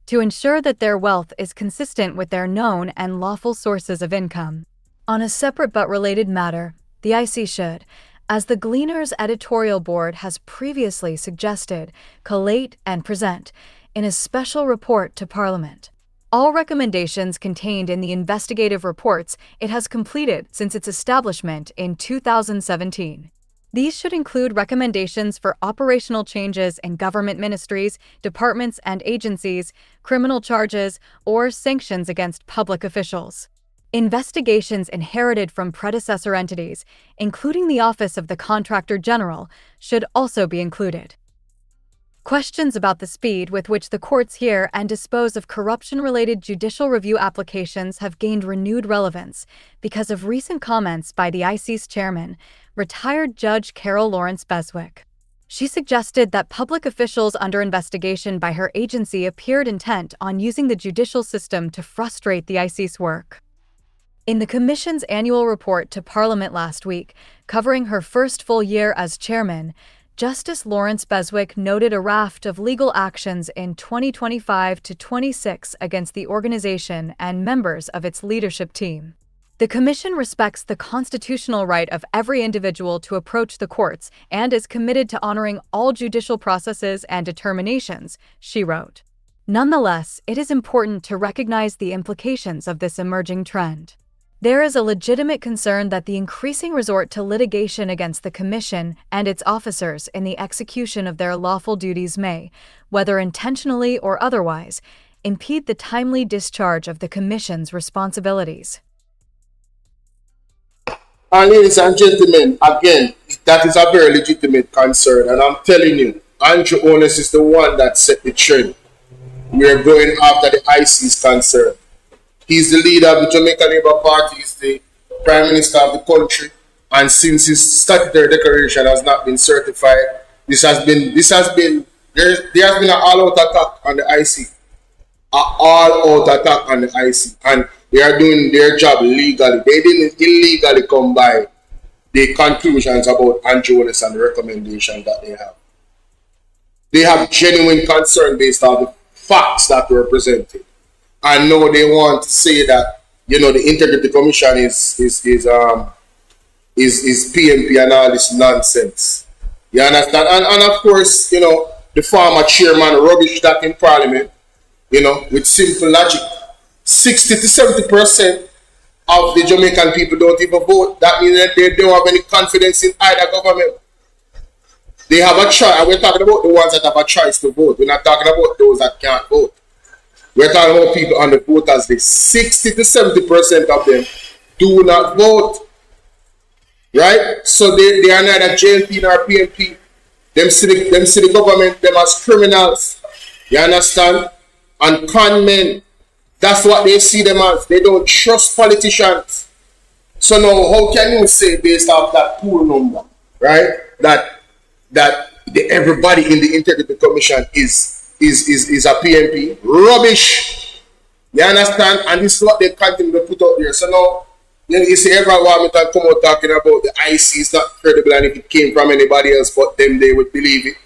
to ensure that their wealth is consistent with their known and lawful sources of income. On a separate but related matter, the IC should, as the Gleaner's editorial board has previously suggested, collate and present, in a special report to Parliament, all recommendations contained in the investigative reports it has completed since its establishment in 2017. These should include recommendations for operational changes in government ministries, departments, and agencies, criminal charges, or sanctions against public officials. Investigations inherited from predecessor entities, including the Office of the Contractor General, should also be included. Questions about the speed with which the courts hear and dispose of corruption-related judicial review applications have gained renewed relevance because of recent comments by the IC's chairman, retired Judge Carol Lawrence Beswick. She suggested that public officials under investigation by her agency appeared intent on using the judicial system to frustrate the IC's work. In the Commission's annual report to Parliament last week, covering her first full year as chairman, Justice Lawrence Beswick noted a raft of legal actions in 2025 to 26 against the organization and members of its leadership team. The Commission respects the constitutional right of every individual to approach the courts and is committed to honoring all judicial processes and determinations, she wrote. Nonetheless, it is important to recognize the implications of this emerging trend. There is a legitimate concern that the increasing resort to litigation against the Commission and its officers in the execution of their lawful duties may, whether intentionally or otherwise, impede the timely discharge of the Commission's responsibilities. And ladies and gentlemen, again, that is a very legitimate concern. And I'm telling you, Andrew Holness is the one that set the trend. We are going after the IC's concern. He's the leader of the Jamaican Labour Party, he's the Prime Minister of the country, and since his statutory declaration has not been certified, there has been an all-out attack on the IC. An all-out attack on the IC. And they are doing their job legally. They didn't illegally come by the conclusions about Andrew Holness and the recommendations that they have. They have genuine concern based on the facts that were presented. And now they want to say that, the Integrity Commission is PMP and all this nonsense. You understand? And of course, the former chairman rubbish that in Parliament, with simple logic. 60 to 70% of the Jamaican people don't even vote. That means that they don't have any confidence in either government. They have a choice. We're talking about the ones that have a choice to vote. We're not talking about those that can't vote. We're talking about people on the voters list. 60 to 70% of them do not vote. Right? So they are neither JLP nor PMP. Them see the government, them as criminals. You understand? And con men. That's what they see them as. They don't trust politicians. So now, how can you say based off that pool number, right? That everybody in the Integrity Commission is a PMP? Rubbish. You understand? And this is what they continue to put out there. So now, you see everyone come out talking about the IC is not credible, and if it came from anybody else but them, they would believe it.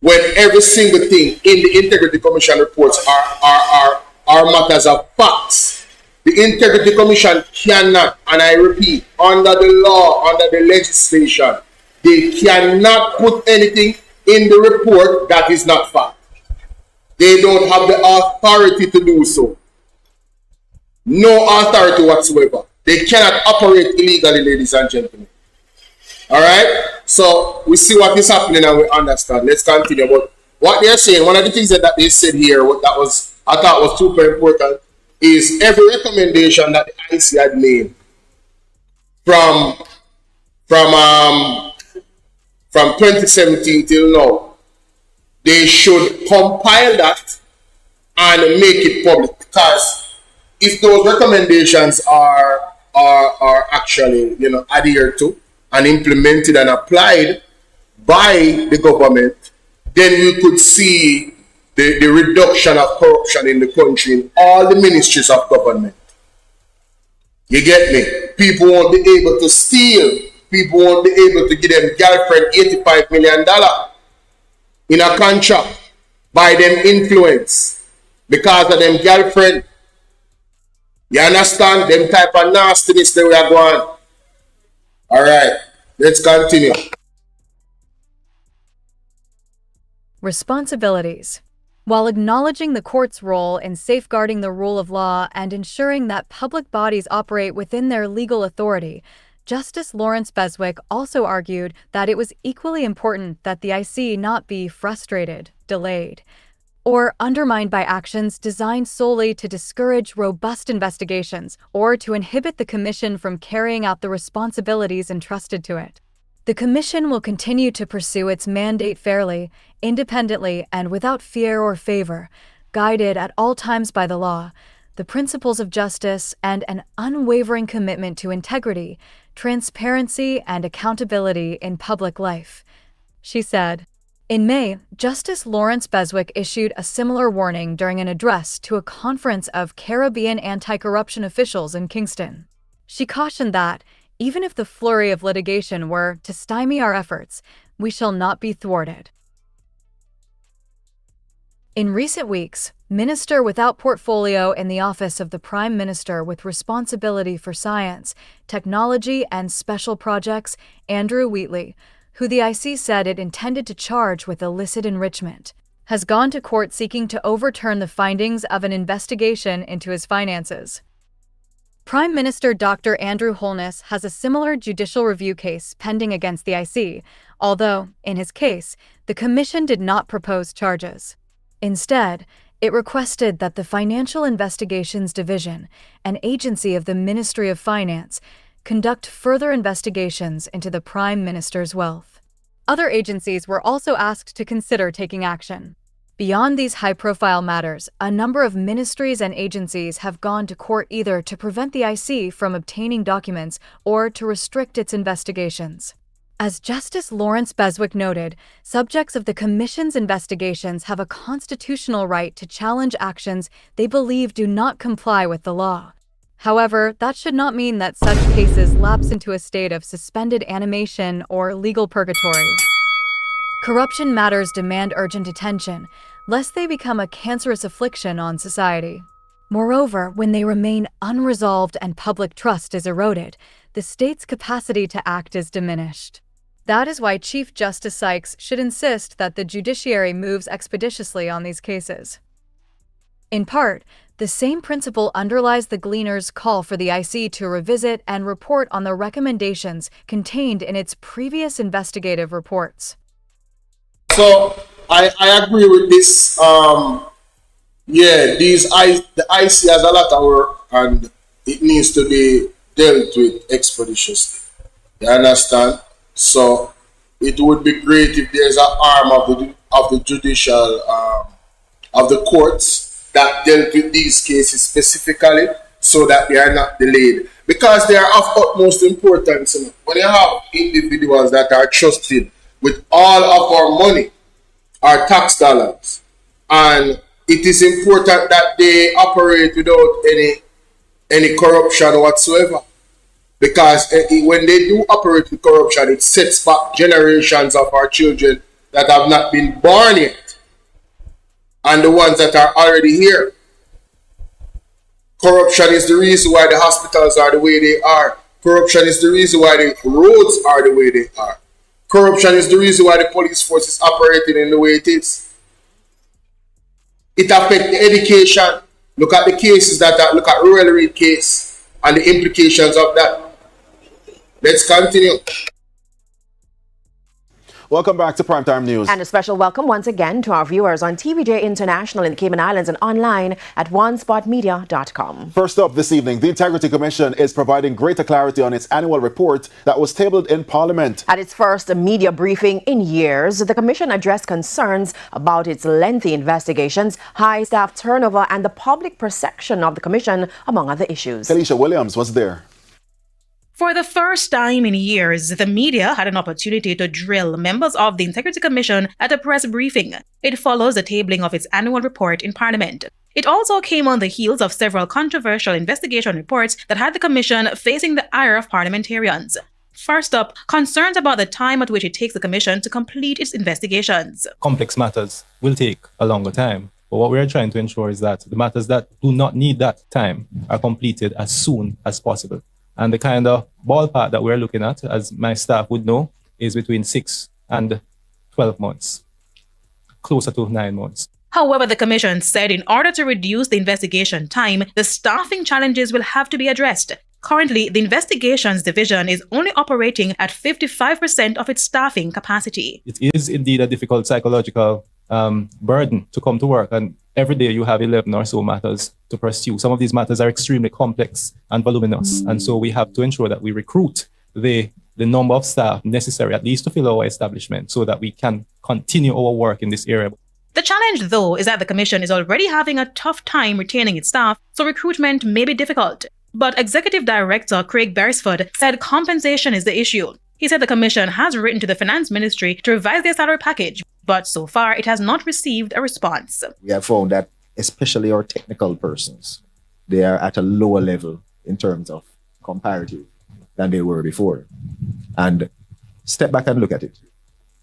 When every single thing in the Integrity Commission reports are matters of facts. The Integrity Commission cannot, and I repeat, under the law, under the legislation, they cannot put anything in the report that is not fact. They don't have the authority to do so. No authority whatsoever. They cannot operate illegally, ladies and gentlemen. All right? So we see what is happening and we understand. Let's continue. But what they're saying, one of the things that they said here, what that was, I thought was super important, is every recommendation that the IC had made from 2017 till now, they should compile that and make it public. Because if those recommendations are actually, you know, adhered to and implemented and applied by the government, then we could see the reduction of corruption in the country in all the ministries of government. You get me? People won't be able to steal. People won't be able to give them girlfriend $85 million in a contract by them influence because of them girlfriend. You understand? Them type of nastiness that we are going. All right, let's continue. Responsibilities. While acknowledging the court's role in safeguarding the rule of law and ensuring that public bodies operate within their legal authority, Justice Lawrence Beswick also argued that it was equally important that the IC not be frustrated, delayed, or undermined by actions designed solely to discourage robust investigations or to inhibit the Commission from carrying out the responsibilities entrusted to it. The Commission will continue to pursue its mandate fairly, independently, and without fear or favor, guided at all times by the law, the principles of justice, and an unwavering commitment to integrity, transparency, and accountability in public life, she said. In May, Justice Lawrence Beswick issued a similar warning during an address to a conference of Caribbean anti-corruption officials in Kingston. She cautioned that, even if the flurry of litigation were to stymie our efforts, we shall not be thwarted. In recent weeks, Minister without portfolio in the Office of the Prime Minister with responsibility for science, technology, and special projects, Andrew Wheatley, who the IC said it intended to charge with illicit enrichment, has gone to court seeking to overturn the findings of an investigation into his finances. Prime Minister Dr. Andrew Holness has a similar judicial review case pending against the IC, although, in his case, the Commission did not propose charges. Instead, it requested that the Financial Investigations Division, an agency of the Ministry of Finance, conduct further investigations into the Prime Minister's wealth. Other agencies were also asked to consider taking action. Beyond these high-profile matters, a number of ministries and agencies have gone to court either to prevent the IC from obtaining documents or to restrict its investigations. As Justice Lawrence Beswick noted, subjects of the Commission's investigations have a constitutional right to challenge actions they believe do not comply with the law. However, that should not mean that such cases lapse into a state of suspended animation or legal purgatory. Corruption matters demand urgent attention, lest they become a cancerous affliction on society. Moreover, when they remain unresolved and public trust is eroded, the state's capacity to act is diminished. That is why Chief Justice Sykes should insist that the judiciary moves expeditiously on these cases. In part, the same principle underlies the Gleaner's call for the IC to revisit and report on the recommendations contained in its previous investigative reports. So I agree with this. The IC has a lot of work and it needs to be dealt with expeditiously. You understand? So it would be great if there's an arm of the judicial of the courts that dealt with these cases specifically, so that they are not delayed, because they are of utmost importance. When you have individuals that are trusted with all of our money, our tax dollars, and it is important that they operate without any corruption whatsoever. Because when they do operate with corruption, it sets back generations of our children that have not been born yet, and the ones that are already here. Corruption is the reason why the hospitals are the way they are. Corruption is the reason why the roads are the way they are. Corruption is the reason why the police force is operating in the way it is. It affects the education. Look at the cases look at Royal Reed case and the implications of that. Let's continue. Welcome back to Primetime News. And a special welcome once again to our viewers on TVJ International in the Cayman Islands and online at onespotmedia.com. First up this evening, the Integrity Commission is providing greater clarity on its annual report that was tabled in Parliament. At its first media briefing in years, the Commission addressed concerns about its lengthy investigations, high staff turnover, and the public perception of the Commission, among other issues. Alicia Williams was there. For the first time in years, the media had an opportunity to drill members of the Integrity Commission at a press briefing. It follows the tabling of its annual report in Parliament. It also came on the heels of several controversial investigation reports that had the Commission facing the ire of parliamentarians. First up, concerns about the time at which it takes the Commission to complete its investigations. Complex matters will take a longer time. But what we are trying to ensure is that the matters that do not need that time are completed as soon as possible. And the kind of ballpark that we're looking at, as my staff would know, is between 6 and 12 months, closer to 9 months. However, the Commission said in order to reduce the investigation time, the staffing challenges will have to be addressed. Currently, the Investigations Division is only operating at 55% of its staffing capacity. It is indeed a difficult psychological burden to come to work, and every day you have 11 or so matters to pursue. Some of these matters are extremely complex and voluminous, and so we have to ensure that we recruit the number of staff necessary, at least to fill our establishment, so that we can continue our work in this area. The challenge, though, is that the Commission is already having a tough time retaining its staff, so recruitment may be difficult. But Executive Director Craig Beresford said compensation is the issue. He said the Commission has written to the Finance Ministry to revise their salary package, but so far it has not received a response. We have found that especially our technical persons, they are at a lower level in terms of comparative than they were before. And step back and look at it.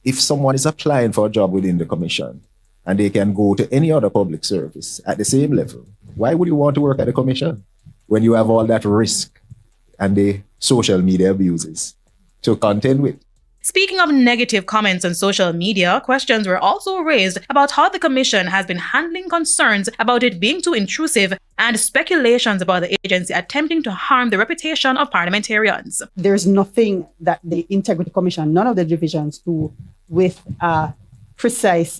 If someone is applying for a job within the Commission and they can go to any other public service at the same level, why would you want to work at the Commission when you have all that risk and the social media abuses to contend with? Speaking of negative comments on social media, questions were also raised about how the Commission has been handling concerns about it being too intrusive and speculations about the agency attempting to harm the reputation of parliamentarians. There's nothing that the Integrity Commission, none of the divisions do with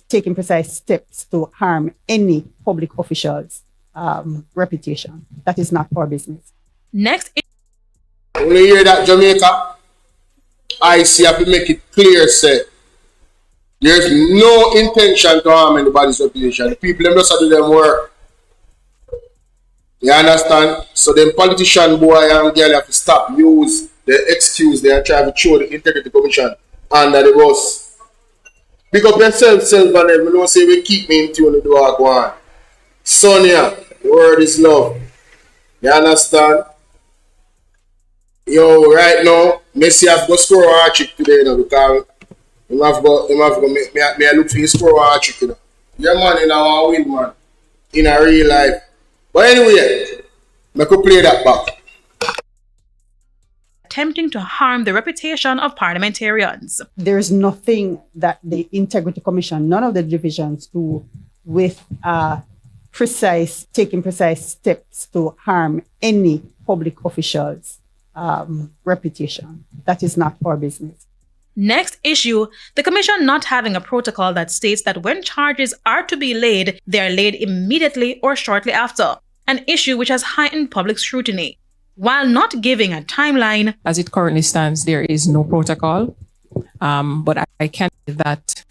taking precise steps to harm any public official's reputation. That is not our business. Next, when you hear that, Jamaica, I see have to make it clear, say, there's no intention to harm anybody's reputation. The people them just do them work. You understand? So them politician boy and girl have to stop use the excuse they are trying to throw the Integrity Commission under the bus. Pick up yourself, and them. Don't say we keep me in tune to do what go on. Sonia, the word is love. You understand? Yo, right now, Messi have to go score a trick today, you know, because him have to go me look for his score a trick, you know. Yeah, man, you know, I win, man, in a real life. But anyway, I could play that back. attempting to harm the reputation of parliamentarians. There's nothing that the Integrity Commission, none of the divisions do with taking precise steps to harm any public official's reputation. That is not our business. Next issue, the Commission not having a protocol that states that when charges are to be laid, they are laid immediately or shortly after, an issue which has heightened public scrutiny. While not giving a timeline, as it currently stands, there is no protocol, but I can say that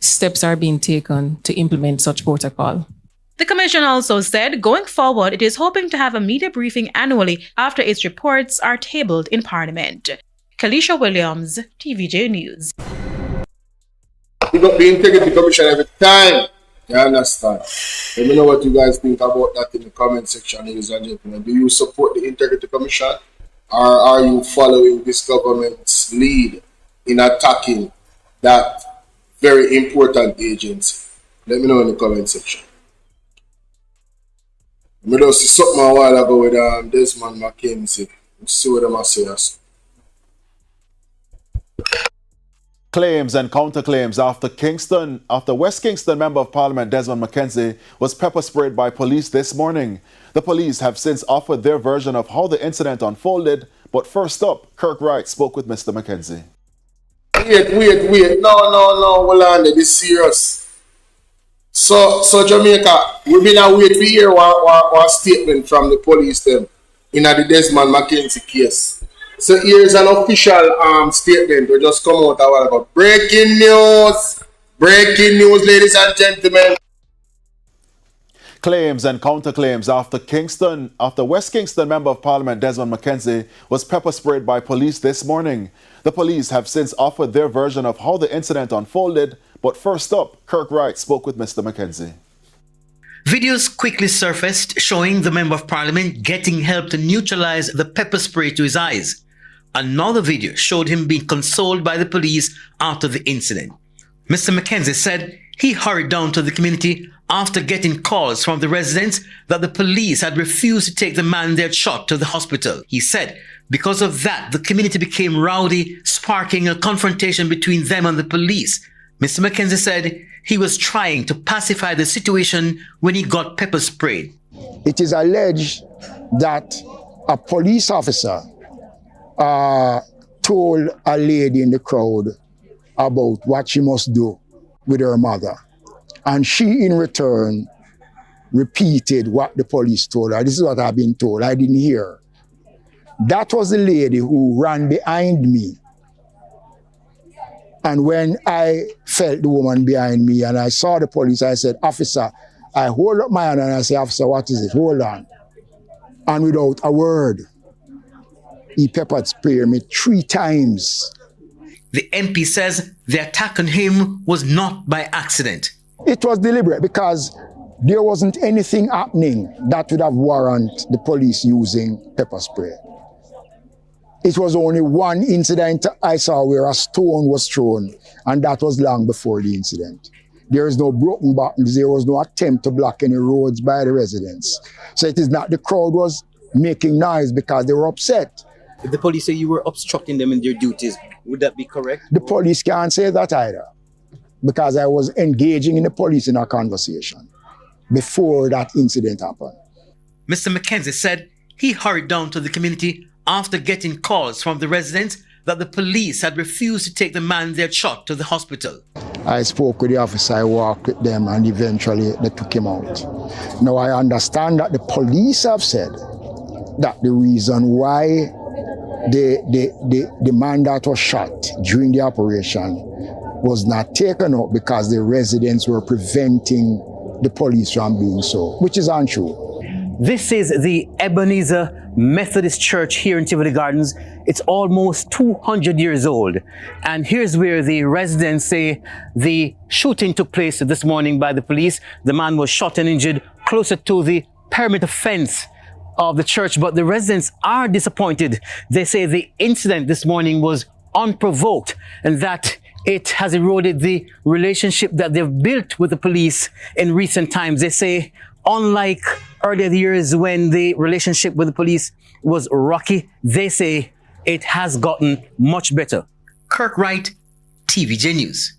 steps are being taken to implement such protocol. The Commission also said going forward, it is hoping to have a media briefing annually after its reports are tabled in Parliament. Kalisha Williams, TVJ News. We got the Integrity Commission every time. You understand? Let me know what you guys think about that in the comment section, ladies and gentlemen. Do you support the Integrity Commission, or are you following this government's lead in attacking that very important agency? Let me know in the comment section. I just see something a while ago with Desmond McKenzie. See what I'm saying. Claims and counterclaims after West Kingston Member of Parliament Desmond McKenzie was pepper sprayed by police this morning. The police have since offered their version of how the incident unfolded, but first up, Kirk Wright spoke with Mr. McKenzie. Wait. No, hold on, this is serious. So Jamaica, we've been wait to hear one statement from the police them in the Desmond McKenzie case. So here's an official statement we just come out a while ago. Breaking news, ladies and gentlemen. Claims and counterclaims after West Kingston Member of Parliament Desmond McKenzie was pepper sprayed by police this morning. The police have since offered their version of how the incident unfolded, but first up, Kirk Wright spoke with Mr. McKenzie. Videos quickly surfaced showing the Member of Parliament getting help to neutralize the pepper spray to his eyes. Another video showed him being consoled by the police after the incident. Mr. McKenzie said he hurried down to the community after getting calls from the residents that the police had refused to take the man they had shot to the hospital. He said because of that, the community became rowdy, sparking a confrontation between them and the police. Mr. McKenzie said he was trying to pacify the situation when he got pepper sprayed. It is alleged that a police officer told a lady in the crowd about what she must do with her mother. And she, in return, repeated what the police told her. This is what I've been told. I didn't hear. That was the lady who ran behind me. And when I felt the woman behind me and I saw the police, I said, "Officer," I hold up my hand and I say, "Officer, what is it? Hold on." And without a word, he peppered sprayed me 3 times. The MP says the attack on him was not by accident. It was deliberate because there wasn't anything happening that would have warranted the police using pepper spray. It was only one incident I saw where a stone was thrown, and that was long before the incident. There is no broken buttons, there was no attempt to block any roads by the residents. So it is not the crowd was making noise because they were upset. If the police say you were obstructing them in their duties, would that be correct? The police can't say that either, because I was engaging in the police in a conversation before that incident happened. Mr. McKenzie said he hurried down to the community after getting calls from the residents that the police had refused to take the man they had shot to the hospital. I spoke with the officer, I walked with them, and eventually they took him out. Now I understand that the police have said that the reason why the man that was shot during the operation was not taken out because the residents were preventing the police from being so, which is untrue. This is the Ebenezer Methodist Church here in Tivoli Gardens. It's almost 200 years old. And here's where the residents say the shooting took place this morning by the police. The man was shot and injured closer to the perimeter fence of the church, but the residents are disappointed. They say the incident this morning was unprovoked and that it has eroded the relationship that they've built with the police in recent times. They say, unlike earlier years when the relationship with the police was rocky, they say it has gotten much better. Kirk Wright, TVJ News.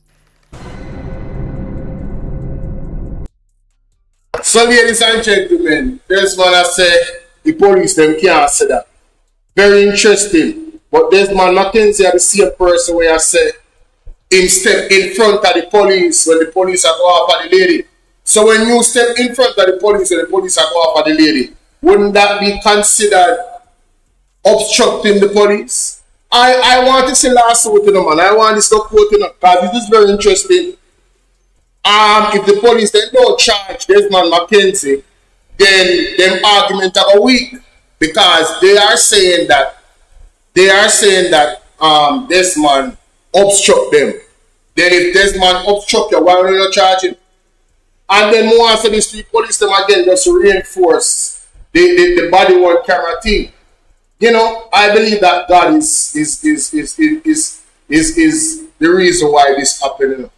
So, ladies and gentlemen, this man I say the police them can't say that. Very interesting. But this man McKenzie are the same person where I say him step in front of the police when the police are go after the lady. So when you step in front of the police and the police are go after the lady, wouldn't that be considered obstructing the police? I want to say last word to the man. I want this to quote him because this is very interesting. If the police then don't charge Desmond McKenzie, then them argument are weak because they are saying that Desmond obstruct them. Then if Desmond obstruct you, why are you not charging? And then more after this, the police them again just to reinforce the body worn camera thing. You know, I believe that God is the reason why this happened.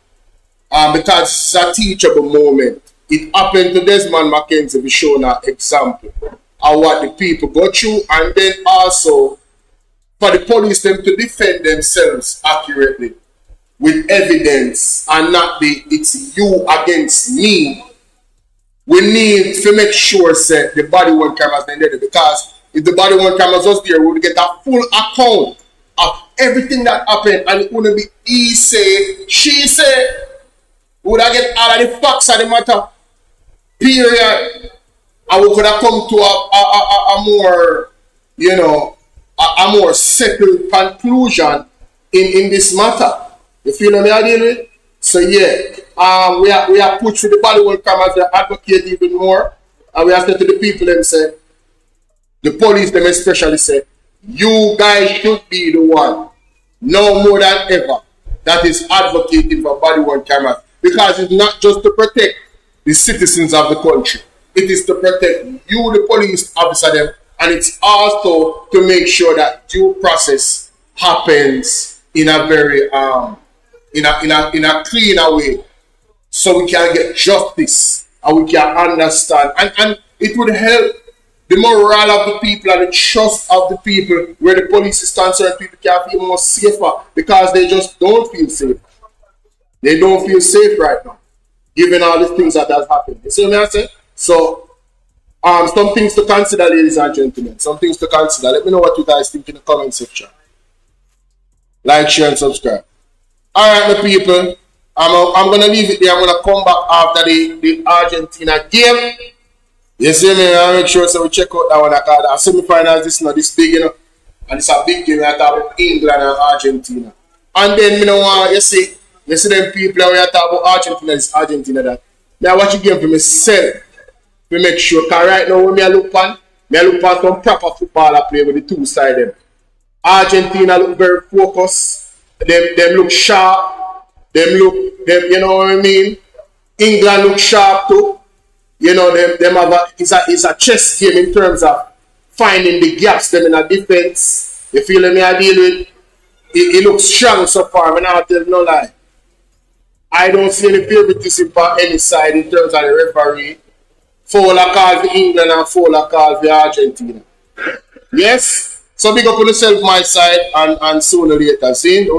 Because it's a teachable moment it happened to Desmond McKenzie, we shown an example of what the people go through, and then also for the police them to defend themselves accurately with evidence and not be it's you against me. We need to make sure that the body worn cameras are there, because if the body worn cameras was there, we would get a full account of everything that happened, and it wouldn't be he say, she say. We would have get all of the facts of the matter. Period. And we could have come to a more, you know, a more settled conclusion in this matter. You feel what I deal with? So yeah, we are pushed to the body worn cameras to advocate even more, and we have said to the people them say, the police them especially say, you guys should be the one, no more than ever, that is advocating for body worn cameras, because it's not just to protect the citizens of the country, it is to protect you, the police officer them, and it's also to make sure that due process happens in a very in a cleaner way, so we can get justice and we can understand, and it would help the morale of the people and the trust of the people, where the police is concerned. People can feel more safer, because they just don't feel safe. They don't feel safe right now, given all the things that has happened. You see what I'm saying? So some things to consider, ladies and gentlemen. Some things to consider. Let me know what you guys think in the comment section. Like, share, and subscribe. Alright, my people. I'm gonna leave it there. I'm gonna come back after the Argentina game. You see me? I'll make sure so we check out that one. Our semi-finals, this is not this big, you know. And it's a big game. I talk about England and Argentina. And then, you know, you see them people when you talk about Argentina, it's Argentina that. Now watch the game for myself. To make sure, because right now when I look on some proper football I play with the two sides them. Argentina look very focused. Them look sharp. Them you know what I mean? England look sharp too. You know, them have it's a chess game in terms of finding the gaps them in a defense. You feel me? I deal with it looks strong so far, and I'll tell you no lie. I don't see any favoritism for any side in terms of the referee. Foul a call for England and foul a call for Argentina. Yes? So big up on yourself, my side, and sooner or later. See?